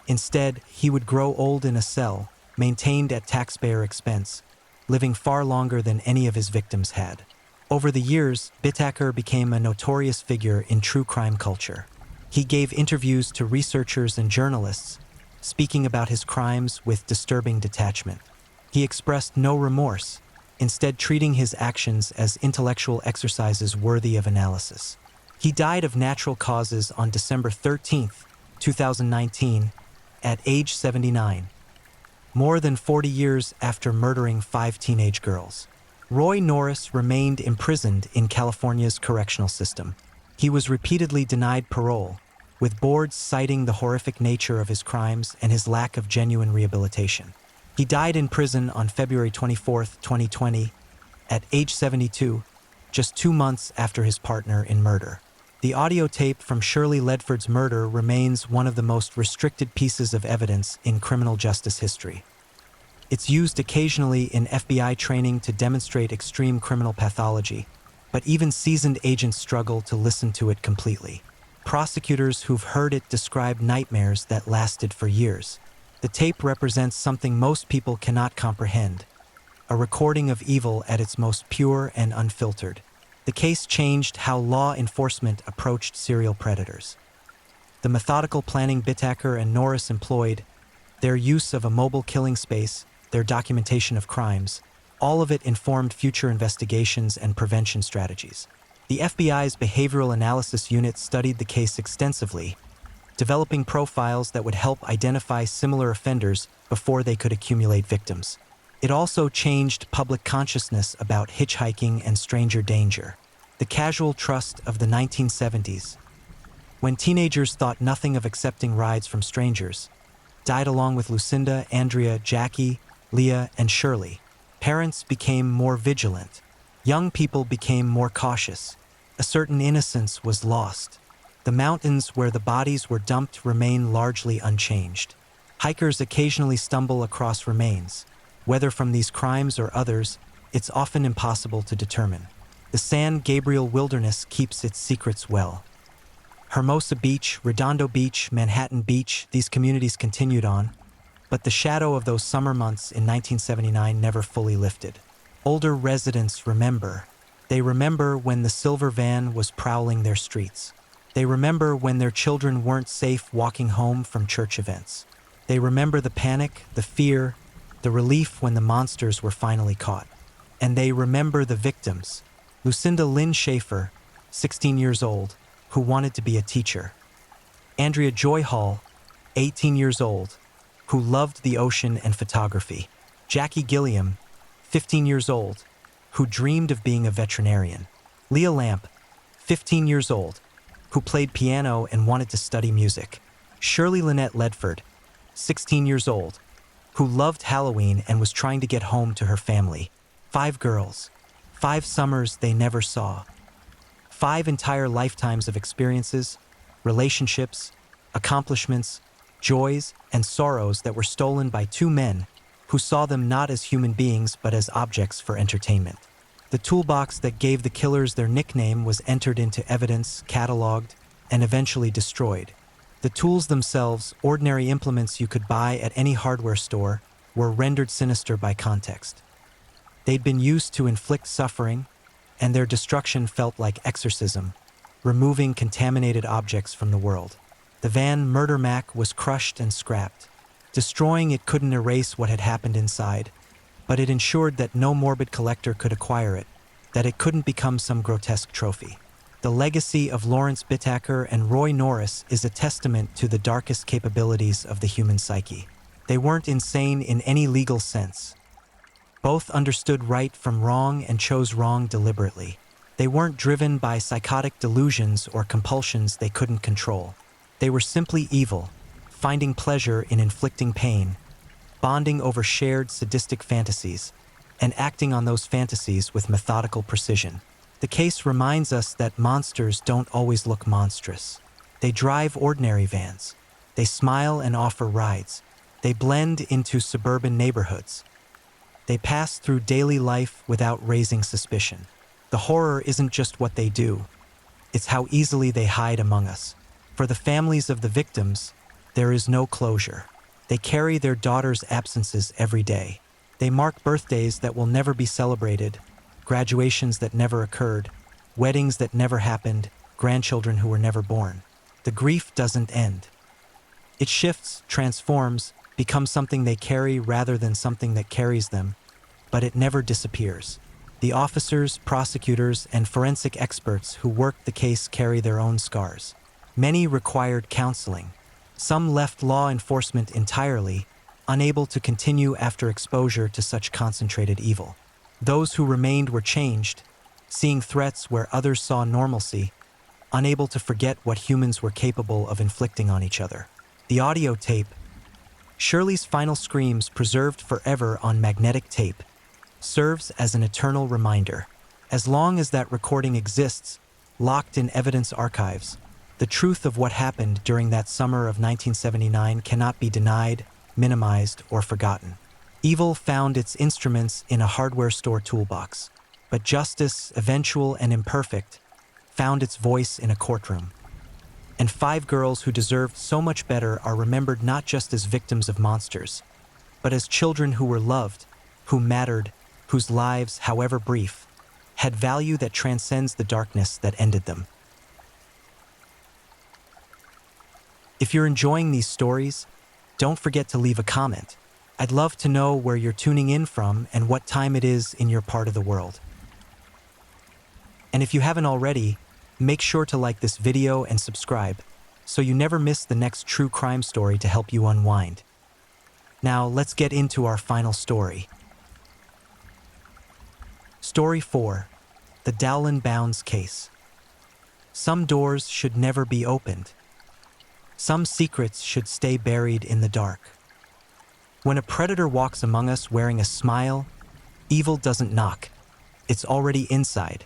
Instead, he would grow old in a cell, maintained at taxpayer expense, living far longer than any of his victims had. Over the years, Bittaker became a notorious figure in true crime culture. He gave interviews to researchers and journalists, speaking about his crimes with disturbing detachment. He expressed no remorse, instead treating his actions as intellectual exercises worthy of analysis. He died of natural causes on December 13, 2019, at age 79, more than 40 years after murdering 5 teenage girls. Roy Norris remained imprisoned in California's correctional system. He was repeatedly denied parole, with boards citing the horrific nature of his crimes and his lack of genuine rehabilitation. He died in prison on February 24, 2020, at age 72, just 2 months after his partner in murder. The audio tape from Shirley Ledford's murder remains one of the most restricted pieces of evidence in criminal justice history. It's used occasionally in FBI training to demonstrate extreme criminal pathology, but even seasoned agents struggle to listen to it completely. Prosecutors who've heard it describe nightmares that lasted for years. The tape represents something most people cannot comprehend, a recording of evil at its most pure and unfiltered. The case changed how law enforcement approached serial predators. The methodical planning Bittaker and Norris employed, their use of a mobile killing space, their documentation of crimes, all of it informed future investigations and prevention strategies. The FBI's Behavioral Analysis Unit studied the case extensively, developing profiles that would help identify similar offenders before they could accumulate victims. It also changed public consciousness about hitchhiking and stranger danger. The casual trust of the 1970s, when teenagers thought nothing of accepting rides from strangers, died along with Lucinda, Andrea, Jackie, Leah, and Shirley. Parents became more vigilant. Young people became more cautious. A certain innocence was lost. The mountains where the bodies were dumped remain largely unchanged. Hikers occasionally stumble across remains. Whether from these crimes or others, it's often impossible to determine. The San Gabriel Wilderness keeps its secrets well. Hermosa Beach, Redondo Beach, Manhattan Beach, these communities continued on, but the shadow of those summer months in 1979 never fully lifted. Older residents remember. They remember when the silver van was prowling their streets. They remember when their children weren't safe walking home from church events. They remember the panic, the fear, the relief when the monsters were finally caught. And they remember the victims. Lucinda Lynn Schaefer, 16 years old, who wanted to be a teacher. Andrea Joy Hall, 18 years old, who loved the ocean and photography. Jackie Gilliam, 15 years old, who dreamed of being a veterinarian. Leah Lamp, 15 years old, who played piano and wanted to study music. Shirley Lynette Ledford, 16 years old, who loved Halloween and was trying to get home to her family. 5 girls, 5 summers they never saw. 5 entire lifetimes of experiences, relationships, accomplishments, joys, and sorrows that were stolen by 2 men who saw them not as human beings but as objects for entertainment. The toolbox that gave the killers their nickname was entered into evidence, cataloged, and eventually destroyed. The tools themselves, ordinary implements you could buy at any hardware store, were rendered sinister by context. They'd been used to inflict suffering, and their destruction felt like exorcism, removing contaminated objects from the world. The van Murder Mac was crushed and scrapped. Destroying it couldn't erase what had happened inside, but it ensured that no morbid collector could acquire it, that it couldn't become some grotesque trophy. The legacy of Lawrence Bittaker and Roy Norris is a testament to the darkest capabilities of the human psyche. They weren't insane in any legal sense. Both understood right from wrong and chose wrong deliberately. They weren't driven by psychotic delusions or compulsions they couldn't control. They were simply evil, finding pleasure in inflicting pain, bonding over shared sadistic fantasies, and acting on those fantasies with methodical precision. The case reminds us that monsters don't always look monstrous. They drive ordinary vans. They smile and offer rides. They blend into suburban neighborhoods. They pass through daily life without raising suspicion. The horror isn't just what they do. It's how easily they hide among us. For the families of the victims, there is no closure. They carry their daughters' absences every day. They mark birthdays that will never be celebrated, graduations that never occurred, weddings that never happened, grandchildren who were never born. The grief doesn't end. It shifts, transforms, becomes something they carry rather than something that carries them, but it never disappears. The officers, prosecutors, and forensic experts who worked the case carry their own scars. Many required counseling. Some left law enforcement entirely, unable to continue after exposure to such concentrated evil. Those who remained were changed, seeing threats where others saw normalcy, unable to forget what humans were capable of inflicting on each other. The audio tape, Shirley's final screams preserved forever on magnetic tape, serves as an eternal reminder. As long as that recording exists, locked in evidence archives, the truth of what happened during that summer of 1979 cannot be denied, minimized, or forgotten. Evil found its instruments in a hardware store toolbox, but justice, eventual and imperfect, found its voice in a courtroom. And 5 girls who deserved so much better are remembered not just as victims of monsters, but as children who were loved, who mattered, whose lives, however brief, had value that transcends the darkness that ended them. If you're enjoying these stories, don't forget to leave a comment. I'd love to know where you're tuning in from and what time it is in your part of the world. And if you haven't already, make sure to like this video and subscribe so you never miss the next true crime story to help you unwind. Now, let's get into our final story. Story 4. The Dowlin Bounds Case. Some doors should never be opened. Some secrets should stay buried in the dark. When a predator walks among us wearing a smile, evil doesn't knock. It's already inside.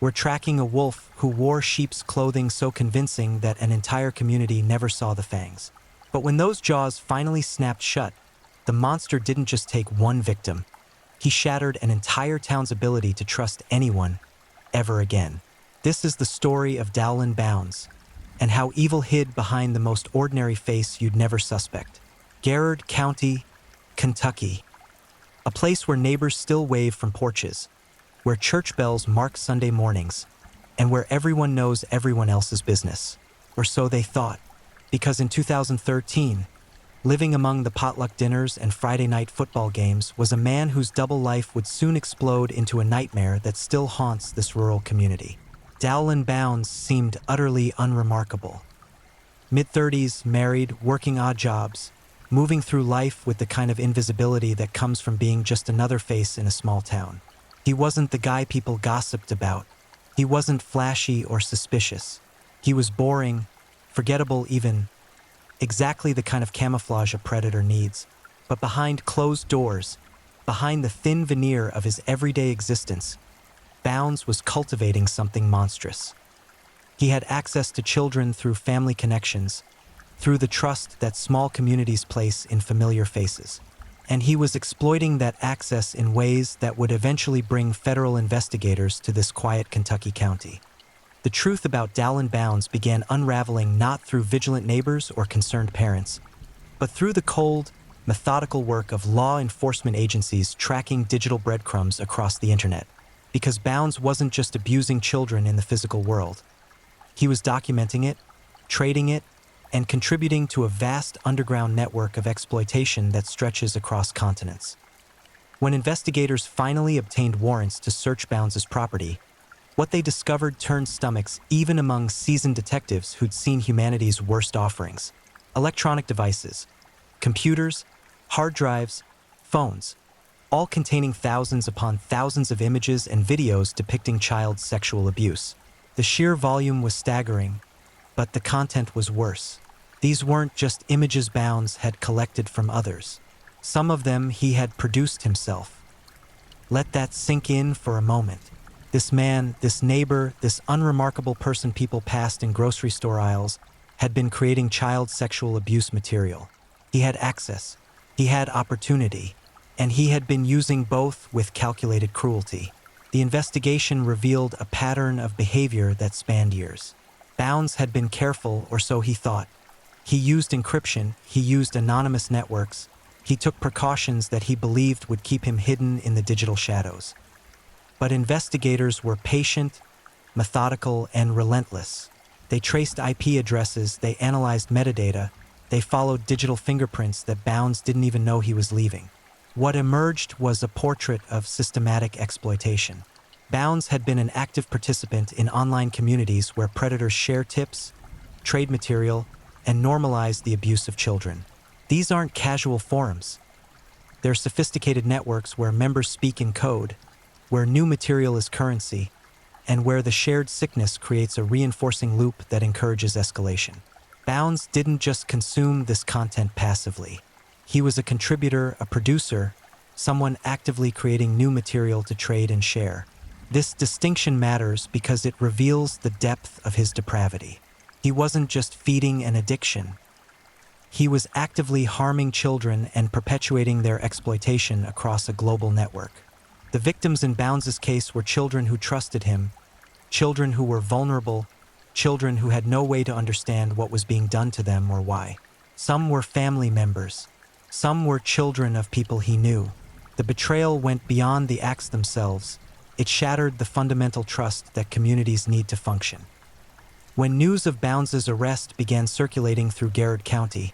We're tracking a wolf who wore sheep's clothing so convincing that an entire community never saw the fangs. But when those jaws finally snapped shut, the monster didn't just take one victim. He shattered an entire town's ability to trust anyone ever again. This is the story of Dowlin Bounds, and how evil hid behind the most ordinary face you'd never suspect. Garrard County, Kentucky. A place where neighbors still wave from porches, where church bells mark Sunday mornings, and where everyone knows everyone else's business. Or so they thought, because in 2013, living among the potluck dinners and Friday night football games was a man whose double life would soon explode into a nightmare that still haunts this rural community. Dowlin Bounds seemed utterly unremarkable. Mid-30s, married, working odd jobs, moving through life with the kind of invisibility that comes from being just another face in a small town. He wasn't the guy people gossiped about. He wasn't flashy or suspicious. He was boring, forgettable even, exactly the kind of camouflage a predator needs. But behind closed doors, behind the thin veneer of his everyday existence, Bounds was cultivating something monstrous. He had access to children through family connections, through the trust that small communities place in familiar faces. And he was exploiting that access in ways that would eventually bring federal investigators to this quiet Kentucky county. The truth about Dowlin Bounds began unraveling not through vigilant neighbors or concerned parents, but through the cold, methodical work of law enforcement agencies tracking digital breadcrumbs across the internet. Because Bounds wasn't just abusing children in the physical world. He was documenting it, trading it, and contributing to a vast underground network of exploitation that stretches across continents. When investigators finally obtained warrants to search Bounds' property, what they discovered turned stomachs even among seasoned detectives who'd seen humanity's worst offerings. Electronic devices, computers, hard drives, phones, all containing thousands upon thousands of images and videos depicting child sexual abuse. The sheer volume was staggering, but the content was worse. These weren't just images Bounds had collected from others. Some of them he had produced himself. Let that sink in for a moment. This man, this neighbor, this unremarkable person people passed in grocery store aisles had been creating child sexual abuse material. He had access, he had opportunity, and he had been using both with calculated cruelty. The investigation revealed a pattern of behavior that spanned years. Bounds had been careful, or so he thought. He used encryption, he used anonymous networks, he took precautions that he believed would keep him hidden in the digital shadows. But investigators were patient, methodical, and relentless. They traced IP addresses, they analyzed metadata, they followed digital fingerprints that Bounds didn't even know he was leaving. What emerged was a portrait of systematic exploitation. Bounds had been an active participant in online communities where predators share tips, trade material, and normalize the abuse of children. These aren't casual forums. They're sophisticated networks where members speak in code, where new material is currency, and where the shared sickness creates a reinforcing loop that encourages escalation. Bounds didn't just consume this content passively. He was a contributor, a producer, someone actively creating new material to trade and share. This distinction matters because it reveals the depth of his depravity. He wasn't just feeding an addiction. He was actively harming children and perpetuating their exploitation across a global network. The victims in Bounds' case were children who trusted him, children who were vulnerable, children who had no way to understand what was being done to them or why. Some were family members. Some were children of people he knew. The betrayal went beyond the acts themselves. It shattered the fundamental trust that communities need to function. When news of Bounds' arrest began circulating through Garrett County,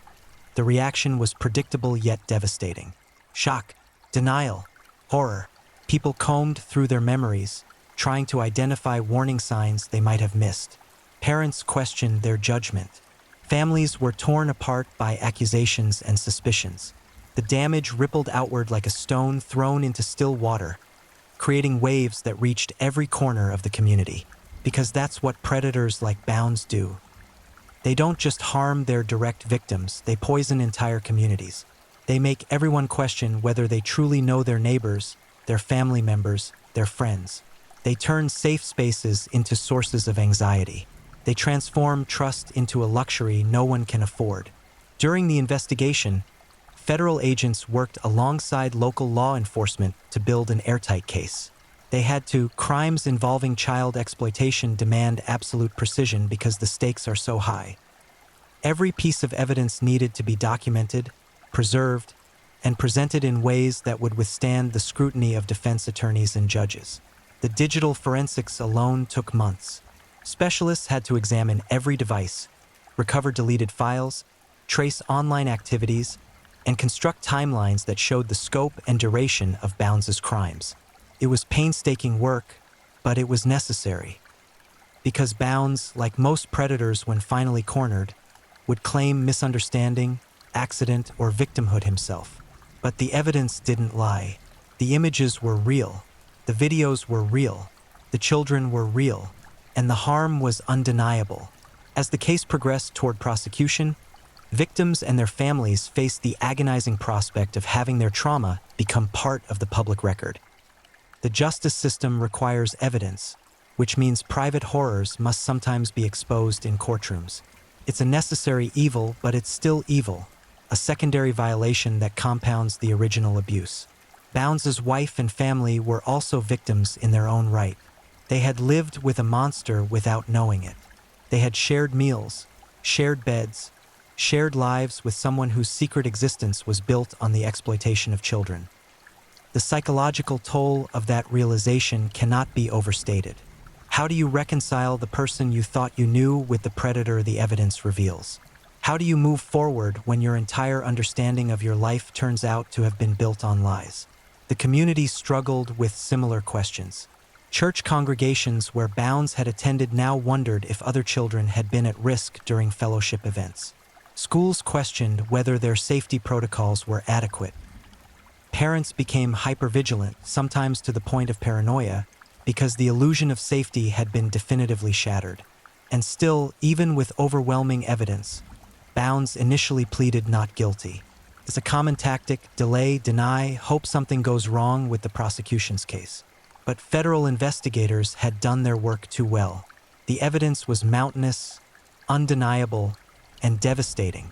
the reaction was predictable yet devastating. Shock, denial, horror. People combed through their memories, trying to identify warning signs they might have missed. Parents questioned their judgment. Families were torn apart by accusations and suspicions. The damage rippled outward like a stone thrown into still water, creating waves that reached every corner of the community. Because that's what predators like Bounds do. They don't just harm their direct victims, they poison entire communities. They make everyone question whether they truly know their neighbors, their family members, their friends. They turn safe spaces into sources of anxiety. They transform trust into a luxury no one can afford. During the investigation, federal agents worked alongside local law enforcement to build an airtight case. They had to. Crimes involving child exploitation demand absolute precision because the stakes are so high. Every piece of evidence needed to be documented, preserved, and presented in ways that would withstand the scrutiny of defense attorneys and judges. The digital forensics alone took months. Specialists had to examine every device, recover deleted files, trace online activities, and construct timelines that showed the scope and duration of Bounds' crimes. It was painstaking work, but it was necessary. Because Bounds, like most predators when finally cornered, would claim misunderstanding, accident, or victimhood himself. But the evidence didn't lie. The images were real. The videos were real. The children were real. And the harm was undeniable. As the case progressed toward prosecution, victims and their families faced the agonizing prospect of having their trauma become part of the public record. The justice system requires evidence, which means private horrors must sometimes be exposed in courtrooms. It's a necessary evil, but it's still evil, a secondary violation that compounds the original abuse. Bounds' wife and family were also victims in their own right. They had lived with a monster without knowing it. They had shared meals, shared beds, shared lives with someone whose secret existence was built on the exploitation of children. The psychological toll of that realization cannot be overstated. How do you reconcile the person you thought you knew with the predator the evidence reveals? How do you move forward when your entire understanding of your life turns out to have been built on lies? The community struggled with similar questions. Church congregations where Bounds had attended now wondered if other children had been at risk during fellowship events. Schools questioned whether their safety protocols were adequate. Parents became hypervigilant, sometimes to the point of paranoia, because the illusion of safety had been definitively shattered. And still, even with overwhelming evidence, Bounds initially pleaded not guilty. It's a common tactic: delay, deny, hope something goes wrong with the prosecution's case. But federal investigators had done their work too well. The evidence was mountainous, undeniable, and devastating.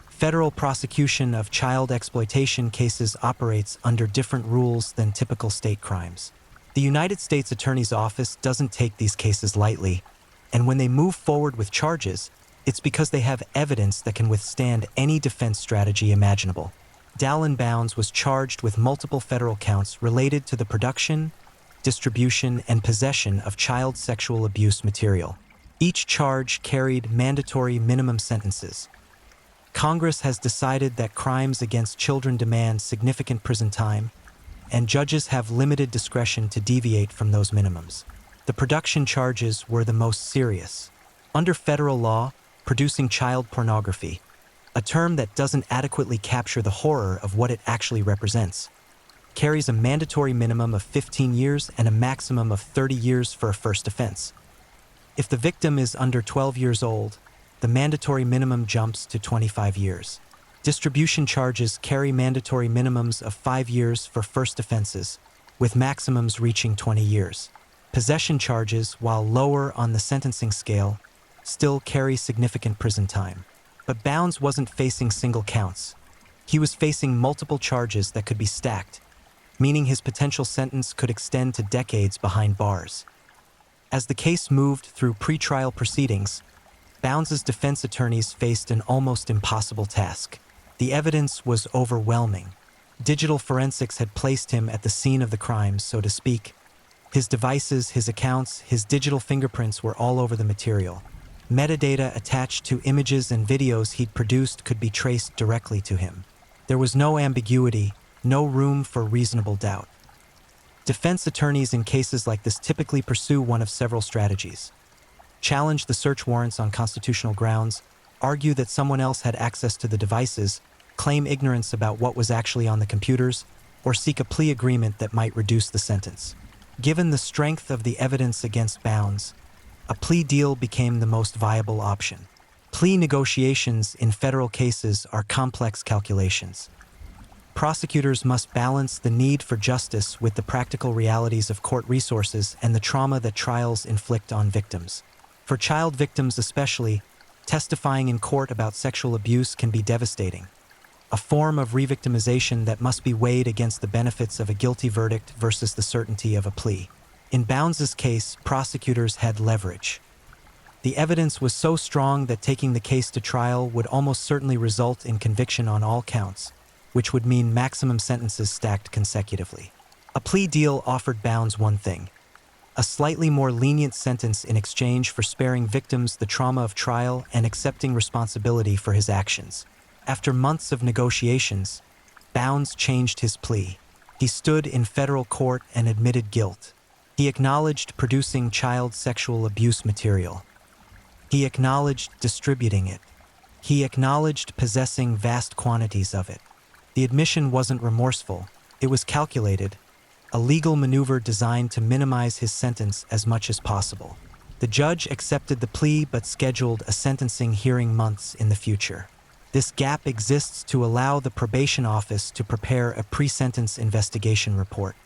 Federal prosecution of child exploitation cases operates under different rules than typical state crimes. The United States Attorney's Office doesn't take these cases lightly, and when they move forward with charges, it's because they have evidence that can withstand any defense strategy imaginable. Dallin Bounds was charged with multiple federal counts related to the production, distribution, and possession of child sexual abuse material. Each charge carried mandatory minimum sentences. Congress has decided that crimes against children demand significant prison time, and judges have limited discretion to deviate from those minimums. The production charges were the most serious. Under federal law, producing child pornography, a term that doesn't adequately capture the horror of what it actually represents, carries a mandatory minimum of 15 years and a maximum of 30 years for a first offense. If the victim is under 12 years old, the mandatory minimum jumps to 25 years. Distribution charges carry mandatory minimums of 5 years for first offenses, with maximums reaching 20 years. Possession charges, while lower on the sentencing scale, still carry significant prison time. But Bounds wasn't facing single counts. He was facing multiple charges that could be stacked, meaning his potential sentence could extend to decades behind bars. As the case moved through pretrial proceedings, Bounds' defense attorneys faced an almost impossible task. The evidence was overwhelming. Digital forensics had placed him at the scene of the crimes, so to speak. His devices, his accounts, his digital fingerprints were all over the material. Metadata attached to images and videos he'd produced could be traced directly to him. There was no ambiguity, no room for reasonable doubt. Defense attorneys in cases like this typically pursue one of several strategies: challenge the search warrants on constitutional grounds, argue that someone else had access to the devices, claim ignorance about what was actually on the computers, or seek a plea agreement that might reduce the sentence. Given the strength of the evidence against Bounds, a plea deal became the most viable option. Plea negotiations in federal cases are complex calculations. Prosecutors must balance the need for justice with the practical realities of court resources and the trauma that trials inflict on victims. For child victims especially, testifying in court about sexual abuse can be devastating, a form of re-victimization that must be weighed against the benefits of a guilty verdict versus the certainty of a plea. In Bounds' case, prosecutors had leverage. The evidence was so strong that taking the case to trial would almost certainly result in conviction on all counts, which would mean maximum sentences stacked consecutively. A plea deal offered Bounds one thing: a slightly more lenient sentence in exchange for sparing victims the trauma of trial and accepting responsibility for his actions. After months of negotiations, Bounds changed his plea. He stood in federal court and admitted guilt. He acknowledged producing child sexual abuse material. He acknowledged distributing it. He acknowledged possessing vast quantities of it. The admission wasn't remorseful, it was calculated, a legal maneuver designed to minimize his sentence as much as possible. The judge accepted the plea but scheduled a sentencing hearing months in the future. This gap exists to allow the probation office to prepare a pre-sentence investigation report,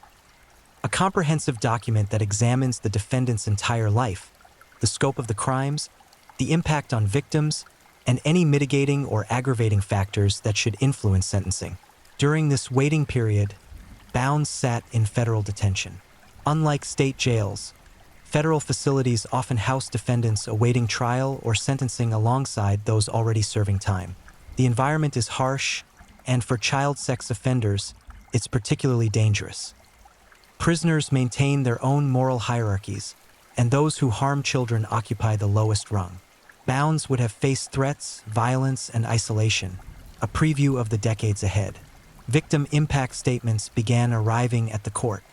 a comprehensive document that examines the defendant's entire life, the scope of the crimes, the impact on victims, and any mitigating or aggravating factors that should influence sentencing. During this waiting period, Bounds sat in federal detention. Unlike state jails, federal facilities often house defendants awaiting trial or sentencing alongside those already serving time. The environment is harsh, and for child sex offenders, it's particularly dangerous. Prisoners maintain their own moral hierarchies, and those who harm children occupy the lowest rung. Bounds would have faced threats, violence, and isolation, a preview of the decades ahead. Victim impact statements began arriving at the court.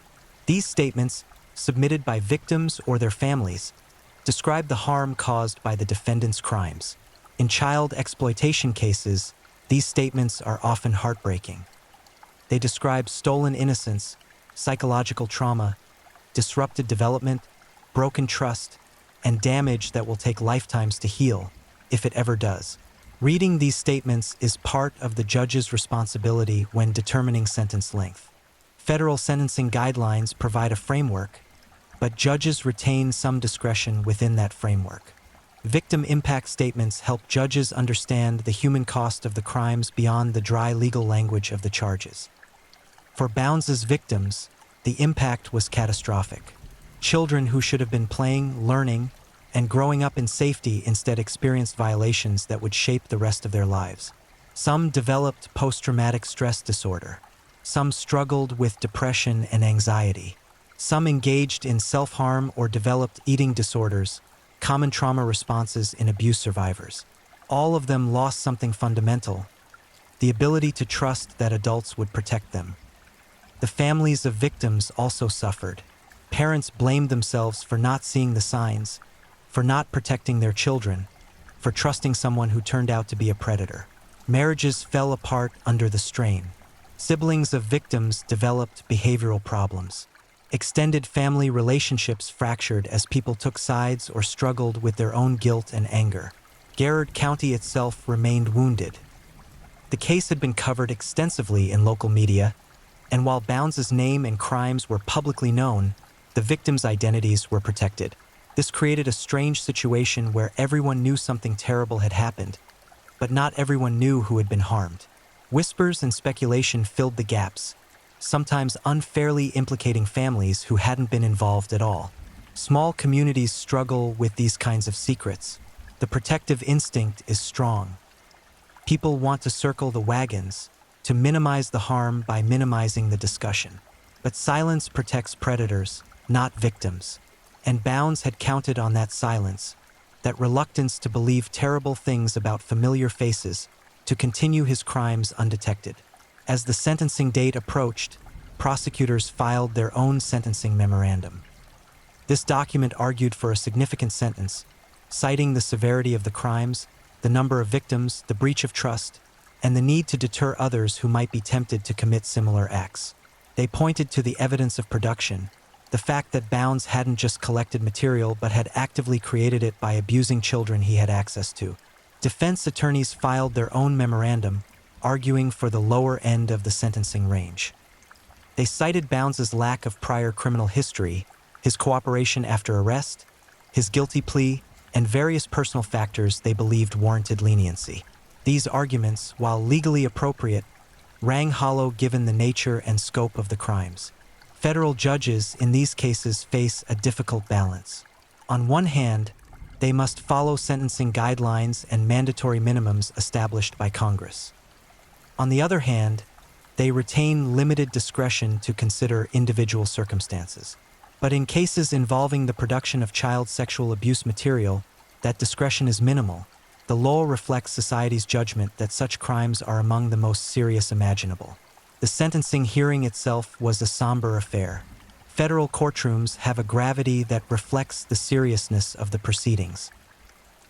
These statements, submitted by victims or their families, describe the harm caused by the defendant's crimes. In child exploitation cases, these statements are often heartbreaking. They describe stolen innocence, psychological trauma, disrupted development, broken trust, and damage that will take lifetimes to heal, if it ever does. Reading these statements is part of the judge's responsibility when determining sentence length. Federal sentencing guidelines provide a framework, but judges retain some discretion within that framework. Victim impact statements help judges understand the human cost of the crimes beyond the dry legal language of the charges. For Bounds' victims, the impact was catastrophic. Children who should have been playing, learning, and growing up in safety instead experienced violations that would shape the rest of their lives. Some developed post-traumatic stress disorder. Some struggled with depression and anxiety. Some engaged in self-harm or developed eating disorders, common trauma responses in abuse survivors. All of them lost something fundamental: the ability to trust that adults would protect them. The families of victims also suffered. Parents blamed themselves for not seeing the signs, for not protecting their children, for trusting someone who turned out to be a predator. Marriages fell apart under the strain. Siblings of victims developed behavioral problems. Extended family relationships fractured as people took sides or struggled with their own guilt and anger. Garrard County itself remained wounded. The case had been covered extensively in local media, and while Bounds' name and crimes were publicly known, the victims' identities were protected. This created a strange situation where everyone knew something terrible had happened, but not everyone knew who had been harmed. Whispers and speculation filled the gaps, sometimes unfairly implicating families who hadn't been involved at all. Small communities struggle with these kinds of secrets. The protective instinct is strong. People want to circle the wagons, to minimize the harm by minimizing the discussion. But silence protects predators, not victims. And Bounds had counted on that silence, that reluctance to believe terrible things about familiar faces, to continue his crimes undetected. As the sentencing date approached, prosecutors filed their own sentencing memorandum. This document argued for a significant sentence, citing the severity of the crimes, the number of victims, the breach of trust, and the need to deter others who might be tempted to commit similar acts. They pointed to the evidence of production, the fact that Bounds hadn't just collected material but had actively created it by abusing children he had access to. Defense attorneys filed their own memorandum, arguing for the lower end of the sentencing range. They cited Bounds' lack of prior criminal history, his cooperation after arrest, his guilty plea, and various personal factors they believed warranted leniency. These arguments, while legally appropriate, rang hollow given the nature and scope of the crimes. Federal judges in these cases face a difficult balance. On one hand, they must follow sentencing guidelines and mandatory minimums established by Congress. On the other hand, they retain limited discretion to consider individual circumstances. But in cases involving the production of child sexual abuse material, that discretion is minimal. The law reflects society's judgment that such crimes are among the most serious imaginable. The sentencing hearing itself was a somber affair. Federal courtrooms have a gravity that reflects the seriousness of the proceedings.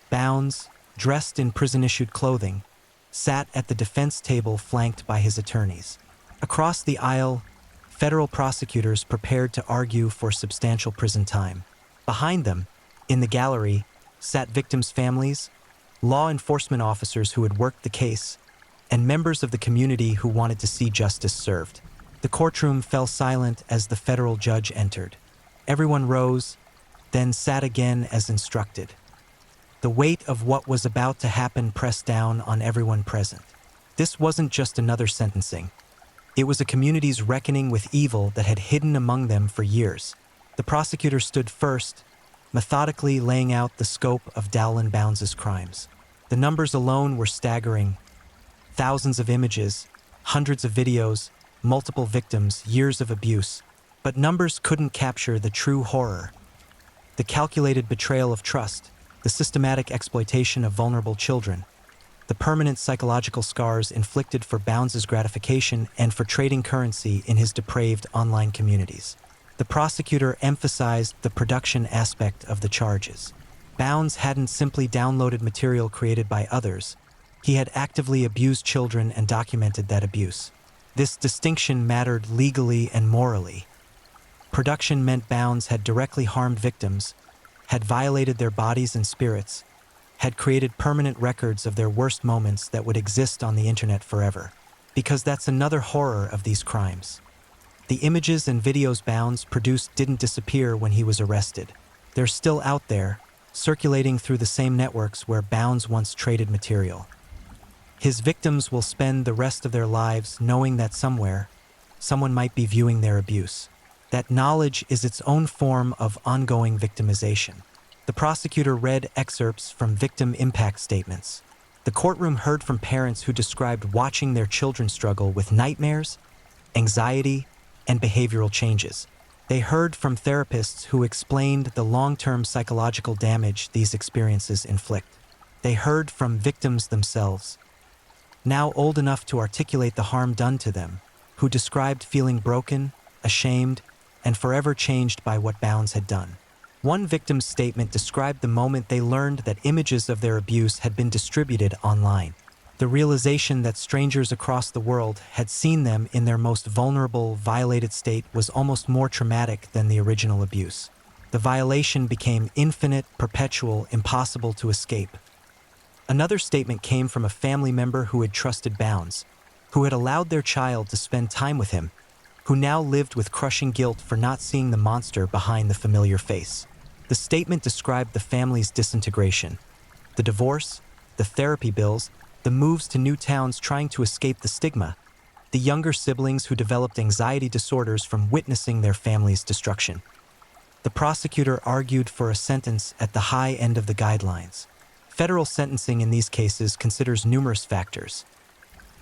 Bounds, dressed in prison-issued clothing, sat at the defense table flanked by his attorneys. Across the aisle, federal prosecutors prepared to argue for substantial prison time. Behind them, in the gallery, sat victims' families, law enforcement officers who had worked the case, and members of the community who wanted to see justice served. The courtroom fell silent as the federal judge entered. Everyone rose, then sat again as instructed. The weight of what was about to happen pressed down on everyone present. This wasn't just another sentencing. It was a community's reckoning with evil that had hidden among them for years. The prosecutor stood first, methodically laying out the scope of Dowlin Bounds' crimes. The numbers alone were staggering. Thousands of images, hundreds of videos, multiple victims, years of abuse. But numbers couldn't capture the true horror. The calculated betrayal of trust, the systematic exploitation of vulnerable children, the permanent psychological scars inflicted for Bounds' gratification and for trading currency in his depraved online communities. The prosecutor emphasized the production aspect of the charges. Bounds hadn't simply downloaded material created by others. He had actively abused children and documented that abuse. This distinction mattered legally and morally. Production meant Bounds had directly harmed victims, had violated their bodies and spirits, had created permanent records of their worst moments that would exist on the internet forever. Because that's another horror of these crimes. The images and videos Bounds produced didn't disappear when he was arrested. They're still out there, circulating through the same networks where Bounds once traded material. His victims will spend the rest of their lives knowing that somewhere, someone might be viewing their abuse. That knowledge is its own form of ongoing victimization. The prosecutor read excerpts from victim impact statements. The courtroom heard from parents who described watching their children struggle with nightmares, anxiety, and behavioral changes. They heard from therapists who explained the long-term psychological damage these experiences inflict. They heard from victims themselves, now old enough to articulate the harm done to them, who described feeling broken, ashamed, and forever changed by what Bounds had done. One victim's statement described the moment they learned that images of their abuse had been distributed online. The realization that strangers across the world had seen them in their most vulnerable, violated state was almost more traumatic than the original abuse. The violation became infinite, perpetual, impossible to escape. Another statement came from a family member who had trusted Bounds, who had allowed their child to spend time with him, who now lived with crushing guilt for not seeing the monster behind the familiar face. The statement described the family's disintegration. The divorce, the therapy bills, the moves to new towns trying to escape the stigma, the younger siblings who developed anxiety disorders from witnessing their family's destruction. The prosecutor argued for a sentence at the high end of the guidelines. Federal sentencing in these cases considers numerous factors: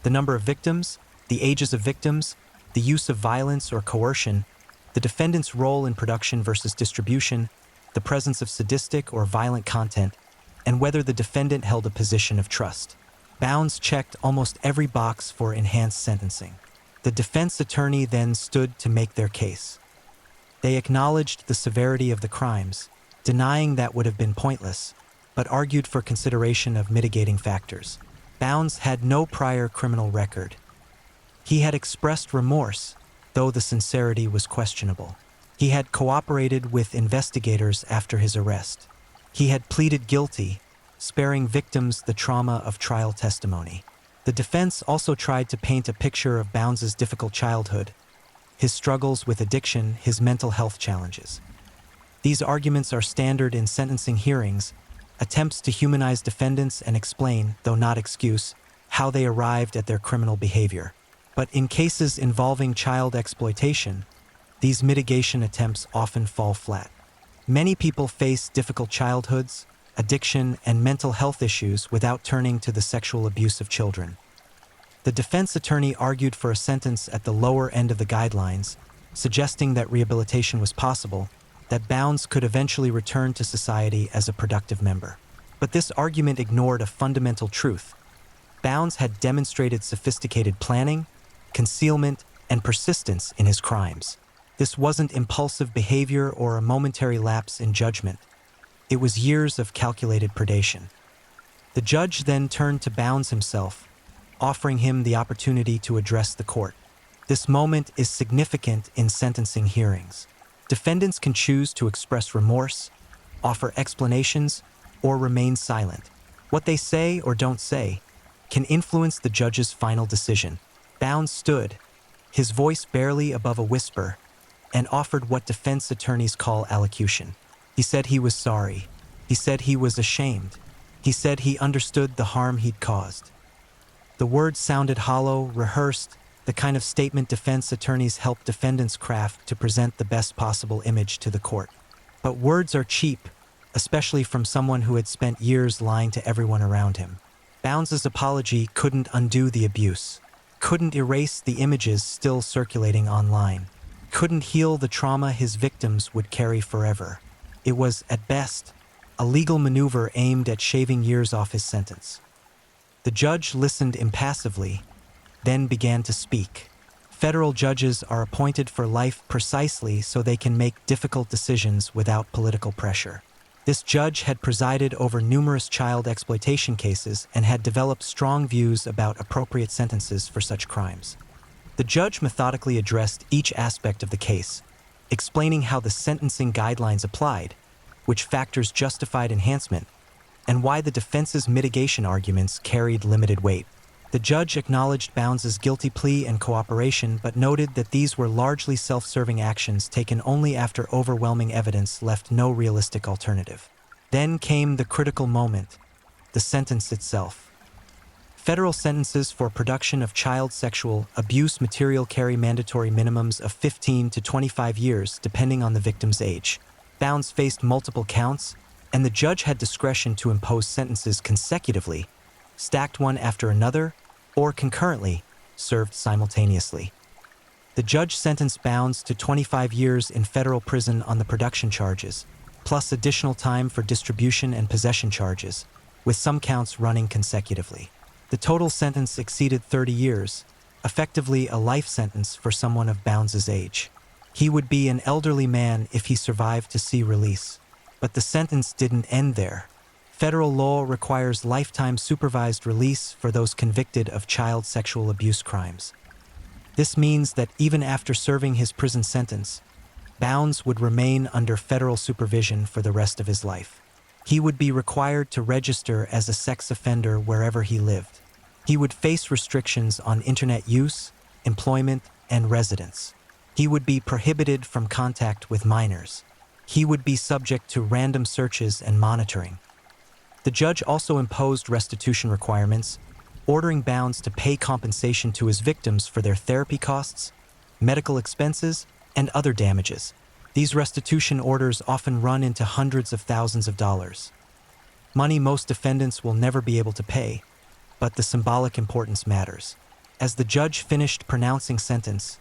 the number of victims, the ages of victims, the use of violence or coercion, the defendant's role in production versus distribution, the presence of sadistic or violent content, and whether the defendant held a position of trust. Bounds checked almost every box for enhanced sentencing. The defense attorney then stood to make their case. They acknowledged the severity of the crimes, denying that would have been pointless, but argued for consideration of mitigating factors. Bounds had no prior criminal record. He had expressed remorse, though the sincerity was questionable. He had cooperated with investigators after his arrest. He had pleaded guilty, sparing victims the trauma of trial testimony. The defense also tried to paint a picture of Bounds' difficult childhood, his struggles with addiction, his mental health challenges. These arguments are standard in sentencing hearings, attempts to humanize defendants and explain, though not excuse, how they arrived at their criminal behavior. But in cases involving child exploitation, these mitigation attempts often fall flat. Many people face difficult childhoods, addiction, and mental health issues without turning to the sexual abuse of children. The defense attorney argued for a sentence at the lower end of the guidelines, suggesting that rehabilitation was possible, that Bounds could eventually return to society as a productive member. But this argument ignored a fundamental truth. Bounds had demonstrated sophisticated planning, concealment, and persistence in his crimes. This wasn't impulsive behavior or a momentary lapse in judgment. It was years of calculated predation. The judge then turned to Bounds himself, offering him the opportunity to address the court. This moment is significant in sentencing hearings. Defendants can choose to express remorse, offer explanations, or remain silent. What they say or don't say can influence the judge's final decision. Bounds stood, his voice barely above a whisper, and offered what defense attorneys call allocution. He said he was sorry. He said he was ashamed. He said he understood the harm he'd caused. The words sounded hollow, rehearsed, the kind of statement defense attorneys help defendants craft to present the best possible image to the court. But words are cheap, especially from someone who had spent years lying to everyone around him. Bounds' apology couldn't undo the abuse, couldn't erase the images still circulating online, couldn't heal the trauma his victims would carry forever. It was, at best, a legal maneuver aimed at shaving years off his sentence. The judge listened impassively, then began to speak. Federal judges are appointed for life precisely so they can make difficult decisions without political pressure. This judge had presided over numerous child exploitation cases and had developed strong views about appropriate sentences for such crimes. The judge methodically addressed each aspect of the case, explaining how the sentencing guidelines applied, which factors justified enhancement, and why the defense's mitigation arguments carried limited weight. The judge acknowledged Bounds' guilty plea and cooperation, but noted that these were largely self-serving actions taken only after overwhelming evidence left no realistic alternative. Then came the critical moment, the sentence itself. Federal sentences for production of child sexual abuse material carry mandatory minimums of 15 to 25 years, depending on the victim's age. Bounds faced multiple counts, and the judge had discretion to impose sentences consecutively, stacked one after another, or concurrently, served simultaneously. The judge sentenced Bounds to 25 years in federal prison on the production charges, plus additional time for distribution and possession charges, with some counts running consecutively. The total sentence exceeded 30 years, effectively a life sentence for someone of Bounds' age. He would be an elderly man if he survived to see release. But the sentence didn't end there. Federal law requires lifetime supervised release for those convicted of child sexual abuse crimes. This means that even after serving his prison sentence, Bounds would remain under federal supervision for the rest of his life. He would be required to register as a sex offender wherever he lived. He would face restrictions on internet use, employment, and residence. He would be prohibited from contact with minors. He would be subject to random searches and monitoring. The judge also imposed restitution requirements, ordering Bounds to pay compensation to his victims for their therapy costs, medical expenses, and other damages. These restitution orders often run into hundreds of thousands of dollars. Money most defendants will never be able to pay, but the symbolic importance matters. As the judge finished pronouncing sentence,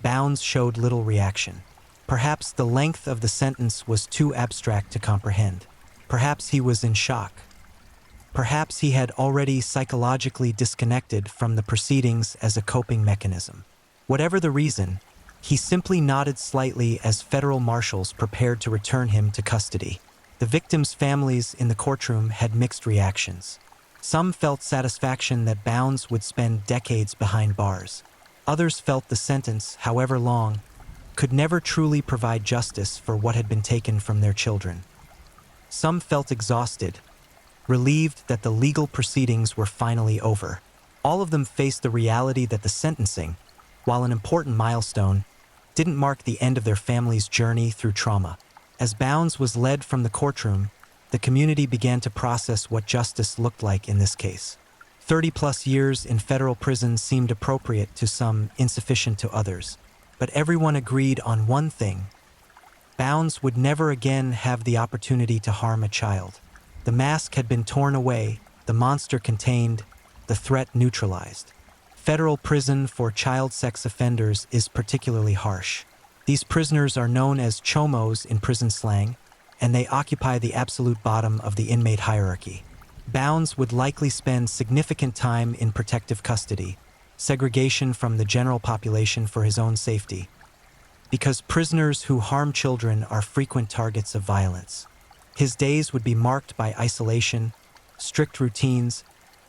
Bounds showed little reaction. Perhaps the length of the sentence was too abstract to comprehend. Perhaps he was in shock. Perhaps he had already psychologically disconnected from the proceedings as a coping mechanism. Whatever the reason, he simply nodded slightly as federal marshals prepared to return him to custody. The victims' families in the courtroom had mixed reactions. Some felt satisfaction that Bounds would spend decades behind bars. Others felt the sentence, however long, could never truly provide justice for what had been taken from their children. Some felt exhausted, relieved that the legal proceedings were finally over. All of them faced the reality that the sentencing, while an important milestone, didn't mark the end of their family's journey through trauma. As Bounds was led from the courtroom, the community began to process what justice looked like in this case. 30-plus years in federal prison seemed appropriate to some, insufficient to others. But everyone agreed on one thing. Bounds would never again have the opportunity to harm a child. The mask had been torn away, the monster contained, the threat neutralized. Federal prison for child sex offenders is particularly harsh. These prisoners are known as chomos in prison slang, and they occupy the absolute bottom of the inmate hierarchy. Bounds would likely spend significant time in protective custody, segregation from the general population for his own safety, because prisoners who harm children are frequent targets of violence. His days would be marked by isolation, strict routines,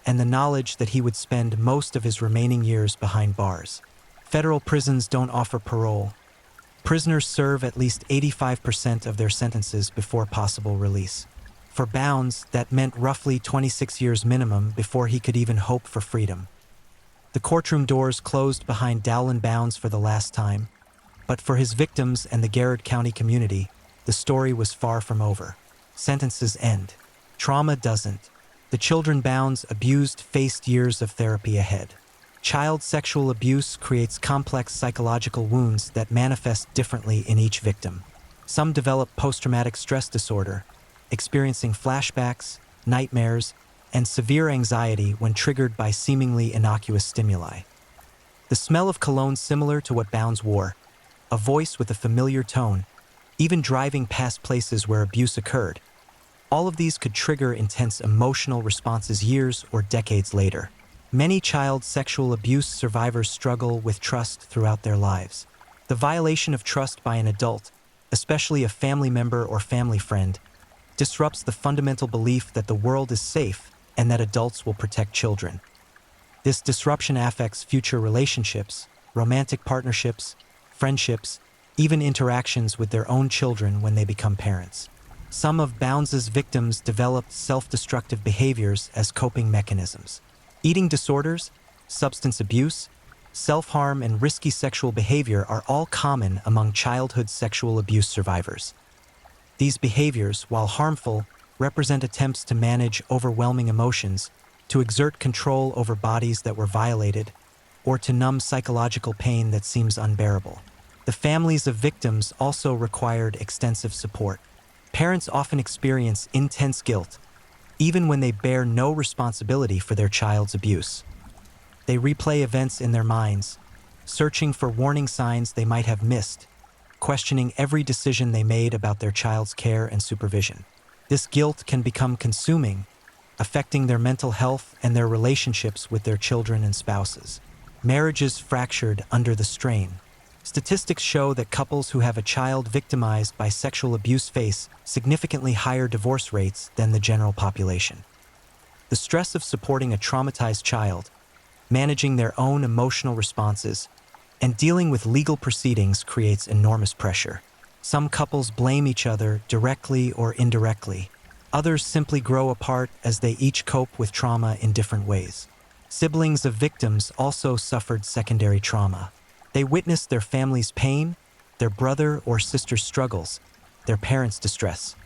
and the knowledge that he would spend most of his remaining years behind bars. Federal prisons don't offer parole. Prisoners serve at least 85% of their sentences before possible release. For Bounds, that meant roughly 26 years minimum before he could even hope for freedom. The courtroom doors closed behind Dowlin Bounds for the last time, but for his victims and the Garrett County community, the story was far from over. Sentences end. Trauma doesn't. The children Bounds abused faced years of therapy ahead. Child sexual abuse creates complex psychological wounds that manifest differently in each victim. Some develop post-traumatic stress disorder, experiencing flashbacks, nightmares, and severe anxiety when triggered by seemingly innocuous stimuli. The smell of cologne similar to what Bounds wore, a voice with a familiar tone, even driving past places where abuse occurred, all of these could trigger intense emotional responses years or decades later. Many child sexual abuse survivors struggle with trust throughout their lives. The violation of trust by an adult, especially a family member or family friend, disrupts the fundamental belief that the world is safe and that adults will protect children. This disruption affects future relationships, romantic partnerships, friendships, even interactions with their own children when they become parents. Some of Bounds' victims developed self-destructive behaviors as coping mechanisms. Eating disorders, substance abuse, self-harm, and risky sexual behavior are all common among childhood sexual abuse survivors. These behaviors, while harmful, represent attempts to manage overwhelming emotions, to exert control over bodies that were violated, or to numb psychological pain that seems unbearable. The families of victims also required extensive support. Parents often experience intense guilt, even when they bear no responsibility for their child's abuse. They replay events in their minds, searching for warning signs they might have missed, questioning every decision they made about their child's care and supervision. This guilt can become consuming, affecting their mental health and their relationships with their children and spouses. Marriages fractured under the strain. Statistics show that couples who have a child victimized by sexual abuse face significantly higher divorce rates than the general population. The stress of supporting a traumatized child, managing their own emotional responses, and dealing with legal proceedings creates enormous pressure. Some couples blame each other directly or indirectly. Others simply grow apart as they each cope with trauma in different ways. Siblings of victims also suffered secondary trauma. They witnessed their family's pain, their brother or sister's struggles, their parents' distress.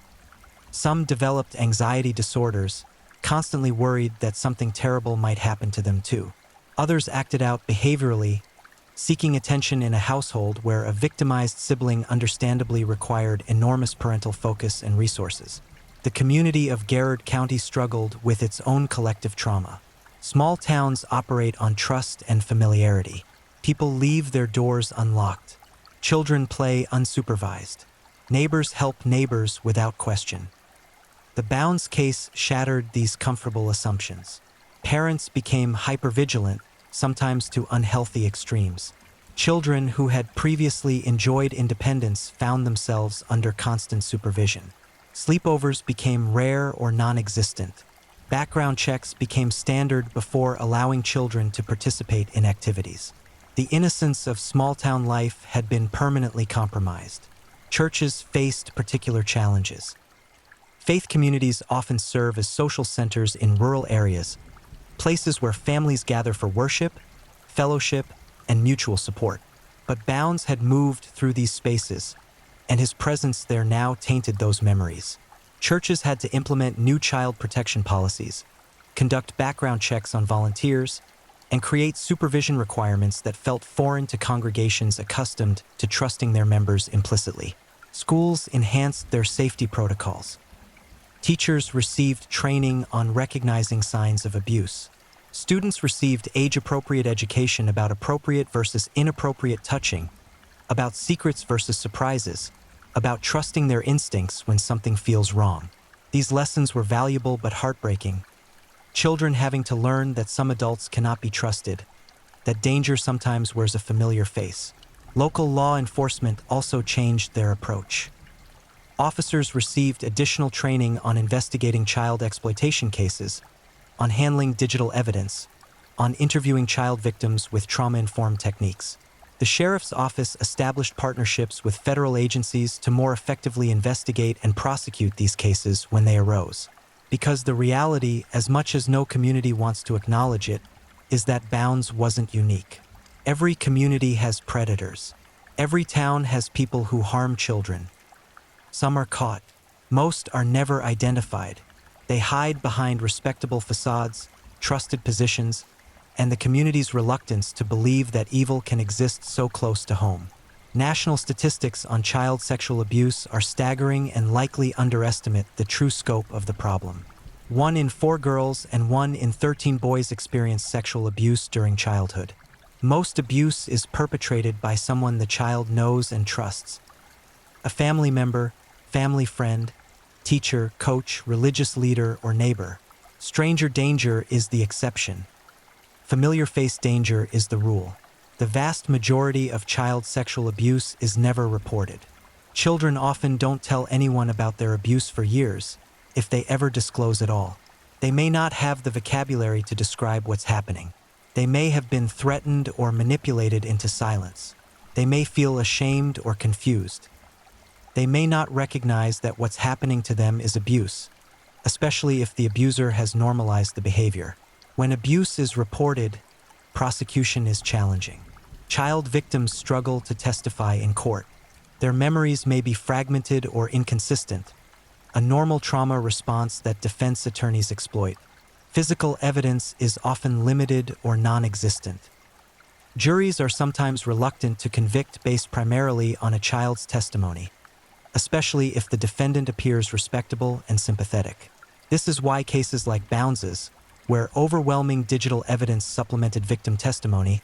Some developed anxiety disorders, constantly worried that something terrible might happen to them too. Others acted out behaviorally, seeking attention in a household where a victimized sibling understandably required enormous parental focus and resources. The community of Garrard County struggled with its own collective trauma. Small towns operate on trust and familiarity. People leave their doors unlocked. Children play unsupervised. Neighbors help neighbors without question. The Bounds case shattered these comfortable assumptions. Parents became hypervigilant, sometimes to unhealthy extremes. Children who had previously enjoyed independence found themselves under constant supervision. Sleepovers became rare or non-existent. Background checks became standard before allowing children to participate in activities. The innocence of small-town life had been permanently compromised. Churches faced particular challenges. Faith communities often serve as social centers in rural areas, places where families gather for worship, fellowship, and mutual support. But Bounds had moved through these spaces, and his presence there now tainted those memories. Churches had to implement new child protection policies, conduct background checks on volunteers, and create supervision requirements that felt foreign to congregations accustomed to trusting their members implicitly. Schools enhanced their safety protocols. Teachers received training on recognizing signs of abuse. Students received age-appropriate education about appropriate versus inappropriate touching, about secrets versus surprises, about trusting their instincts when something feels wrong. These lessons were valuable but heartbreaking. Children having to learn that some adults cannot be trusted, that danger sometimes wears a familiar face. Local law enforcement also changed their approach. Officers received additional training on investigating child exploitation cases, on handling digital evidence, on interviewing child victims with trauma-informed techniques. The sheriff's office established partnerships with federal agencies to more effectively investigate and prosecute these cases when they arose. Because the reality, as much as no community wants to acknowledge it, is that Bounds wasn't unique. Every community has predators. Every town has people who harm children. Some are caught. Most are never identified. They hide behind respectable facades, trusted positions, and the community's reluctance to believe that evil can exist so close to home. National statistics on child sexual abuse are staggering and likely underestimate the true scope of the problem. 1 in 4 girls and 1 in 13 boys experience sexual abuse during childhood. Most abuse is perpetrated by someone the child knows and trusts. A family member, family friend, teacher, coach, religious leader, or neighbor. Stranger danger is the exception. Familiar face danger is the rule. The vast majority of child sexual abuse is never reported. Children often don't tell anyone about their abuse for years, if they ever disclose at all. They may not have the vocabulary to describe what's happening. They may have been threatened or manipulated into silence. They may feel ashamed or confused. They may not recognize that what's happening to them is abuse, especially if the abuser has normalized the behavior. When abuse is reported, prosecution is challenging. Child victims struggle to testify in court. Their memories may be fragmented or inconsistent, a normal trauma response that defense attorneys exploit. Physical evidence is often limited or non-existent. Juries are sometimes reluctant to convict based primarily on a child's testimony, especially if the defendant appears respectable and sympathetic. This is why cases like Bounds's, where overwhelming digital evidence supplemented victim testimony,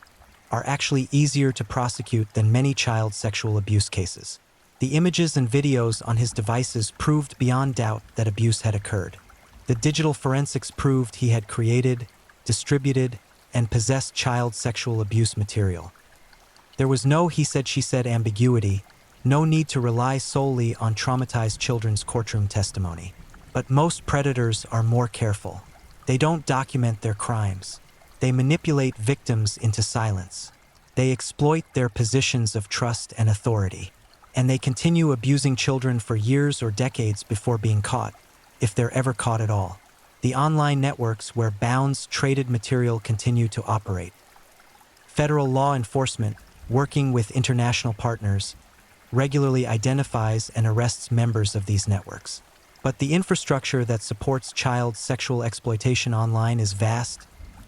are actually easier to prosecute than many child sexual abuse cases. The images and videos on his devices proved beyond doubt that abuse had occurred. The digital forensics proved he had created, distributed, and possessed child sexual abuse material. There was no he said she said ambiguity, no need to rely solely on traumatized children's courtroom testimony. But most predators are more careful. They don't document their crimes. They manipulate victims into silence. They exploit their positions of trust and authority. And they continue abusing children for years or decades before being caught, if they're ever caught at all. The online networks where Bounds traded material continue to operate. Federal law enforcement, working with international partners, regularly identifies and arrests members of these networks. But the infrastructure that supports child sexual exploitation online is vast,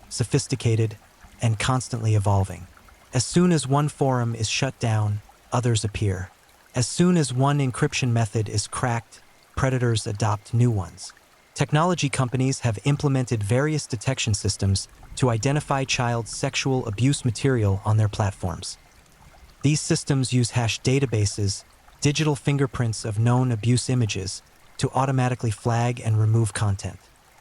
sophisticated, and constantly evolving. As soon as one forum is shut down, others appear. As soon as one encryption method is cracked, predators adopt new ones. Technology companies have implemented various detection systems to identify child sexual abuse material on their platforms. These systems use hash databases, digital fingerprints of known abuse images, to automatically flag and remove content.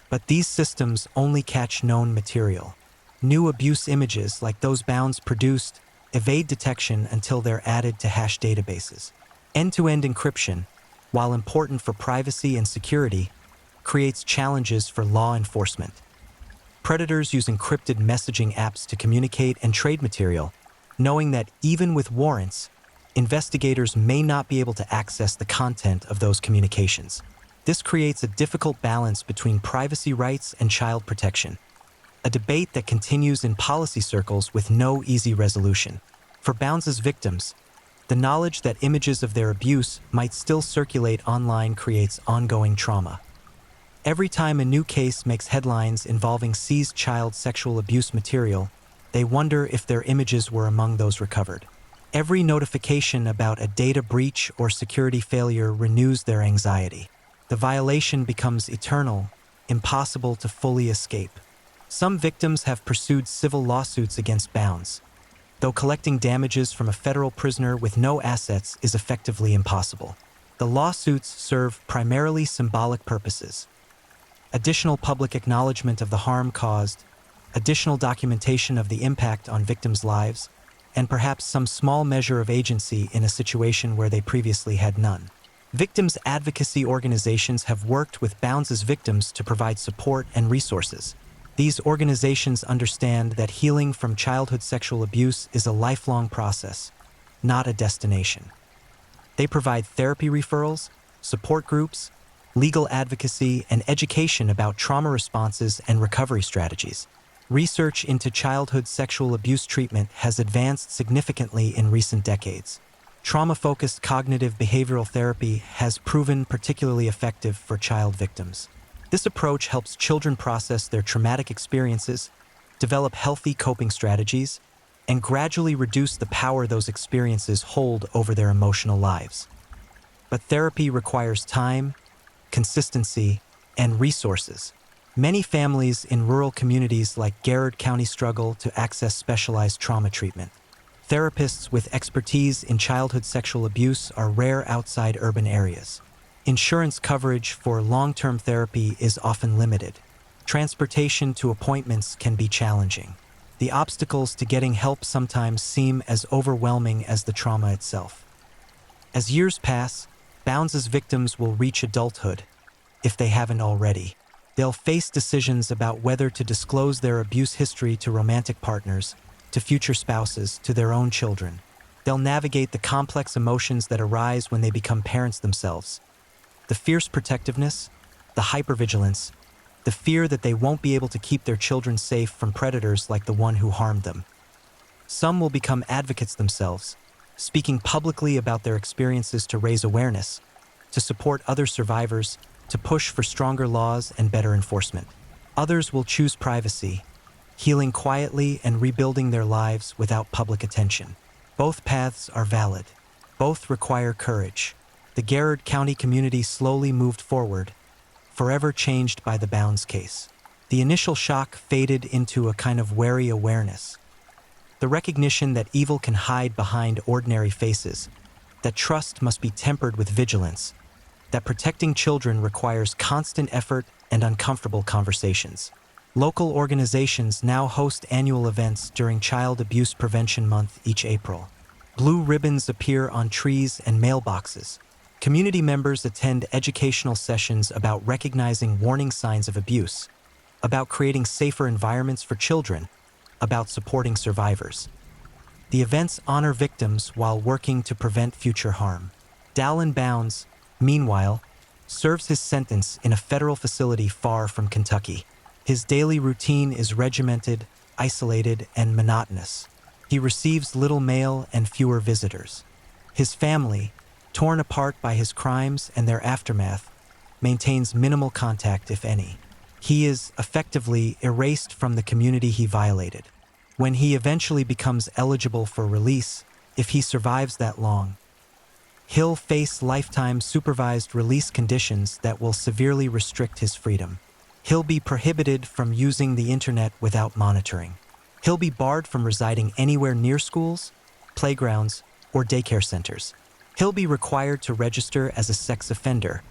But these systems only catch known material. New abuse images, like those Bounds produced, evade detection until they're added to hash databases. End-to-end encryption, while important for privacy and security, creates challenges for law enforcement. Predators use encrypted messaging apps to communicate and trade material, knowing that even with warrants, investigators may not be able to access the content of those communications. This creates a difficult balance between privacy rights and child protection, a debate that continues in policy circles with no easy resolution. For Bounds' victims, the knowledge that images of their abuse might still circulate online creates ongoing trauma. Every time a new case makes headlines involving seized child sexual abuse material, they wonder if their images were among those recovered. Every notification about a data breach or security failure renews their anxiety. The violation becomes eternal, impossible to fully escape. Some victims have pursued civil lawsuits against Bounds, though collecting damages from a federal prisoner with no assets is effectively impossible. The lawsuits serve primarily symbolic purposes. Additional public acknowledgement of the harm caused, additional documentation of the impact on victims' lives, and perhaps some small measure of agency in a situation where they previously had none. Victims' advocacy organizations have worked with Bounds' victims to provide support and resources. These organizations understand that healing from childhood sexual abuse is a lifelong process, not a destination. They provide therapy referrals, support groups, legal advocacy, and education about trauma responses and recovery strategies. Research into childhood sexual abuse treatment has advanced significantly in recent decades. Trauma-focused cognitive behavioral therapy has proven particularly effective for child victims. This approach helps children process their traumatic experiences, develop healthy coping strategies, and gradually reduce the power those experiences hold over their emotional lives. But therapy requires time, consistency, and resources. Many families in rural communities like Garrard County struggle to access specialized trauma treatment. Therapists with expertise in childhood sexual abuse are rare outside urban areas. Insurance coverage for long-term therapy is often limited. Transportation to appointments can be challenging. The obstacles to getting help sometimes seem as overwhelming as the trauma itself. As years pass, Bounds' victims will reach adulthood, if they haven't already. They'll face decisions about whether to disclose their abuse history to romantic partners, to future spouses, to their own children. They'll navigate the complex emotions that arise when they become parents themselves. The fierce protectiveness, the hypervigilance, the fear that they won't be able to keep their children safe from predators like the one who harmed them. Some will become advocates themselves, speaking publicly about their experiences to raise awareness, to support other survivors, to push for stronger laws and better enforcement. Others will choose privacy, healing quietly and rebuilding their lives without public attention. Both paths are valid. Both require courage. The Garrard County community slowly moved forward, forever changed by the Bounds case. The initial shock faded into a kind of wary awareness. The recognition that evil can hide behind ordinary faces, that trust must be tempered with vigilance, that protecting children requires constant effort and uncomfortable conversations. Local organizations now host annual events during Child Abuse Prevention Month each April. Blue ribbons appear on trees and mailboxes. Community members attend educational sessions about recognizing warning signs of abuse, about creating safer environments for children, about supporting survivors. The events honor victims while working to prevent future harm. Dallin Bounds, meanwhile, serves his sentence in a federal facility far from Kentucky. His daily routine is regimented, isolated, and monotonous. He receives little mail and fewer visitors. His family, torn apart by his crimes and their aftermath, maintains minimal contact, if any. He is effectively erased from the community he violated. When he eventually becomes eligible for release, if he survives that long, he'll face lifetime supervised release conditions that will severely restrict his freedom. He'll be prohibited from using the internet without monitoring. He'll be barred from residing anywhere near schools, playgrounds, or daycare centers. He'll be required to register as a sex offender,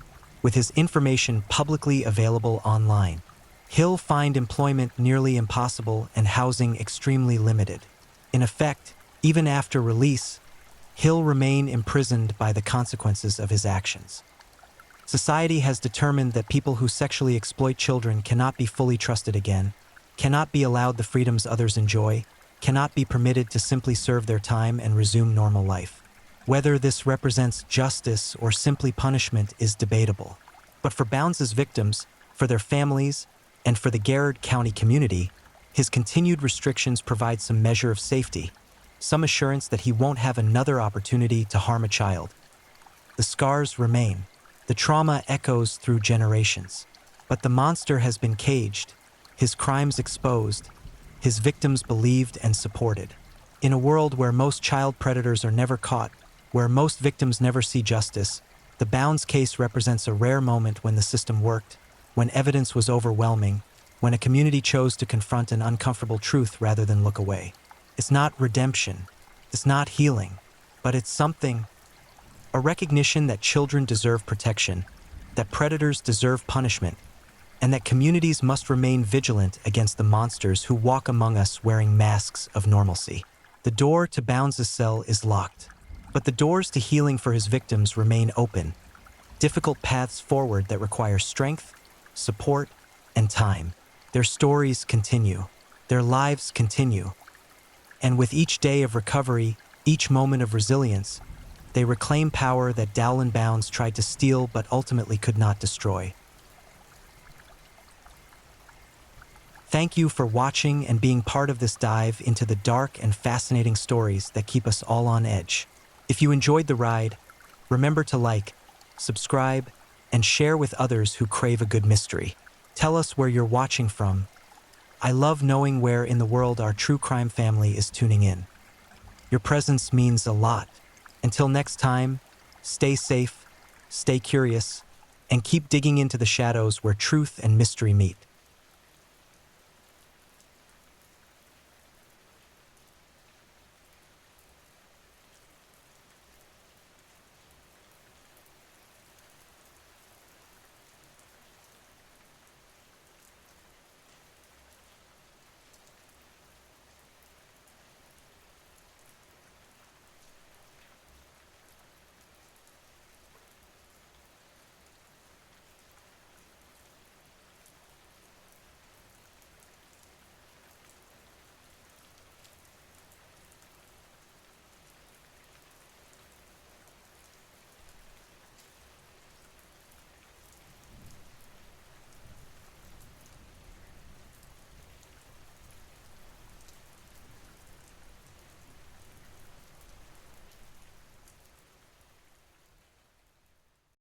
with his information publicly available online. He'll find employment nearly impossible and housing extremely limited. In effect, even after release, he'll remain imprisoned by the consequences of his actions. Society has determined that people who sexually exploit children cannot be fully trusted again, cannot be allowed the freedoms others enjoy, cannot be permitted to simply serve their time and resume normal life. Whether this represents justice or simply punishment is debatable. But for Bounds' victims, for their families, and for the Garrard County community, his continued restrictions provide some measure of safety, some assurance that he won't have another opportunity to harm a child. The scars remain. The trauma echoes through generations. But the monster has been caged, his crimes exposed, his victims believed and supported. In a world where most child predators are never caught, where most victims never see justice, the Bounds case represents a rare moment when the system worked, when evidence was overwhelming, when a community chose to confront an uncomfortable truth rather than look away. It's not redemption, it's not healing, but it's something. A recognition that children deserve protection, that predators deserve punishment, and that communities must remain vigilant against the monsters who walk among us wearing masks of normalcy. The door to Bounds' cell is locked, but the doors to healing for his victims remain open. Difficult paths forward that require strength, support, and time. Their stories continue. Their lives continue. And with each day of recovery, each moment of resilience, they reclaim power that Dallin Bounds tried to steal but ultimately could not destroy. Thank you for watching and being part of this dive into the dark and fascinating stories that keep us all on edge. If you enjoyed the ride, remember to like, subscribe, and share with others who crave a good mystery. Tell us where you're watching from. I love knowing where in the world our true crime family is tuning in. Your presence means a lot. Until next time, stay safe, stay curious, and keep digging into the shadows where truth and mystery meet.